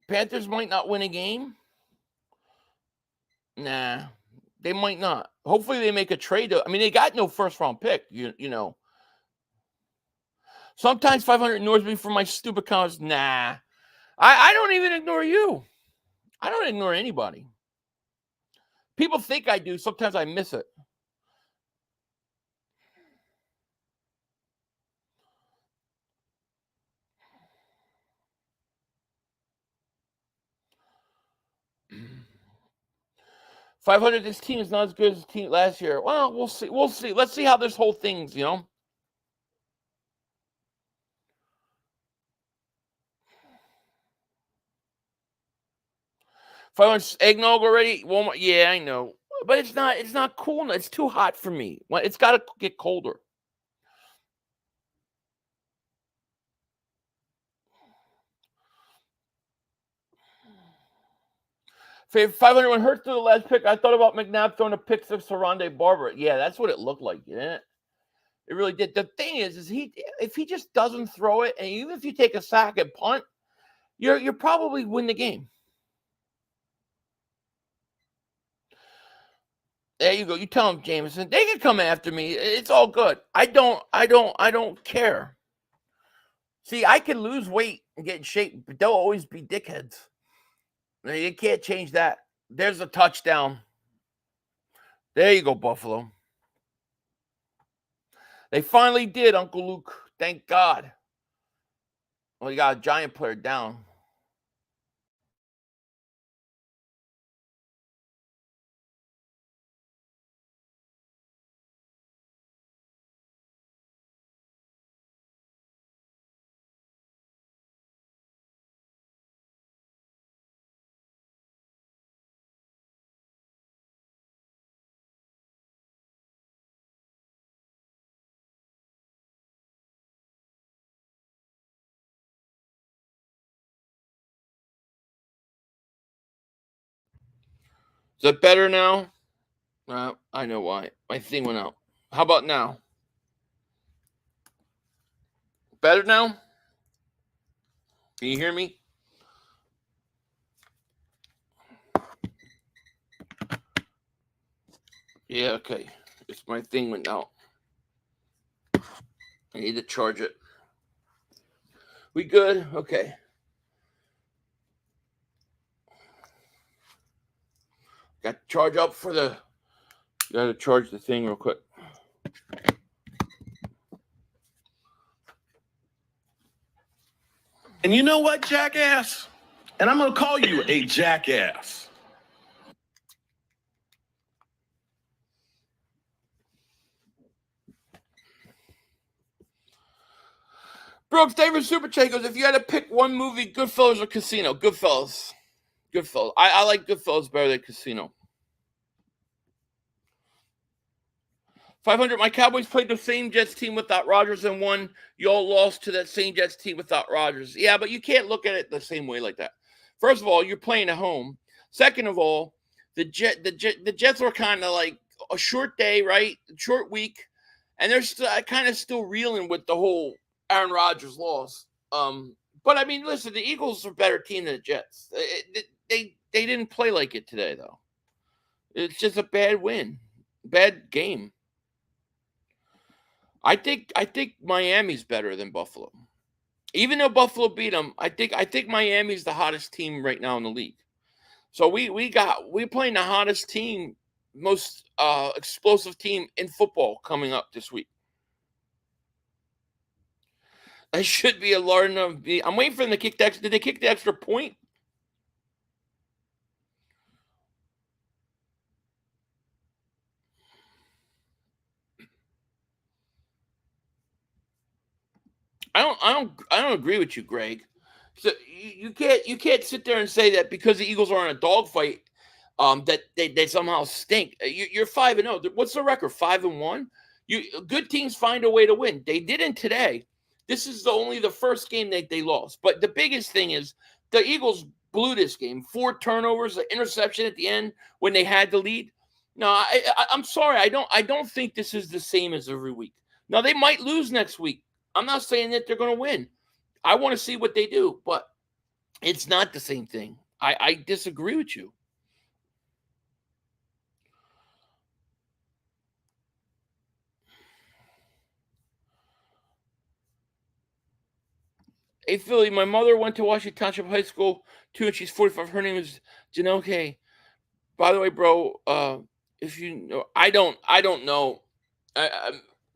Panthers might not win a game. Nah, they might not. Hopefully they make a trade. I mean, they got no first-round pick, you know. Sometimes 500 ignores me for my stupid comments. Nah, I don't even ignore you. I don't ignore anybody. People think I do. Sometimes I miss it. $500. This team is not as good as the team last year. Well, we'll see. We'll see. Let's see how this whole thing's, you know. 500 eggnog already. Walmart. Yeah, I know, but it's not cool. It's too hot for me. It's got to get colder. If 500 when Hurts threw the last pick, I thought about McNabb throwing a pick six to Rondé Barber. Yeah, that's what it looked like, didn't it? It really did. The thing is if he just doesn't throw it, and even if you take a sack and punt, you're probably win the game. There you go. You tell him, Jameson. They can come after me. It's all good. I don't care. See, I can lose weight and get in shape, but they'll always be dickheads. You can't change that. There's a touchdown. There you go, Buffalo. They finally did, Uncle Luke. Thank God. Well, you got a giant player down. Is that better now? I know why. My thing went out. How about now? Better now? Can you hear me? Yeah, okay. It's my thing went out. I need to charge it. We good? Okay. Got to charge up for the... Got to charge the thing real quick. And you know what, jackass? And I'm going to call you a jackass. Brooks, David Super Chat goes, if you had to pick one movie, Goodfellas or Casino? Goodfellas. Goodfellas. I like Goodfellas better than Casino. 500, my Cowboys played the same Jets team without Rodgers and won. You all lost to that same Jets team without Rodgers. Yeah, but you can't look at it the same way like that. First of all, you're playing at home. Second of all, the Jets were kind of like a short day, right? Short week. And they're kind of still reeling with the whole Aaron Rodgers loss. But I mean, listen, the Eagles are a better team than the Jets. they didn't play like it today, though. It's just a bad win, bad game. I think Miami's better than Buffalo. Even though Buffalo beat them, I think Miami's the hottest team right now in the league. So we're playing the hottest team, most explosive team in football coming up this week. I should be a large enough. I'm waiting for them to kick the extra. Did they kick the extra point? I don't agree with you, Greg. So you can't sit there and say that because the Eagles are in a dogfight, that they somehow stink. You're 5-0. What's the record? 5-1. Good teams find a way to win. They didn't today. This is only the first game that they lost. But the biggest thing is the Eagles blew this game. 4 turnovers, an interception at the end when they had the lead. No, I'm sorry. I don't think this is the same as every week. Now they might lose next week. I'm not saying that they're going to win. I want to see what they do, but it's not the same thing. I disagree with you. Hey, Philly, my mother went to Washington Township High School, too, and she's 45. Her name is Janoke. By the way, bro, if you know, I don't know.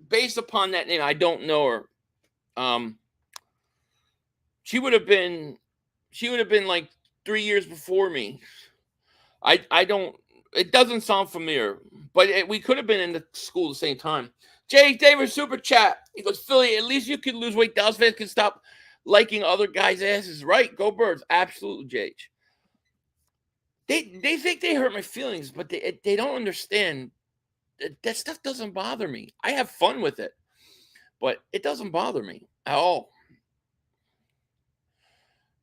Based upon that name, I don't know her. She would have been like 3 years before me. I don't. It doesn't sound familiar, but we could have been in the school at the same time. Jay Davis super chat. He goes, Philly. At least you can lose weight. Dallas fans can stop liking other guys' asses. Right? Go Birds. Absolutely, Jay. They think they hurt my feelings, but they don't understand. That stuff doesn't bother me. I have fun with it, but it doesn't bother me at all.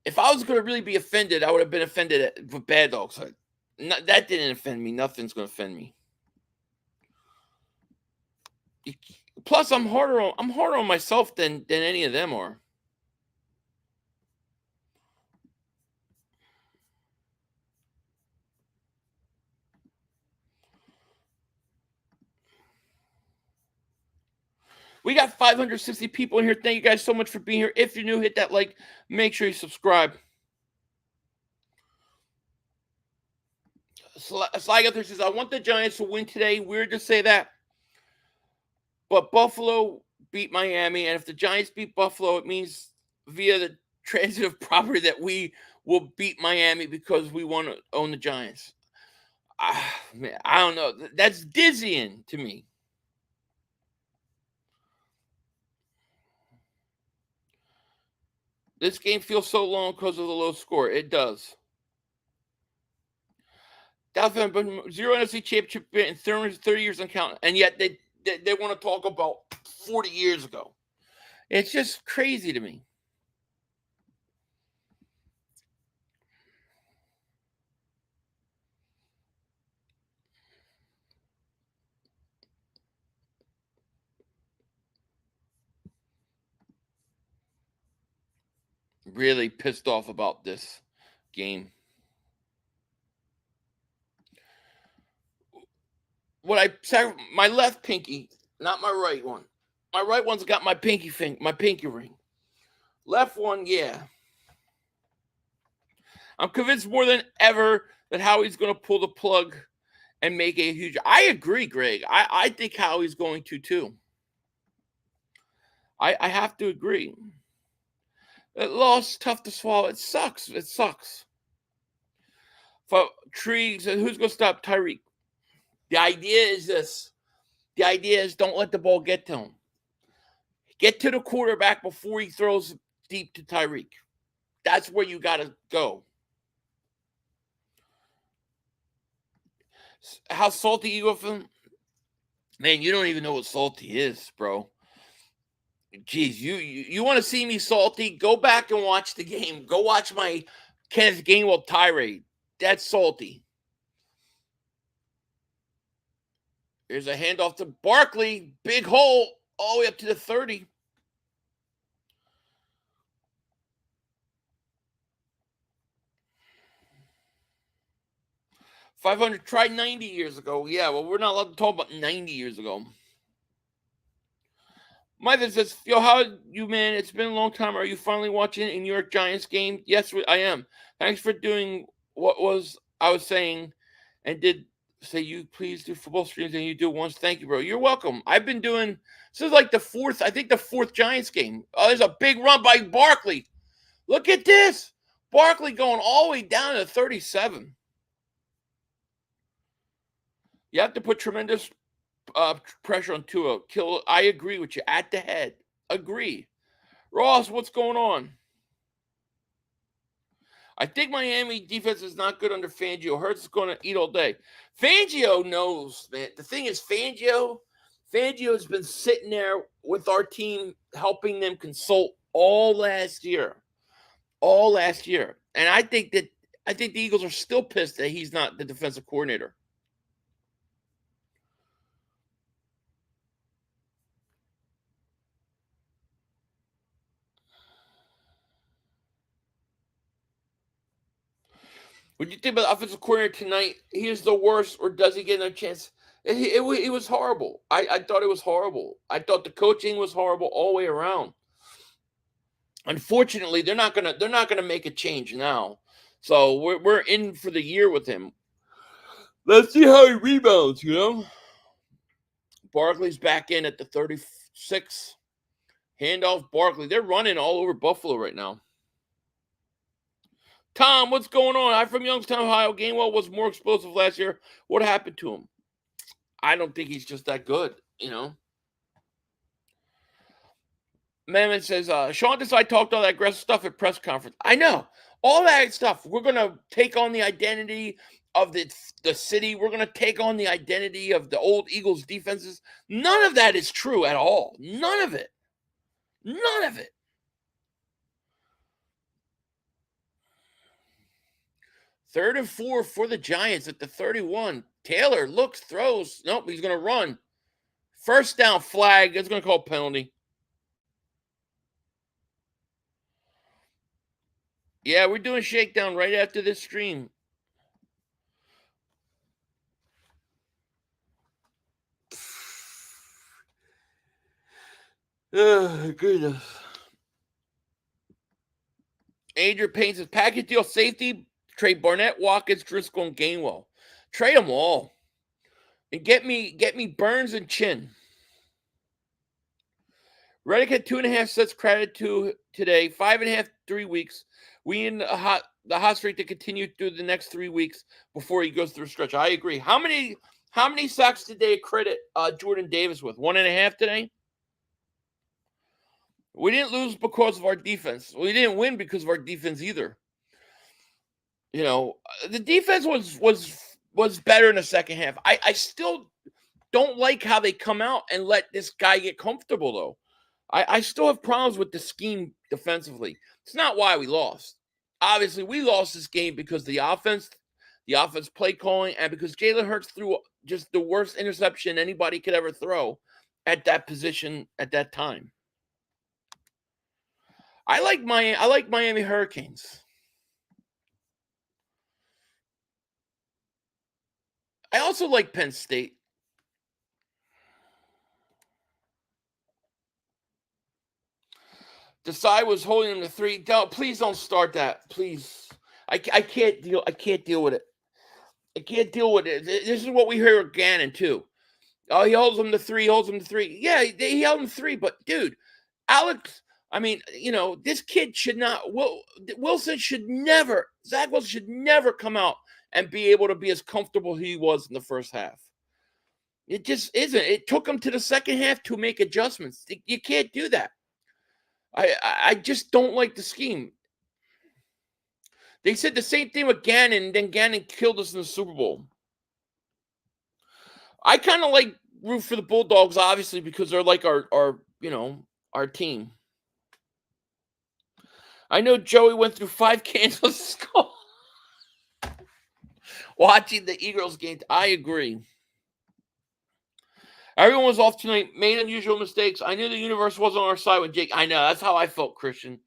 If I was going to really be offended, I would have been offended with bad dogs. That didn't offend me. Nothing's going to offend me. Plus, I'm harder on myself than any of them are. We got 560 people in here. Thank you guys so much for being here. If you're new, hit that like. Make sure you subscribe. Sly Guthrie says, I want the Giants to win today. Weird to say that. But Buffalo beat Miami. And if the Giants beat Buffalo, it means via the transitive property that we will beat Miami because we want to own the Giants. Man, I don't know. That's dizzying to me. This game feels so long because of the low score. It does. Dallas been 0 NFC championship in 30 years and counting, and yet they want to talk about 40 years ago. It's just crazy to me. Really pissed off about this game. My left pinky, not my right one. My right one's got my pinky ring. Left one, yeah. I'm convinced more than ever that Howie's going to pull the plug and make a huge. I agree, Greg. I think Howie's going to too. I have to agree. That loss tough to swallow. It sucks. It sucks. For Trees, and who's going to stop Tyreek? The idea is this. The idea is don't let the ball get to him. Get to the quarterback before he throws deep to Tyreek. That's where you got to go. How salty you go from? Man, you don't even know what salty is, bro. Jeez, you want to see me salty? Go back and watch the game. Go watch my Kenneth Gainwell tirade. That's salty. There's a handoff to Barkley. Big hole all the way up to the 30. 500 tried 90 years ago. Yeah, well, we're not allowed to talk about 90 years ago. Mother says, yo, how you, man? It's been a long time. Are you finally watching a New York Giants game? Yes, I am. Thanks for doing what I was saying and did say you please do football streams and you do it once. Thank you, bro. You're welcome. I've been doing, this is like the fourth Giants game. Oh, there's a big run by Barkley. Look at this. Barkley going all the way down to 37. You have to put tremendous pressure on Tua. I agree with you. At the head. Agree. Ross, what's going on? I think Miami defense is not good under Fangio. Hurts is going to eat all day. Fangio knows, man. The thing is, Fangio has been sitting there with our team, helping them consult all last year. And I think the Eagles are still pissed that he's not the defensive coordinator. What do you think about the offensive coordinator tonight? He is the worst, or does he get another chance? It was horrible. I thought it was horrible. I thought the coaching was horrible all the way around. Unfortunately, they're not gonna make a change now. So we're in for the year with him. Let's see how he rebounds, you know. Barkley's back in at the 36. Handoff Barkley. They're running all over Buffalo right now. Tom, what's going on? I'm from Youngstown, Ohio. Gainwell was more explosive last year. What happened to him? I don't think he's just that good, you know. Mammon says, Sean decided to talk all that aggressive stuff at press conference. I know. All that stuff. We're going to take on the identity of the city. We're going to take on the identity of the old Eagles defenses. None of that is true at all. None of it. None of it. Third and 4 for the Giants at the 31. Taylor looks, throws. Nope, he's going to run. First down flag. It's going to call penalty. Yeah, we're doing shakedown right after this stream. Oh, goodness. Adrian Payne says, package deal safety. Trade Barnett, Watkins, Driscoll, and Gainwell. Trade them all. And get me Burns and Chin. Reddick had 2.5 sets credited to today. 5.5, 3 weeks. We in the hot streak to continue through the next 3 weeks before he goes through a stretch. I agree. How many sacks did they credit Jordan Davis with? 1.5 today? We didn't lose because of our defense. We didn't win because of our defense either. You know, the defense was better in the second half. I still don't like how they come out and let this guy get comfortable, though. I still have problems with the scheme defensively. It's not why we lost. Obviously, we lost this game because the offense play calling, and because Jalen Hurts threw just the worst interception anybody could ever throw at that position at that time. I like Miami Hurricanes. I also like Penn State. Desai was holding him to 3. Please don't start that. Please. I can't deal with it. I can't deal with it. This is what we hear with Gannon, too. Oh, he holds him to 3, Yeah, he held him 3, but, dude, Alex, I mean, you know, this kid should not, Zach Wilson should never come out and be able to be as comfortable he was in the first half. It just isn't. It took him to the second half to make adjustments. You can't do that. I just don't like the scheme. They said the same thing with Gannon, and then Gannon killed us in the Super Bowl. I kind of like root for the Bulldogs, obviously, because they're like our team. I know Joey went through 5 cans of skull watching the Eagles game. I agree. Everyone was off tonight, made unusual mistakes. I knew the universe wasn't on our side with Jake. I know. That's how I felt, Christian.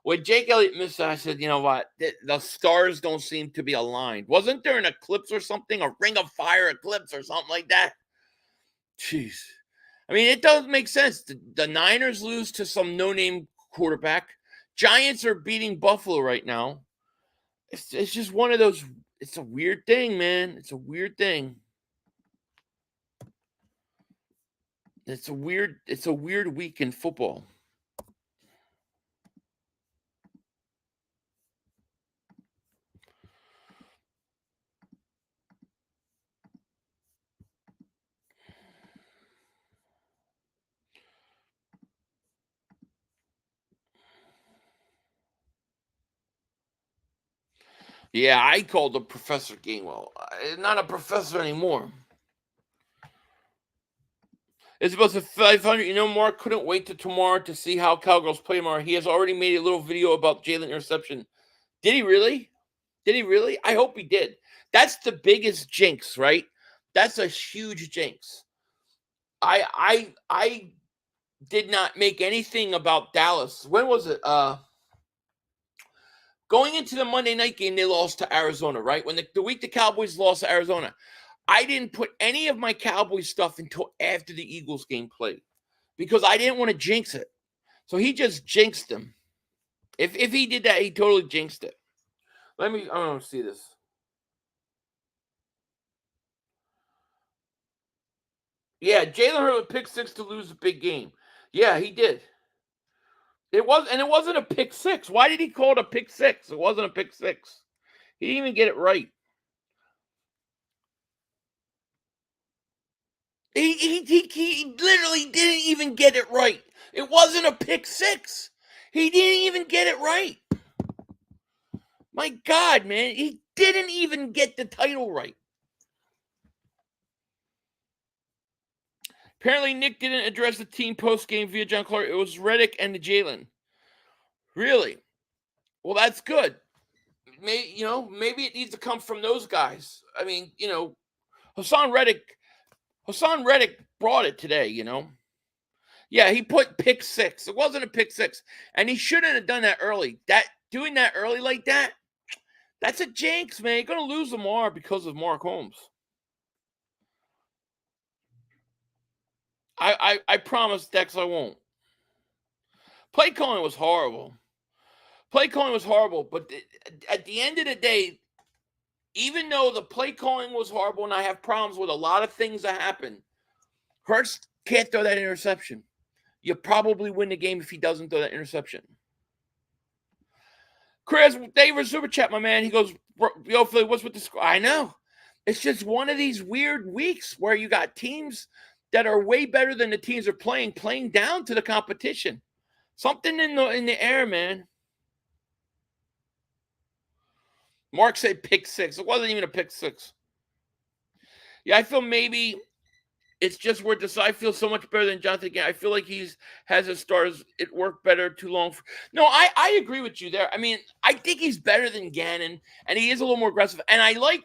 When Jake Elliott missed, I said, you know what? The stars don't seem to be aligned. Wasn't there an eclipse or something? A ring of fire eclipse or something like that? Jeez. I mean, it doesn't make sense. The Niners lose to some no-name quarterback. Giants are beating Buffalo right now. It's just one of those. It's a weird thing, man. It's a weird thing. It's a weird week in football. Yeah, I called the Professor Gainwell. Not a professor anymore. It's about the 500. You know, Mark couldn't wait till tomorrow to see how Cowgirls play tomorrow. He has already made a little video about Jalen interception. Did he really? Did he really? I hope he did. That's the biggest jinx, right? That's a huge jinx. I did not make anything about Dallas. When was it? Going into the Monday night game, they lost to Arizona, right? When the week the Cowboys lost to Arizona, I didn't put any of my Cowboys stuff until after the Eagles game played because I didn't want to jinx it. So he just jinxed them. If he did that, he totally jinxed it. I don't see this. Yeah, Jalen Hurts with pick 6 to lose a big game. Yeah, he did. It wasn't a pick 6. Why did he call it a pick 6? It wasn't a pick 6. He didn't even get it right. He literally didn't even get it right. It wasn't a pick 6. He didn't even get it right. My God, man, he didn't even get the title right. Apparently, Nick didn't address the team post-game via John Clark. It was Reddick and Jalen. Really? Well, that's good. Maybe it needs to come from those guys. I mean, Hassan Reddick brought it today, Yeah, he put pick 6. It wasn't a pick 6. And he shouldn't have done that early. Doing that early like that, that's a jinx, man. You're going to lose tomorrow because of Mark Holmes. I promise, Dex, I won't. Play calling was horrible. But at the end of the day, even though the play calling was horrible and I have problems with a lot of things that happen, Hurts can't throw that interception. You probably win the game if he doesn't throw that interception. Chris David Super Chat, my man. He goes, yo, Philly, what's with the score? I know. It's just one of these weird weeks where you got teams that are way better than the teams are playing down to the competition. Something in the air, man. Mark said pick 6. It wasn't even a pick 6. Yeah, I feel maybe it's just where I feel so much better than Jonathan Gannon. I feel like has his stars. It worked better too long. No, I agree with you there. I mean, I think he's better than Gannon, and he is a little more aggressive. And I like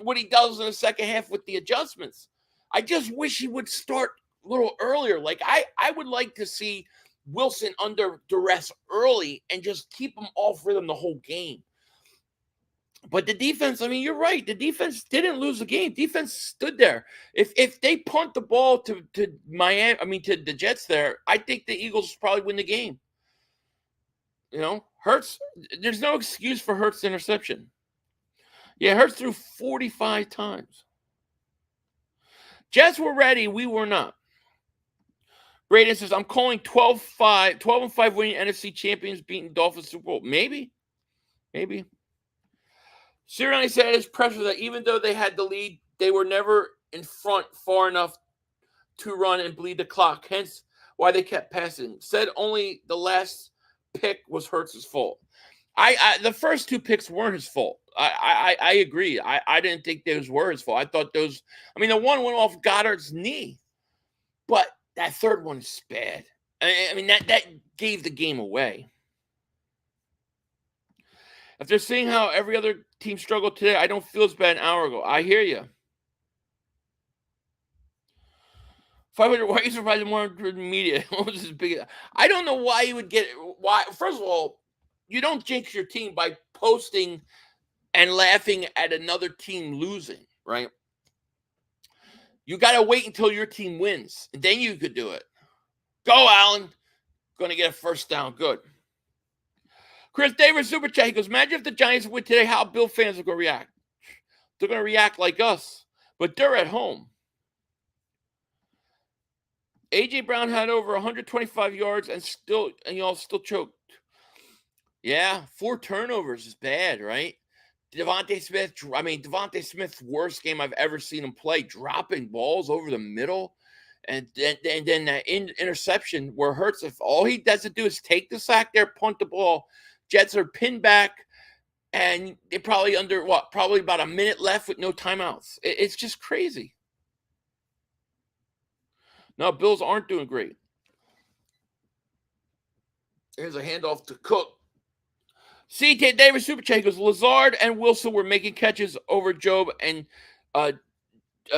what he does in the second half with the adjustments. I just wish he would start a little earlier. Like I would like to see Wilson under duress early and just keep him off rhythm the whole game. But the defense, I mean, you're right. The defense didn't lose the game. Defense stood there. If they punt the ball to Miami, to the Jets there, I think the Eagles probably win the game. Hurts, there's no excuse for Hurts' interception. Yeah, Hurts threw 45 times. Jets were ready. We were not. Braden says, I'm calling 12-5 winning NFC champions beating Dolphins Super Bowl. Maybe. Sirianni said his pressure that even though they had the lead, they were never in front far enough to run and bleed the clock. Hence why they kept passing. Said only the last pick was Hurts' fault. The first 2 picks weren't his fault. I agree. I didn't think those were his fault. I thought those. The one went off Goddard's knee, but that third one is bad. That gave the game away. If they're seeing how every other team struggled today, I don't feel as bad an hour ago. I hear you. 500. Why are you surprised more media? What was his big? I don't know why he would get. Why? First of all, you don't jinx your team by posting and laughing at another team losing, right? You got to wait until your team wins, and then you could do it. Go, Allen. Going to get a first down. Good. Chris Davis, Super Chat. He goes, imagine if the Giants win today, how Bill fans are going to react. They're going to react like us, but they're at home. A.J. Brown had over 125 yards and y'all still choked. Yeah, 4 turnovers is bad, right? Devontae Smith's worst game I've ever seen him play, dropping balls over the middle. And then that interception where Hurts, if all he does to do is take the sack there, punt the ball, Jets are pinned back, and they probably probably about a minute left with no timeouts. It's just crazy. No, Bills aren't doing great. Here's a handoff to Cook. C.T. Davis Super Chat goes, Lazard and Wilson were making catches over Job and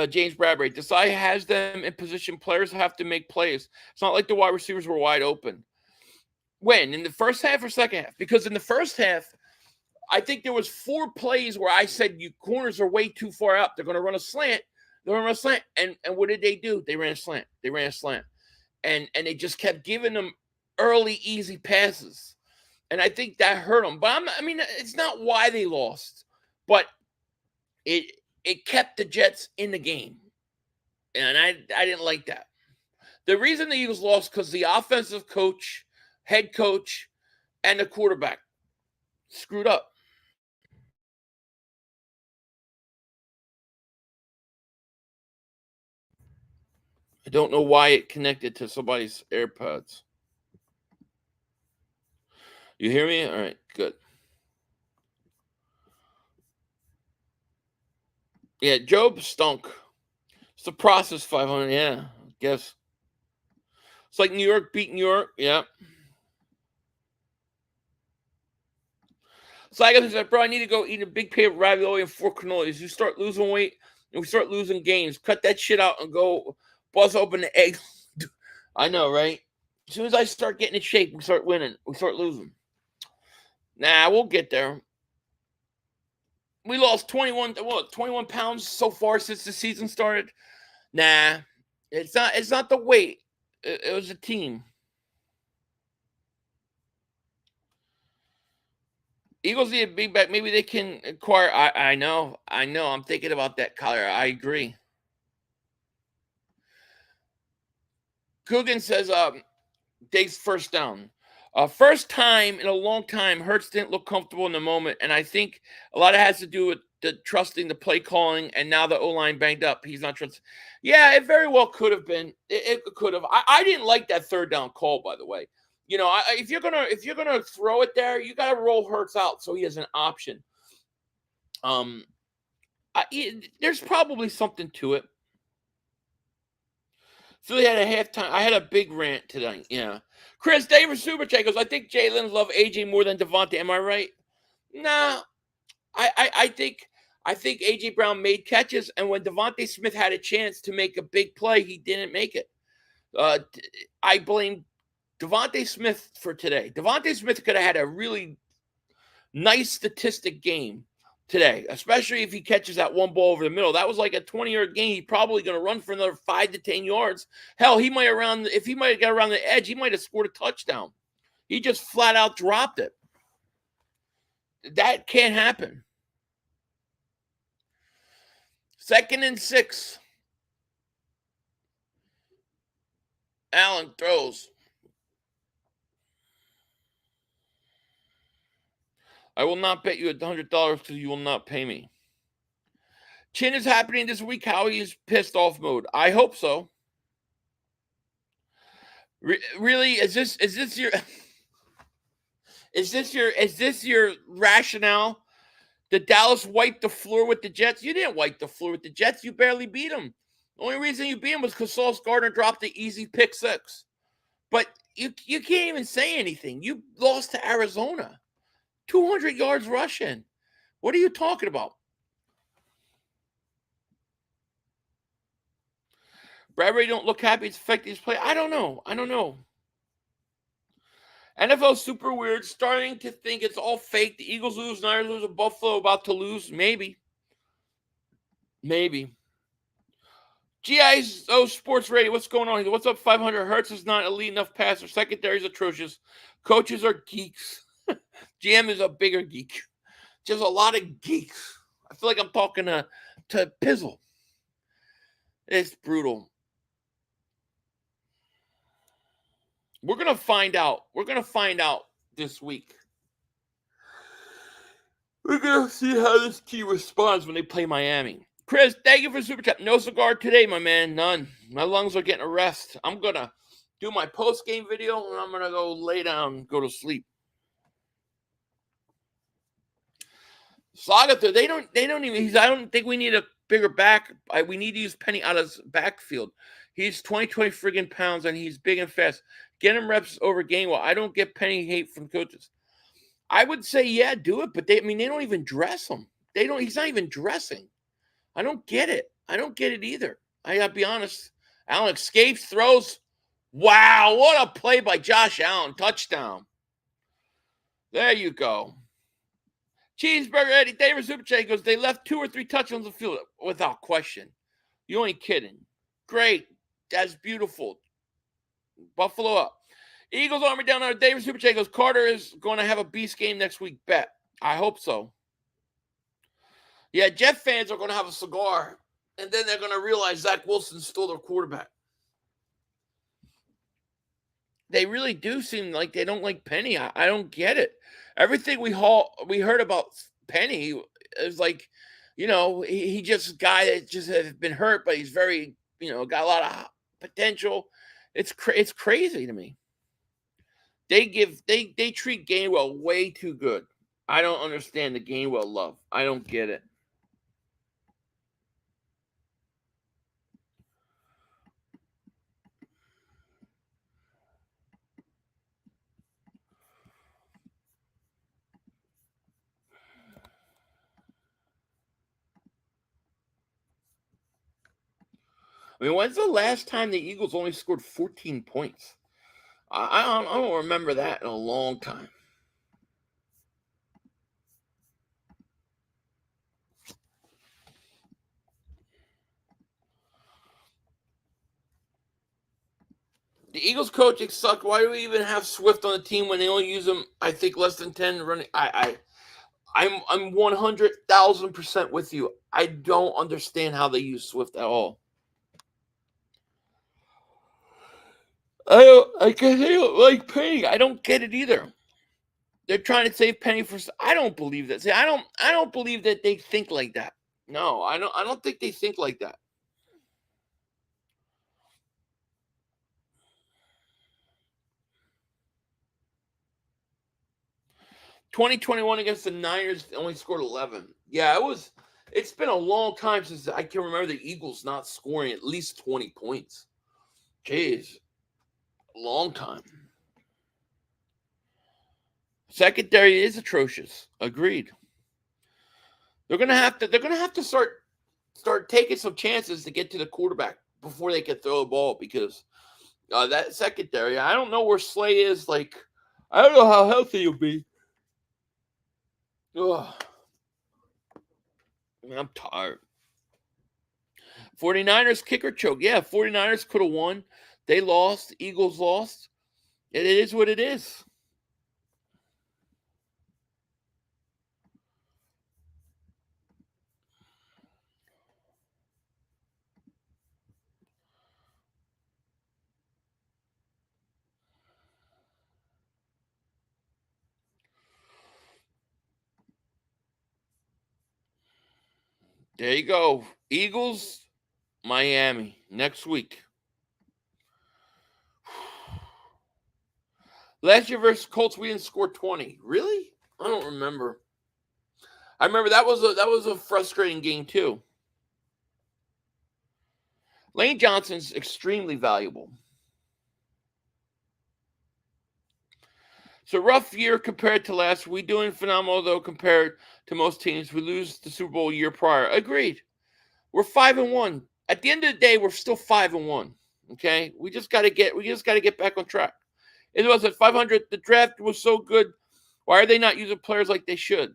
James Bradbury. Desai has them in position. Players have to make plays. It's not like the wide receivers were wide open. When? In the first half or second half? Because in the first half, I think there was 4 plays where I said, you corners are way too far out. They're going to run a slant. And what did they do? They ran a slant. And they just kept giving them early, easy passes. And I think that hurt them. But it's not why they lost. But it kept the Jets in the game. And I didn't like that. The reason the Eagles lost because the offensive coach, head coach, and the quarterback screwed up. I don't know why it connected to somebody's AirPods. You hear me? All right, good. Yeah, Job stunk. It's the process 500. Yeah, I guess. It's like New York beat New York. Yeah. So I said, bro, I need to go eat a big plate of ravioli and 4 cannolis. You start losing weight and we start losing games. Cut that shit out and go buzz open the egg. I know, right? As soon as I start getting in shape, we start winning. We start losing. Nah, we'll get there. We lost 21 pounds so far since the season started. Nah, it's not the weight. It was a team. Eagles need a big back. Maybe they can acquire. I know. I'm thinking about that, Collier. I agree. Coogan says, Diggs first down. First time in a long time, Hurts didn't look comfortable in the moment, and I think a lot of it has to do with the trusting the play calling, and now the O-line banged up. He's not trusting. Yeah, it very well could have been. It could have. I didn't like that third down call, by the way. You know, if you're gonna throw it there, you got to roll Hurts out so he has an option. There's probably something to it. Philly had a halftime. I had a big rant tonight. Yeah. Chris Davis Super Chat goes, I think Jalen's love AJ more than Devontae. Am I right? Nah. I think AJ Brown made catches, and when Devontae Smith had a chance to make a big play, he didn't make it. I blame Devontae Smith for today. Devontae Smith could have had a really nice statistic game today, especially if he catches that one ball over the middle. That was like a 20-yard gain. He's probably going to run for another 5 to 10 yards. Hell, if he might have got around the edge, he might have scored a touchdown. He just flat out dropped it. That can't happen. 2nd and 6. Allen throws. I will not bet you $100 because you will not pay me. Chin is happening this week. Howie is pissed off mode. I hope so. Really? Is this your is this your rationale? Did Dallas wipe the floor with the Jets? You didn't wipe the floor with the Jets. You barely beat them. The only reason you beat them was because Sauce Gardner dropped the easy pick 6. But you can't even say anything. You lost to Arizona. 200 yards rushing. What are you talking about? Bradbury don't look happy. It's affecting his play. I don't know. NFL super weird. Starting to think it's all fake. The Eagles lose, Niners lose, and Buffalo about to lose. Maybe. GIO Sports Radio. What's going on here? What's up, 500? Hertz is not elite enough passer. Secondary is atrocious. Coaches are geeks. GM is a bigger geek. Just a lot of geeks. I feel like I'm talking to Pizzle. It's brutal. We're going to find out. We're going to find out this week. We're going to see how this team responds when they play Miami. Chris, thank you for Super Chat. No cigar today, my man. None. My lungs are getting a rest. I'm going to do my post-game video, and I'm going to go lay down, go to sleep. Sagatha, they don't even, I don't think we need a bigger back. We need to use Penny out of his backfield. He's 20 friggin' pounds, and he's big and fast. Get him reps over Gainwell. I don't get Penny hate from coaches. I would say, yeah, do it, but they don't even dress him. He's not even dressing. I don't get it. I don't get it either. I gotta be honest. Allen escapes, throws. Wow, what a play by Josh Allen. Touchdown. There you go. Cheeseburger Eddie Davis Super Chat goes, they left 2 or 3 touchdowns on the field without question. You ain't kidding. Great. That's beautiful. Buffalo up. Eagles Army down there. Davis Super Chat goes, Carter is going to have a beast game next week. Bet. I hope so. Yeah, Jet fans are going to have a cigar, and then they're going to realize Zach Wilson stole their quarterback. They really do seem like they don't like Penny. I don't get it. Everything we heard about Penny is like, he just a guy that just has been hurt, but he's very, got a lot of potential. It's crazy to me. They treat Gainwell way too good. I don't understand the Gainwell love. I don't get it. I mean, when's the last time the Eagles only scored 14 points? I don't remember that in a long time. The Eagles coaching sucked. Why do we even have Swift on the team when they only use him, I think, less than 10 running? I'm 100,000% with you. I don't understand how they use Swift at all. I guess they don't like Penny. I don't get it either. They're trying to save Penny for. I don't believe that. See, I don't believe that they think like that. No, I don't think they think like that. $20-21 against the Niners, only scored 11. Yeah, it's been a long time since I can remember the Eagles not scoring at least 20 points. Jeez. Long time. Secondary is atrocious. Agreed. They're gonna have to start taking some chances to get to the quarterback before they can throw the ball, because that secondary, I don't know where Slay is. Like, I don't know how healthy he'll be. Ugh. I'm tired. 49ers kicker choke. Yeah, 49ers could have won. They lost. Eagles lost. It is what it is. There you go. Eagles, Miami next week. Last year versus Colts, we didn't score 20. Really? I don't remember. I remember that was a frustrating game too. Lane Johnson's extremely valuable. It's a rough year compared to last. We doing phenomenal though compared to most teams. We lose the Super Bowl year prior. Agreed. We're 5-1. At the end of the day, we're still 5-1. Okay, we just got to get back on track. It was at 500. The draft was so good. Why are they not using players like they should?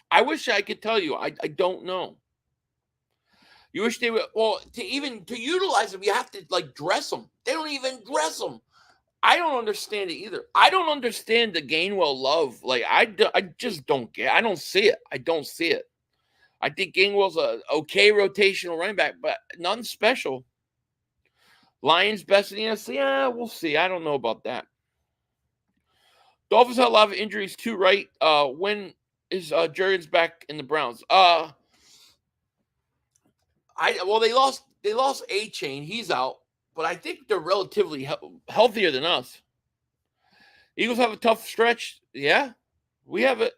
I wish I could tell you. I don't know. You wish they would. Well, to utilize them, you have to like dress them. They don't even dress them. I don't understand it either. I don't understand the Gainwell love. Like I just don't get. I don't see it. I don't see it. I think Gainwell's a okay rotational running back, but nothing special. Lions best in the NFC? Yeah, we'll see. I don't know about that. Dolphins had a lot of injuries too, right? When is Jurgens back in the Browns? They lost A-Chain. He's out, but I think they're relatively healthier than us. Eagles have a tough stretch. Yeah, we have it.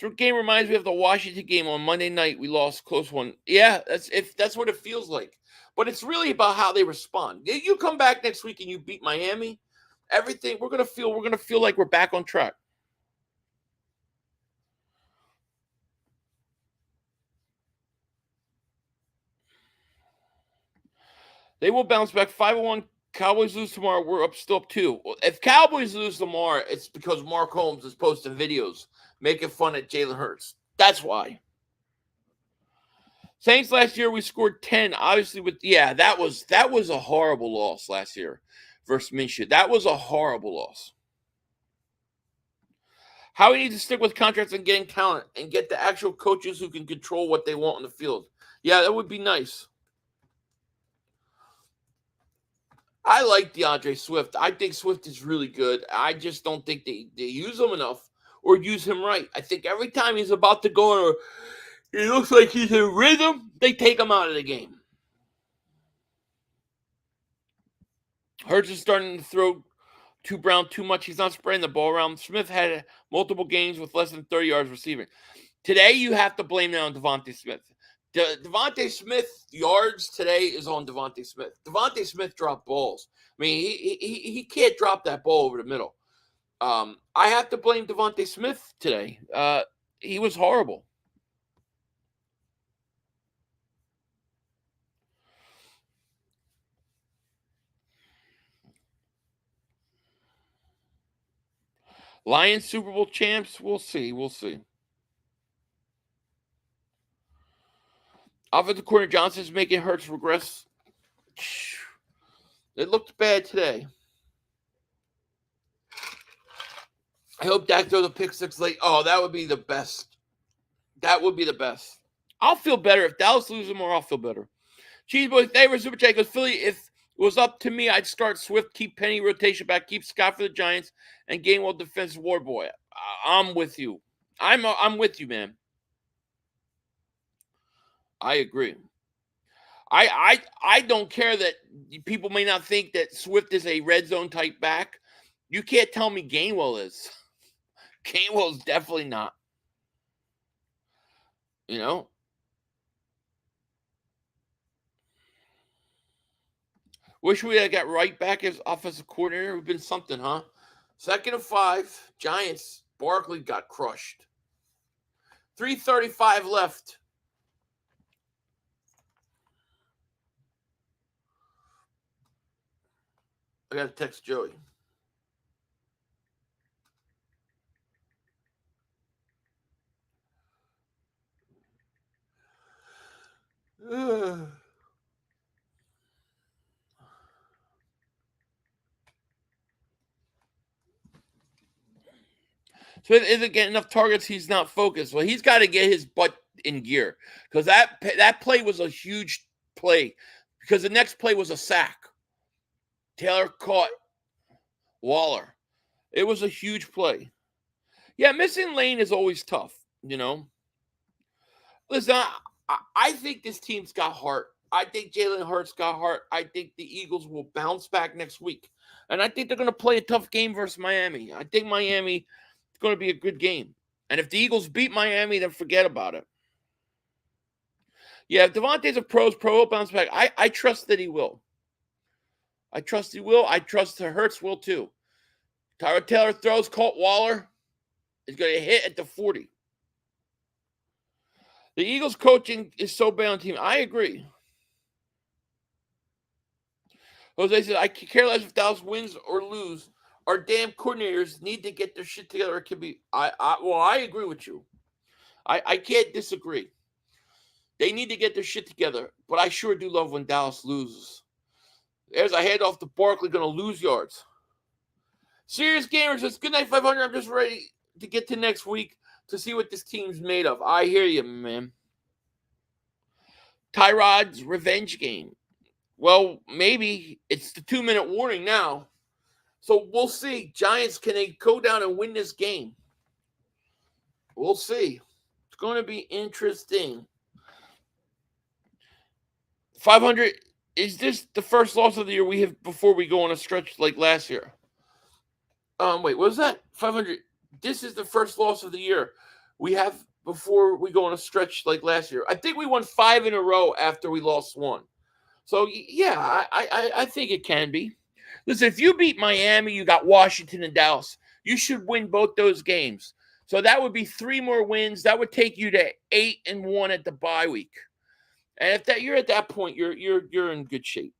This game reminds me of the Washington game on Monday night. We lost a close one. Yeah, that's what it feels like. But it's really about how they respond. You come back next week and you beat Miami, everything we're gonna feel like we're back on track. They will bounce back. 5-1. Cowboys lose tomorrow. We're still up 2. If Cowboys lose tomorrow, it's because Mark Holmes is posting videos making fun at Jalen Hurts. That's why. Saints last year, we scored 10. Obviously, that was a horrible loss last year versus Minshew. That was a horrible loss. How we need to stick with contracts and getting talent and get the actual coaches who can control what they want on the field. Yeah, that would be nice. I like DeAndre Swift. I think Swift is really good. I just don't think they use him enough or use him right. I think every time he's about to go or it looks like he's in rhythm, they take him out of the game. Hurts is starting to throw to Brown too much. He's not spreading the ball around. Smith had multiple games with less than 30 yards receiving. Today, you have to blame that on Devontae Smith. Devontae Smith yards today is on Devontae Smith. Devontae Smith dropped balls. I mean, he can't drop that ball over the middle. I have to blame Devontae Smith today. He was horrible. Lions Super Bowl champs? We'll see. We'll see. Offensive coordinator Johnson is making Hurts regress. It looked bad today. I hope Dak throws a pick 6 late. Oh, that would be the best. That would be the best. I'll feel better. If Dallas loses more, I'll feel better. Cheeseboy, favorite Super Chat goes, Philly, if it was up to me, I'd start Swift, keep Penny rotation back, keep Scott for the Giants, and Gainwell defense war boy. I'm with you. I'm with you, man. I agree. I don't care that people may not think that Swift is a red zone type back. You can't tell me Gainwell is. Gainwell is definitely not. You know? Wish we had got right back as offensive coordinator. It would have been something, huh? 2nd and 5. Giants. Barkley got crushed. 3:35 left. I got to text Joey. Smith isn't getting enough targets. He's not focused. Well, he's got to get his butt in gear because that play was a huge play because the next play was a sack. Taylor caught Waller. It was a huge play. Yeah, missing Lane is always tough, you know. Listen, I think this team's got heart. I think Jalen Hurts got heart. I think the Eagles will bounce back next week. And I think they're going to play a tough game versus Miami. I think Miami is going to be a good game. And if the Eagles beat Miami, then forget about it. Yeah, if Devontae's a pro, will bounce back. I trust that he will. I trust he will. I trust Hurts will too. Tyrod Taylor throws, caught Waller. Is going to hit at the 40. The Eagles coaching is so bad on the team. I agree. Jose says, I could care less if Dallas wins or lose. Our damn coordinators need to get their shit together. It could be. I agree with you. I can't disagree. They need to get their shit together. But I sure do love when Dallas loses. There's a handoff to Barkley, going to lose yards. Serious Gamers says, good night, 500. I'm just ready to get to next week to see what this team's made of. I hear you, man. Tyrod's revenge game. Well, maybe it's the 2-minute warning now. So we'll see. Giants, can they go down and win this game? We'll see. It's going to be interesting. 500, is this the first loss of the year we have before we go on a stretch like last year? Wait, what was that? 500. This is the first loss of the year we have before we go on a stretch like last year. I think we won 5 in a row after we lost 1. So, yeah, I think it can be. Listen, if you beat Miami, you got Washington and Dallas. You should win both those games. So that would be 3 more wins. That would take you to 8-1 at the bye week. And if that you're at that point, you're in good shape.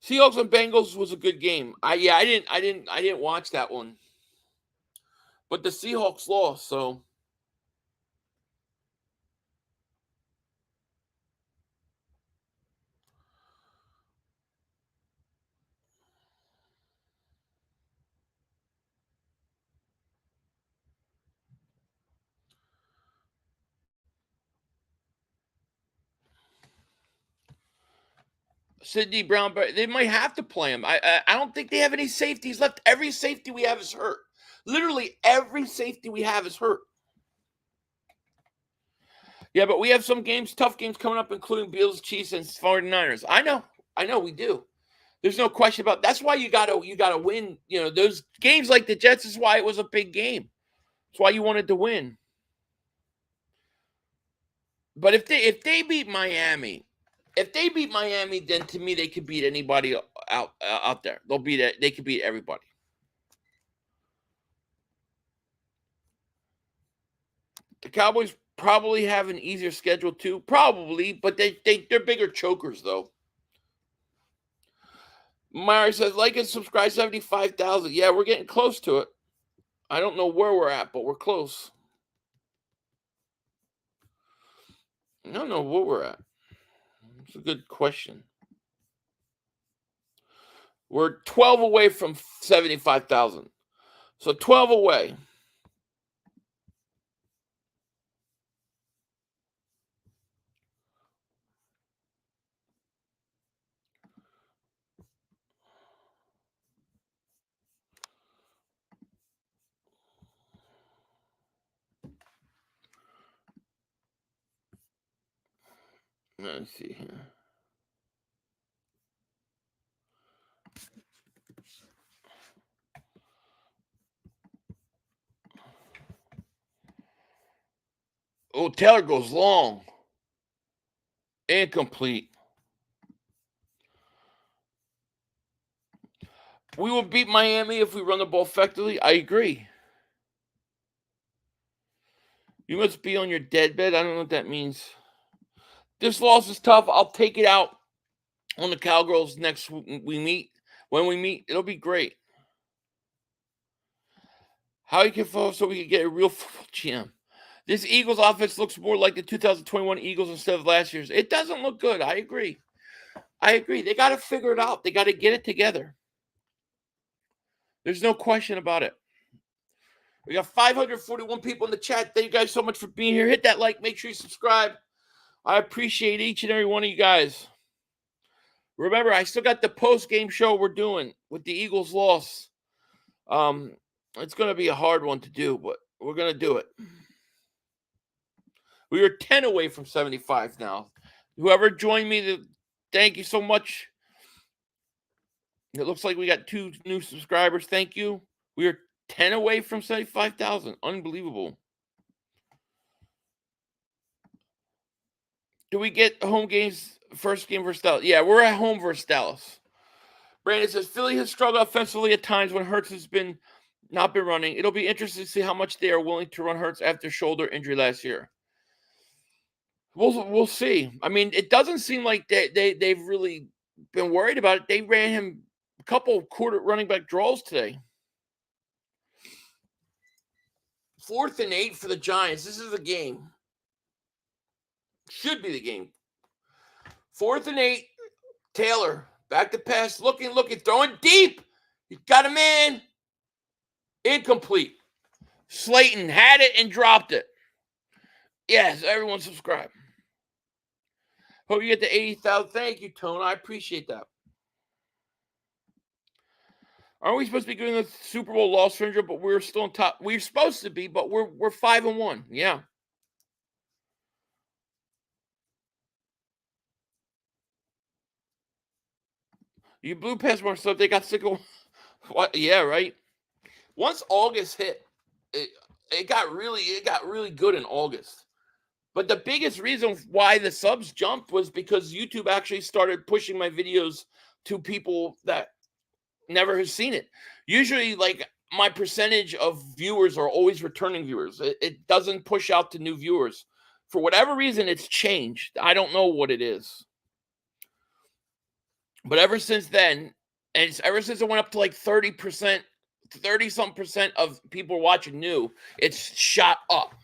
Seahawks and Bengals was a good game. I didn't watch that one. But the Seahawks lost, so Sidney Brown, they might have to play him. I don't think they have any safeties left. Every safety we have is hurt. Literally every safety we have is hurt. Yeah, but we have some games, tough games coming up, including Bills, Chiefs, and 49ers. I know we do. There's no question about it. That's why you gotta win. You know, those games like the Jets is why it was a big game. That's why you wanted to win. But if they beat Miami, then to me they could beat anybody out there. They could beat everybody. The Cowboys probably have an easier schedule too, probably, but they're bigger chokers though. Myra says, like and subscribe, 75,000. Yeah, we're getting close to it. I don't know where we're at, but we're close. I don't know where we're at. It's a good question. We're 12 away from 75,000. So 12 away. Let's see here. Oh, Taylor goes long. Incomplete. We will beat Miami if we run the ball effectively. I agree. You must be on your deathbed. I don't know what that means. This loss is tough. I'll take it out on the Cowgirls next week we meet. When we meet, it'll be great. How you can follow so we can get a real football GM. This Eagles offense looks more like the 2021 Eagles instead of last year's. It doesn't look good. I agree. They got to figure it out. They got to get it together. There's no question about it. We got 541 people in the chat. Thank you guys so much for being here. Hit that like. Make sure you subscribe. I appreciate each and every one of you guys. Remember, I still got the post-game show we're doing with the Eagles loss. It's going to be a hard one to do, but we're going to do it. We are 10 away from 75 now. Whoever joined me, thank you so much. It looks like we got 2 new subscribers. Thank you. We are 10 away from 75,000. Unbelievable. Do we get home games, first game versus Dallas? Yeah, we're at home versus Dallas. Brandon says, Philly has struggled offensively at times when Hurts has not been running. It'll be interesting to see how much they are willing to run Hurts after shoulder injury last year. We'll see. I mean, it doesn't seem like they've really been worried about it. They ran him a couple quarter running back draws today. 4th and 8 for the Giants. This is the game. Should be the game. 4th and 8. Taylor back to pass. Looking, throwing deep. He got a man. Incomplete. Slayton had it and dropped it. Yes, everyone subscribe. Hope you get the 80,000. Thank you, Tone. I appreciate that. Aren't we supposed to be doing the Super Bowl loss syndrome, but we're still on top? We're supposed to be, but we're 5-1. Yeah. You blew past more stuff. They got sick of what? Yeah, right. Once August hit, it got really good in August. But the biggest reason why the subs jumped was because YouTube actually started pushing my videos to people that never have seen it. Usually, like, my percentage of viewers are always returning viewers. It doesn't push out to new viewers. For whatever reason, it's changed. I don't know what it is. But ever since then, and it's ever since it went up to like 30%, 30-something% of people watching new, it's shot up.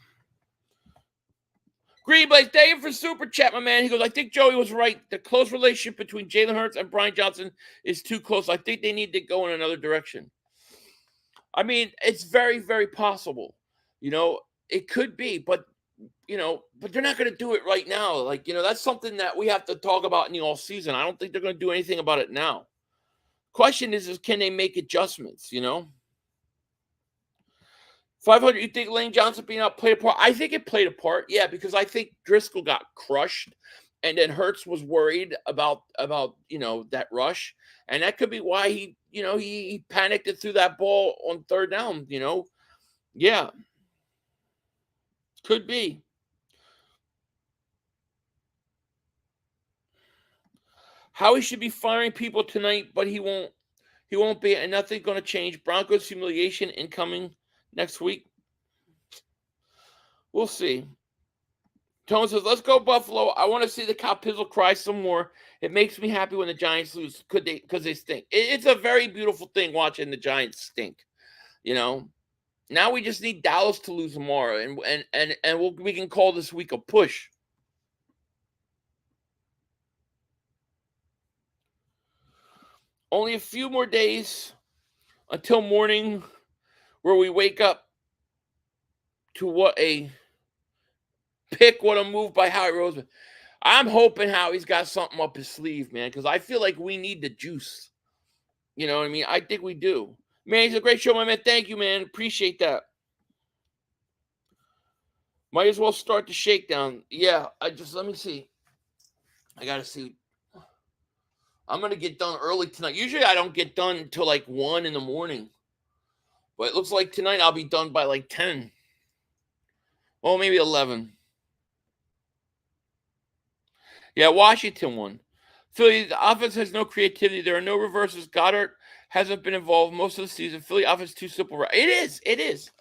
Greenblaze, thank you for super chat, my man. He goes, I think Joey was right. The close relationship between Jalen Hurts and Brian Johnson is too close. I think they need to go in another direction. I mean, it's very, very possible. You know, it could be, but but they're not going to do it right now. Like, that's something that we have to talk about in the all season. I don't think they're going to do anything about it now. Question is can they make adjustments, 500, you think Lane Johnson being out played a part? I think it played a part, yeah, because I think Driscoll got crushed, and then Hurts was worried about that rush, and that could be why he panicked and threw that ball on 3rd down, Yeah. Could be. Howie should be firing people tonight, but he won't. He won't be, and nothing's going to change. Broncos humiliation incoming next week. We'll see. Tone says, let's go Buffalo. I want to see the Cow Pizzle cry some more. It makes me happy when the Giants lose because they stink. It's a very beautiful thing watching the Giants stink. Now we just need Dallas to lose tomorrow, and we can call this week a push. Only a few more days until morning where we wake up to what a move by Howie Roseman. I'm hoping Howie's got something up his sleeve, man, because I feel like we need the juice. You know what I mean? I think we do. Man, it's a great show, my man. Thank you, man. Appreciate that. Might as well start the shakedown. Yeah, let me see. I got to see. I'm going to get done early tonight. Usually I don't get done until like 1 in the morning. But it looks like tonight I'll be done by like 10. Well, maybe 11. Yeah, Washington won. Philly, the offense has no creativity. There are no reverses. Goddard hasn't been involved most of the season. Philly offense too simple. It is.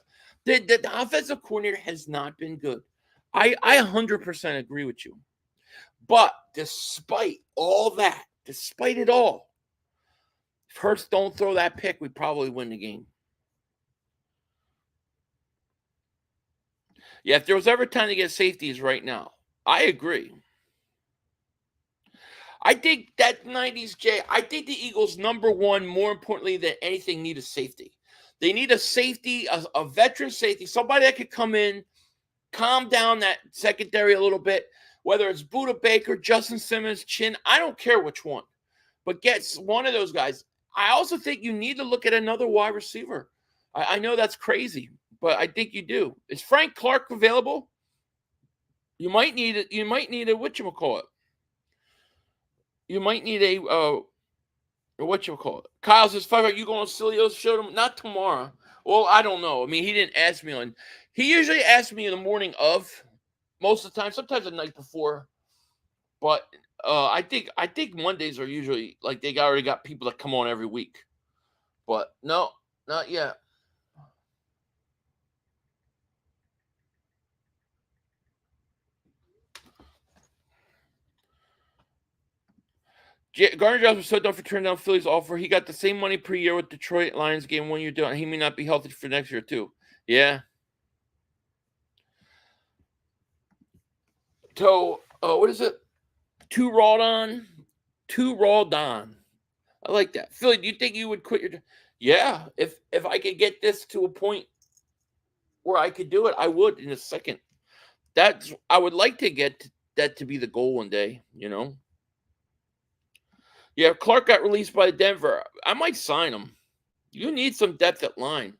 The offensive coordinator has not been good. I 100% agree with you. But despite all that, despite it all, if Hurts don't throw that pick, we probably win the game. Yeah, if there was ever time to get safeties right now, I agree. I think that 90s, Jay, I think the Eagles, number one, more importantly than anything, need a safety. They need a safety, a veteran safety, somebody that could come in, calm down that secondary a little bit, whether it's Buda Baker, Justin Simmons, Chin, I don't care which one, but get one of those guys. I also think you need to look at another wide receiver. I know that's crazy, but I think you do. Is Frank Clark available? You might need it. You might need a whatchamacallit. You might need a whatchamacallit. Kyle says, "Fuck, are you going to Cilio's show? Not tomorrow." Well, I don't know. I mean, he didn't ask me on. He usually asks me in the morning of, most of the time, sometimes the night before. But I think Mondays are usually like they already got people that come on every week. But no, not yet. Garner Johnson was so done for turning down Phillies offer. He got the same money per year with Detroit Lions game 1 year done. He may not be healthy for next year too. Yeah. So what is it? Two raw on. I like that. Philly, do you think you would quit your? Yeah. If I could get this to a point where I could do it, I would in a second. I would like to get that to be the goal one day. You know. Yeah, Clark got released by Denver. I might sign him. You need some depth at line.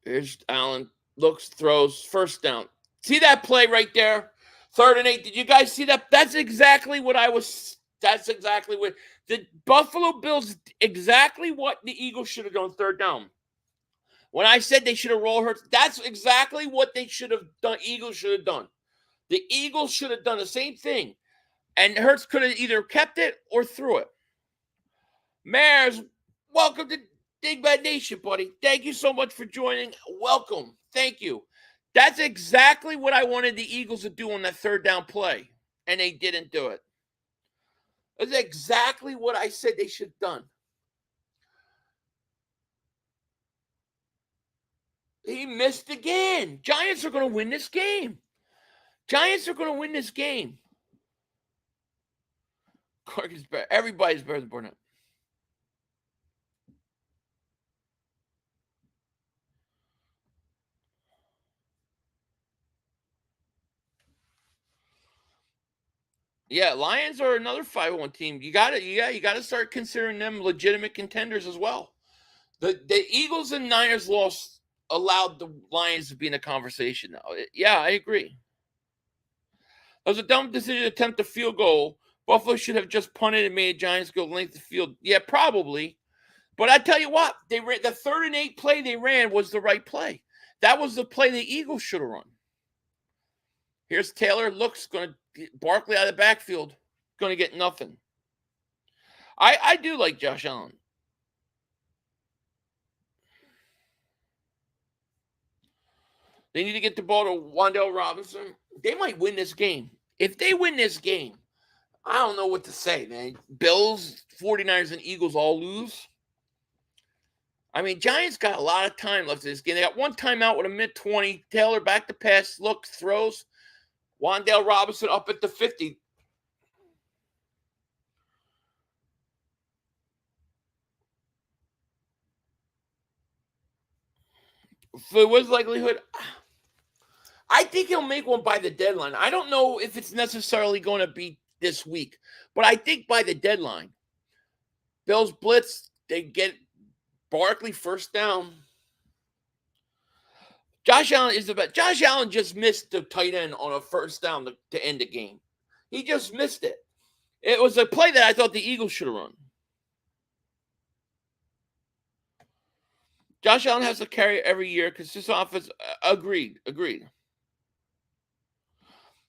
Here's Allen. Looks, throws, first down. See that play right there? 3rd and 8. Did you guys see that? That's exactly what the Buffalo Bills, exactly what the Eagles should have done 3rd down. When I said they should have rolled Hurts, that's exactly what they should have done. Eagles should have done. The Eagles should have done the same thing. And Hurts could have either kept it or threw it. Mares, welcome to Dingbat Nation, buddy. Thank you so much for joining. Welcome. Thank you. That's exactly what I wanted the Eagles to do on that 3rd down play, and they didn't do it. That's exactly what I said they should have done. He missed again. Giants are going to win this game. Clark is better. Everybody's better than Burnett. Yeah, Lions are another 501 team. You got to start considering them legitimate contenders as well. The Eagles and Niners loss allowed the Lions to be in a conversation now. Yeah, I agree. It was a dumb decision to attempt a field goal. Buffalo should have just punted and made Giants go length the field. Yeah, probably. But I tell you what, they ran the 3rd and 8 play they ran was the right play. That was the play the Eagles should have run. Here's Taylor. Looks going to Barkley out of the backfield. Going to get nothing. I do like Josh Allen. They need to get the ball to Wan'Dale Robinson. They might win this game. If they win this game, I don't know what to say, man. Bills, 49ers, and Eagles all lose. I mean, Giants got a lot of time left in this game. They got one timeout with a mid-20. Taylor back to pass, looks, throws. Wan'Dale Robinson up at the 50. For what's likelihood? I think he'll make one by the deadline. I don't know if it's necessarily going to be this week, but I think by the deadline. Bills blitz, they get Barkley first down. Josh Allen is the best. Josh Allen just missed the tight end on a first down to end the game. He just missed it. It was a play that I thought the Eagles should have run. Josh Allen has to carry it every year because this offense. Agreed.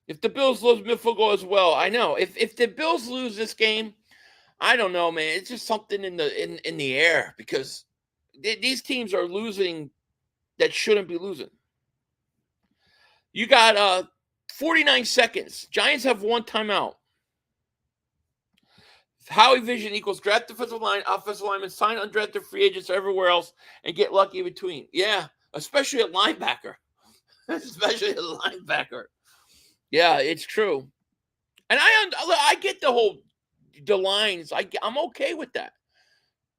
If the Bills lose mid-field goal as well, I know. If the Bills lose this game, I don't know, man. It's just something in the air because these teams are losing that shouldn't be losing. You got 49 seconds. Giants have one timeout. Howie Vision equals draft defensive line, offensive lineman, sign undrafted free agents everywhere else, and get lucky in between. Yeah, especially at linebacker. Yeah, it's true. And I get the lines. I'm okay with that.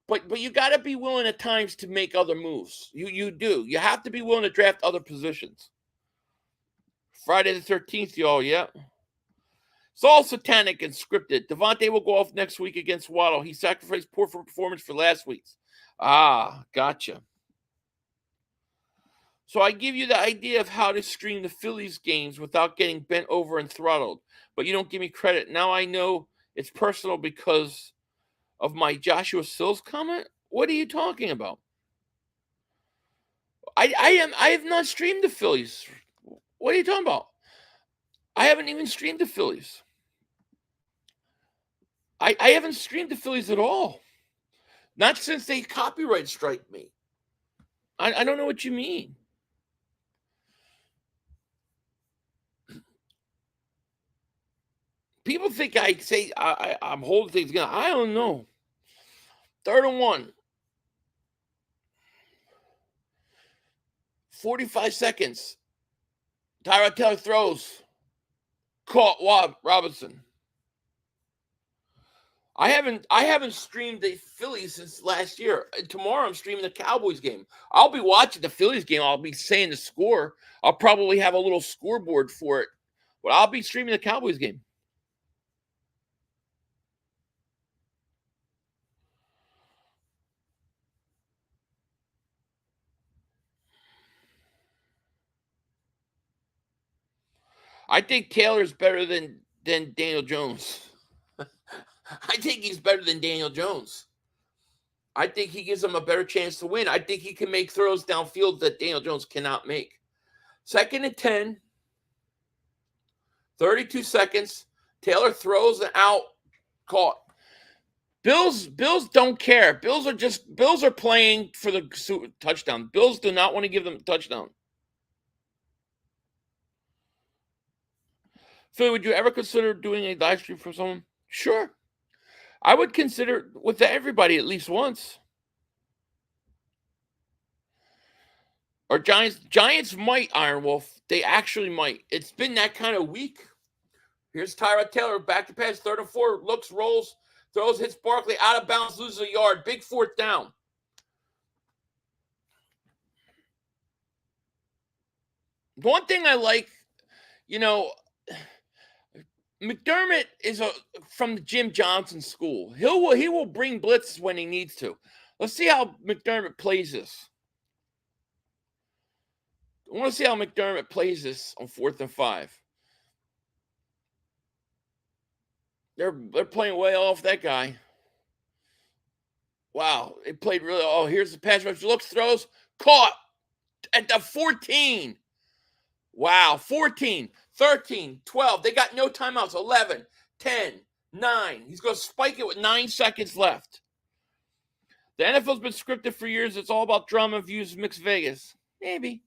But you got to be willing at times to make other moves. You do. You have to be willing to draft other positions. Friday the 13th, y'all. Yeah. It's all satanic and scripted. Devontae will go off next week against Waddle. He sacrificed poor performance for last week's. Ah, gotcha. So I give you the idea of how to stream the Phillies games without getting bent over and throttled. But you don't give me credit. Now I know it's personal because of my Joshua Sills comment. What are you talking about? I have not streamed the Phillies. What are you talking about? I haven't even streamed the Phillies. I haven't streamed the Phillies at all. Not since they copyright strike me. I don't know what you mean. People think I say I'm holding things together. I don't know. 3rd and 1. 45 seconds. Tyrod Taylor throws. Caught Robinson. I haven't streamed the Phillies since last year. Tomorrow I'm streaming the Cowboys game. I'll be watching the Phillies game. I'll be saying the score. I'll probably have a little scoreboard for it. But I'll be streaming the Cowboys game. I think Taylor's better than Daniel Jones. I think he's better than Daniel Jones. I think he gives him a better chance to win. I think he can make throws downfield that Daniel Jones cannot make. 2nd and 10. 32 seconds. Taylor throws out. Caught. Bills don't care. Bills are playing for the touchdown. Bills do not want to give them a touchdown. Philly, would you ever consider doing a live stream for someone? Sure. I would consider with everybody at least once. Or Giants might, Iron Wolf. They actually might. It's been that kind of week. Here's Tyrod Taylor, back to pass, 3rd and 4, looks, rolls, throws, hits Barkley, out of bounds, loses a yard. Big 4th down. One thing I like, McDermott is from the Jim Johnson school. He will bring blitzes when he needs to. Let's see how McDermott plays this. I want to see how McDermott plays this on 4th and 5. They're playing way off that guy. Wow, they played really. Oh, here's the pass rush. Looks, throws, caught at the 14. Wow, 14, 13, 12. They got no timeouts. 11, 10, 9. He's going to spike it with 9 seconds left. The NFL's been scripted for years. It's all about drama, views, mixed Vegas. Maybe.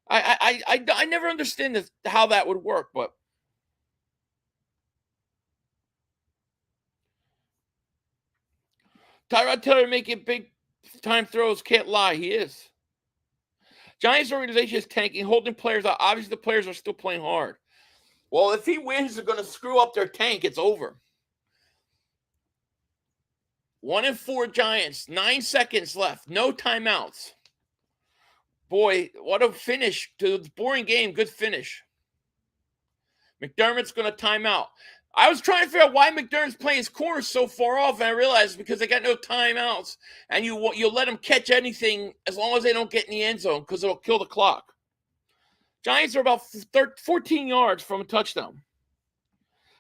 I never understand how that would work, but Tyrod Taylor making big time throws. Can't lie, he is. Giants organization is tanking, holding players out. Obviously, the players are still playing hard. Well, if he wins, they're going to screw up their tank. It's over. 1 and 4 Giants. 9 seconds left. No timeouts. Boy, what a finish to the boring game. Good finish. McDermott's going to time out. I was trying to figure out why McDermott's playing his corners so far off, and I realized because they got no timeouts, and you'll let them catch anything as long as they don't get in the end zone because it'll kill the clock. Giants are about 14 yards from a touchdown.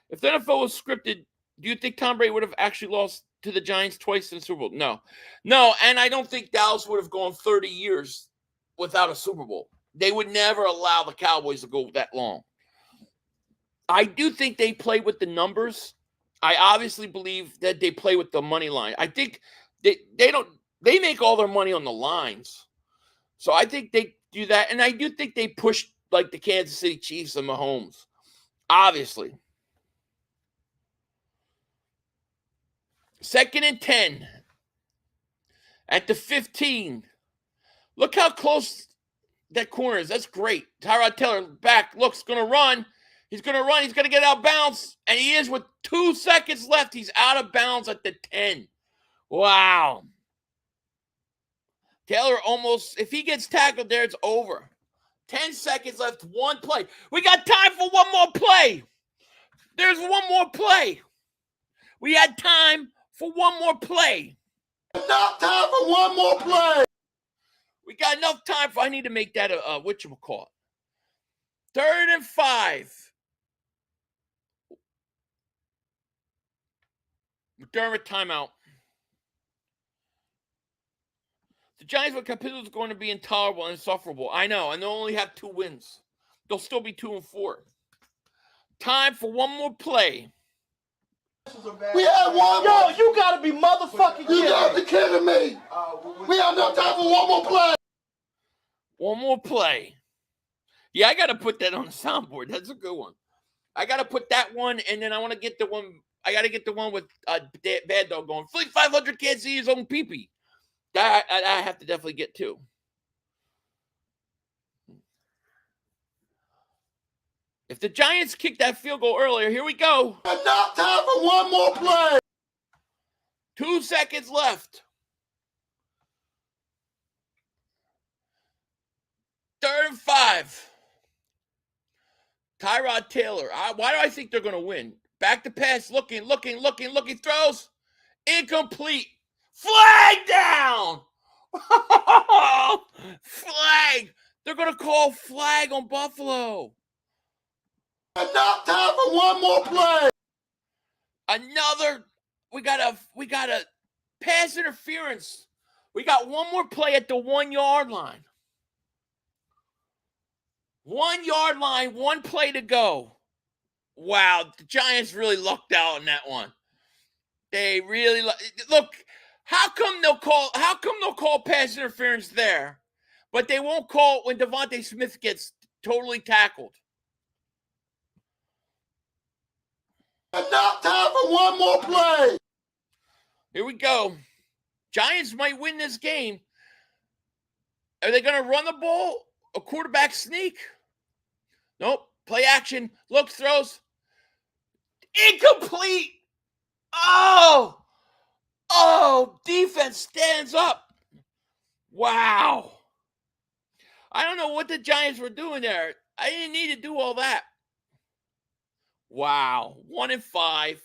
If the NFL was scripted, do you think Tom Brady would have actually lost to the Giants twice in the Super Bowl? No, and I don't think Dallas would have gone 30 years without a Super Bowl. They would never allow the Cowboys to go that long. I do think they play with the numbers. I obviously believe that they play with the money line. I think they make all their money on the lines. So I think they do that. And I do think they push like the Kansas City Chiefs and Mahomes. Obviously. 2nd and 10. At the 15. Look how close that corner is. That's great. Tyrod Taylor back. Looks going to run. He's going to run. He's going to get out of bounds. And he is with 2 seconds left. He's out of bounds at the 10. Wow. Taylor almost, if he gets tackled there, it's over. 10 seconds left. 1 play. We got time for 1 more play. There's 1 more play. We had time for 1 more play. Enough time for 1 more play. We got enough time for, I need to make that a whatchamacallit. 3rd and 5. McDermott timeout. The Giants with Capizzo is going to be intolerable and insufferable. I know, and they'll only have 2 wins. They'll still be 2 and 4. Time for 1 more play. We had 1 Yo, more. you gotta be motherfucking You kidding gotta me. be kidding me. We have no time for 1 more play. 1 more play. Yeah, I got to put that on the soundboard. That's a good one. I got to put that one, and then I want to get the one. I got to get the one with Bad Dog going. 500 can't see his own pee-pee. That I have to definitely get too. If the Giants kick that field goal earlier, here we go. Enough time for one more play. 2 seconds left. 3rd and 5. Tyrod Taylor. Why do I think they're going to win? Back to pass. Looking. Throws. Incomplete. Flag down. Flag. They're going to call flag on Buffalo. Enough time for one more play. We got a pass interference. We got one more play at the 1 yard line. 1 yard line, one play to go. Wow, the Giants really lucked out on that one. They really look. How come they'll call pass interference there, but they won't call it when Devontae Smith gets totally tackled? Enough time for one more play. Here we go. Giants might win this game. Are they going to run the ball? A quarterback sneak? Nope. Play action. Looks, throws. Incomplete. Oh, defense stands up. Wow. I don't know what the Giants were doing there. I didn't need to do all that. Wow. 1 and 5.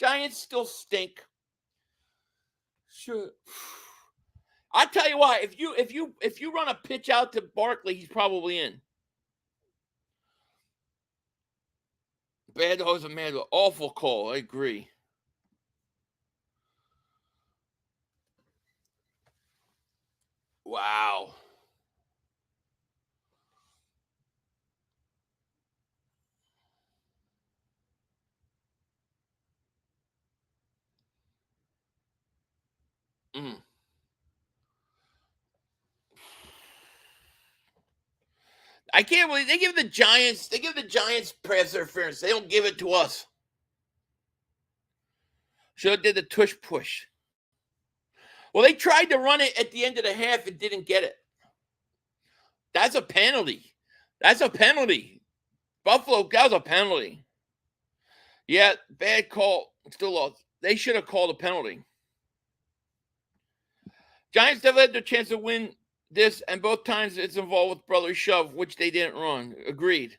Giants still stink. Sure. I tell you what, if you run a pitch out to Barkley, he's probably in. Bad Dog's a man. Awful call. I agree. Wow. I can't believe they give the Giants pass interference. They don't give it to us. Should have did the tush push. Well, they tried to run it at the end of the half and didn't get it. That's a penalty. Buffalo, that was a penalty. Yeah, bad call. Still lost. They should have called a penalty. Giants definitely had their chance to win this, and both times it's involved with brotherly shove, which they didn't run. Agreed.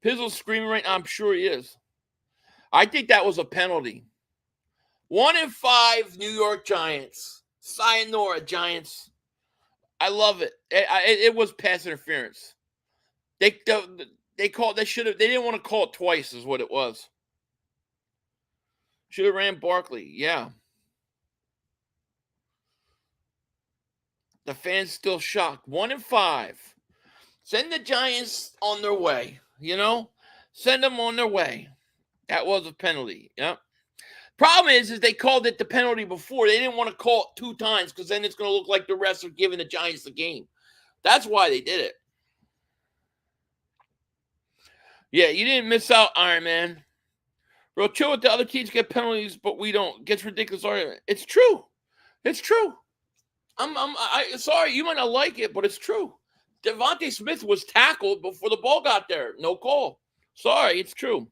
Pizzle's screaming right now. I'm sure he is. I think that was a penalty. 1 and 5 New York Giants. Sayonara, Giants. I love it. It was pass interference. They called. They should have. They didn't want to call it twice. Is what it was. Should have ran Barkley. Yeah. The fans still shocked. 1 and 5. Send the Giants on their way. Send them on their way. That was a penalty. Yep. Problem is they called it the penalty before. They didn't want to call it 2 times because then it's going to look like the refs are giving the Giants the game. That's why they did it. Yeah, you didn't miss out, Iron Man. Bro, chill with the other teams get penalties, but we don't. Gets ridiculous argument. It's true. It's true. I'm sorry, you might not like it, but it's true. Devontae Smith was tackled before the ball got there. No call. Sorry, it's true.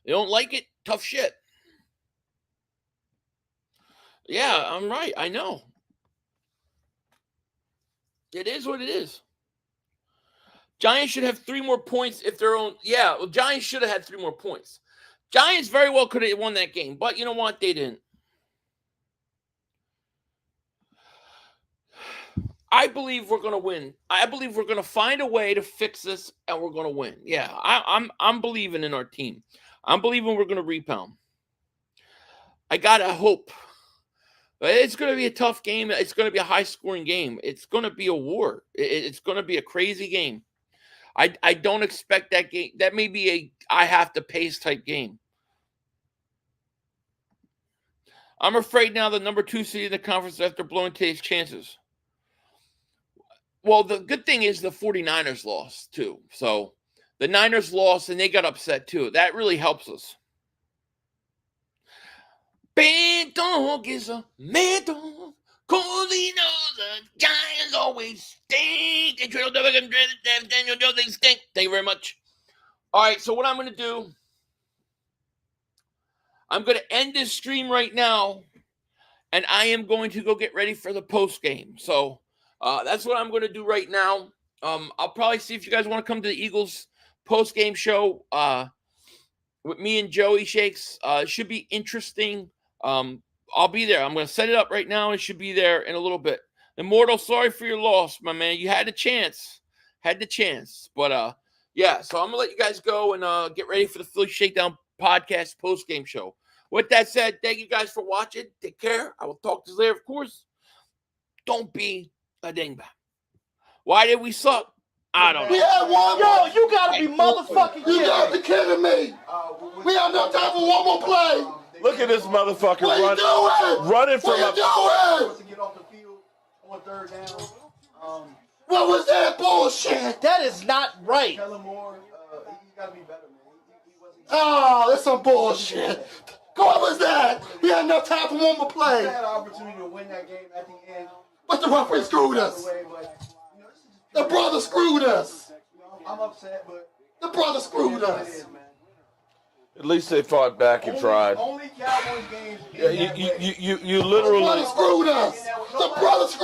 You don't like it? Tough shit. Yeah, I'm right. I know. It is what it is. Giants should have 3 more points if they're on. Yeah, well, Giants should have had 3 more points. Giants very well could have won that game, but you know what? They didn't. I believe we're going to win. I believe we're going to find a way to fix this, and we're going to win. Yeah, I'm believing in our team. I'm believing we're going to rebound. I got to hope. It's going to be a tough game. It's going to be a high-scoring game. It's going to be a war. It's going to be a crazy game. I don't expect that game. That may be a I have to pace type game. I'm afraid now the number 2 seed in the conference after blowing today's chances. Well, the good thing is the 49ers lost, too. So The Niners lost, and they got upset too. That really helps us. Bad dog is a mad dog, 'cause he knows the Giants always stink. They Daniel Jones, they stink. Thank you very much. All right, so what I'm going to do, I'm going to end this stream right now, and I am going to go get ready for the post game. So that's what I'm going to do right now. I'll probably see if you guys want to come to the Eagles post game show with me and Joey Shakes. It should be interesting. I'll be there. I'm going to set it up right now. It should be there in a little bit. Immortal, sorry for your loss, my man. You had a chance. But, yeah, so I'm going to let you guys go and get ready for the Philly Shakedown podcast post-game show. With that said, thank you guys for watching. Take care. I will talk to you later, of course. Don't be a dingbat. Why did we suck? I don't We know. had one Yo, more. you gotta be motherfucking You kidding got me. to be kidding me. We have no time for one more play. Look at this motherfucker What are you doing? running from What a. are you doing? To get off the field on third down. What was that bullshit? That is not right. Kellen Moore, he's got to be better, man. He wasn't. Oh, that's some bullshit. What was that? We had no time for one more He play. had an opportunity to win that game at the end. But the referee screwed us. Way, but, you know, this is just The brother screwed us. You know, I'm upset, but The brother screwed it is what it us. is, man. At least they fought back and tried. Only Cowboys games. Yeah, you The brother literally. screwed us. The brother screwed us.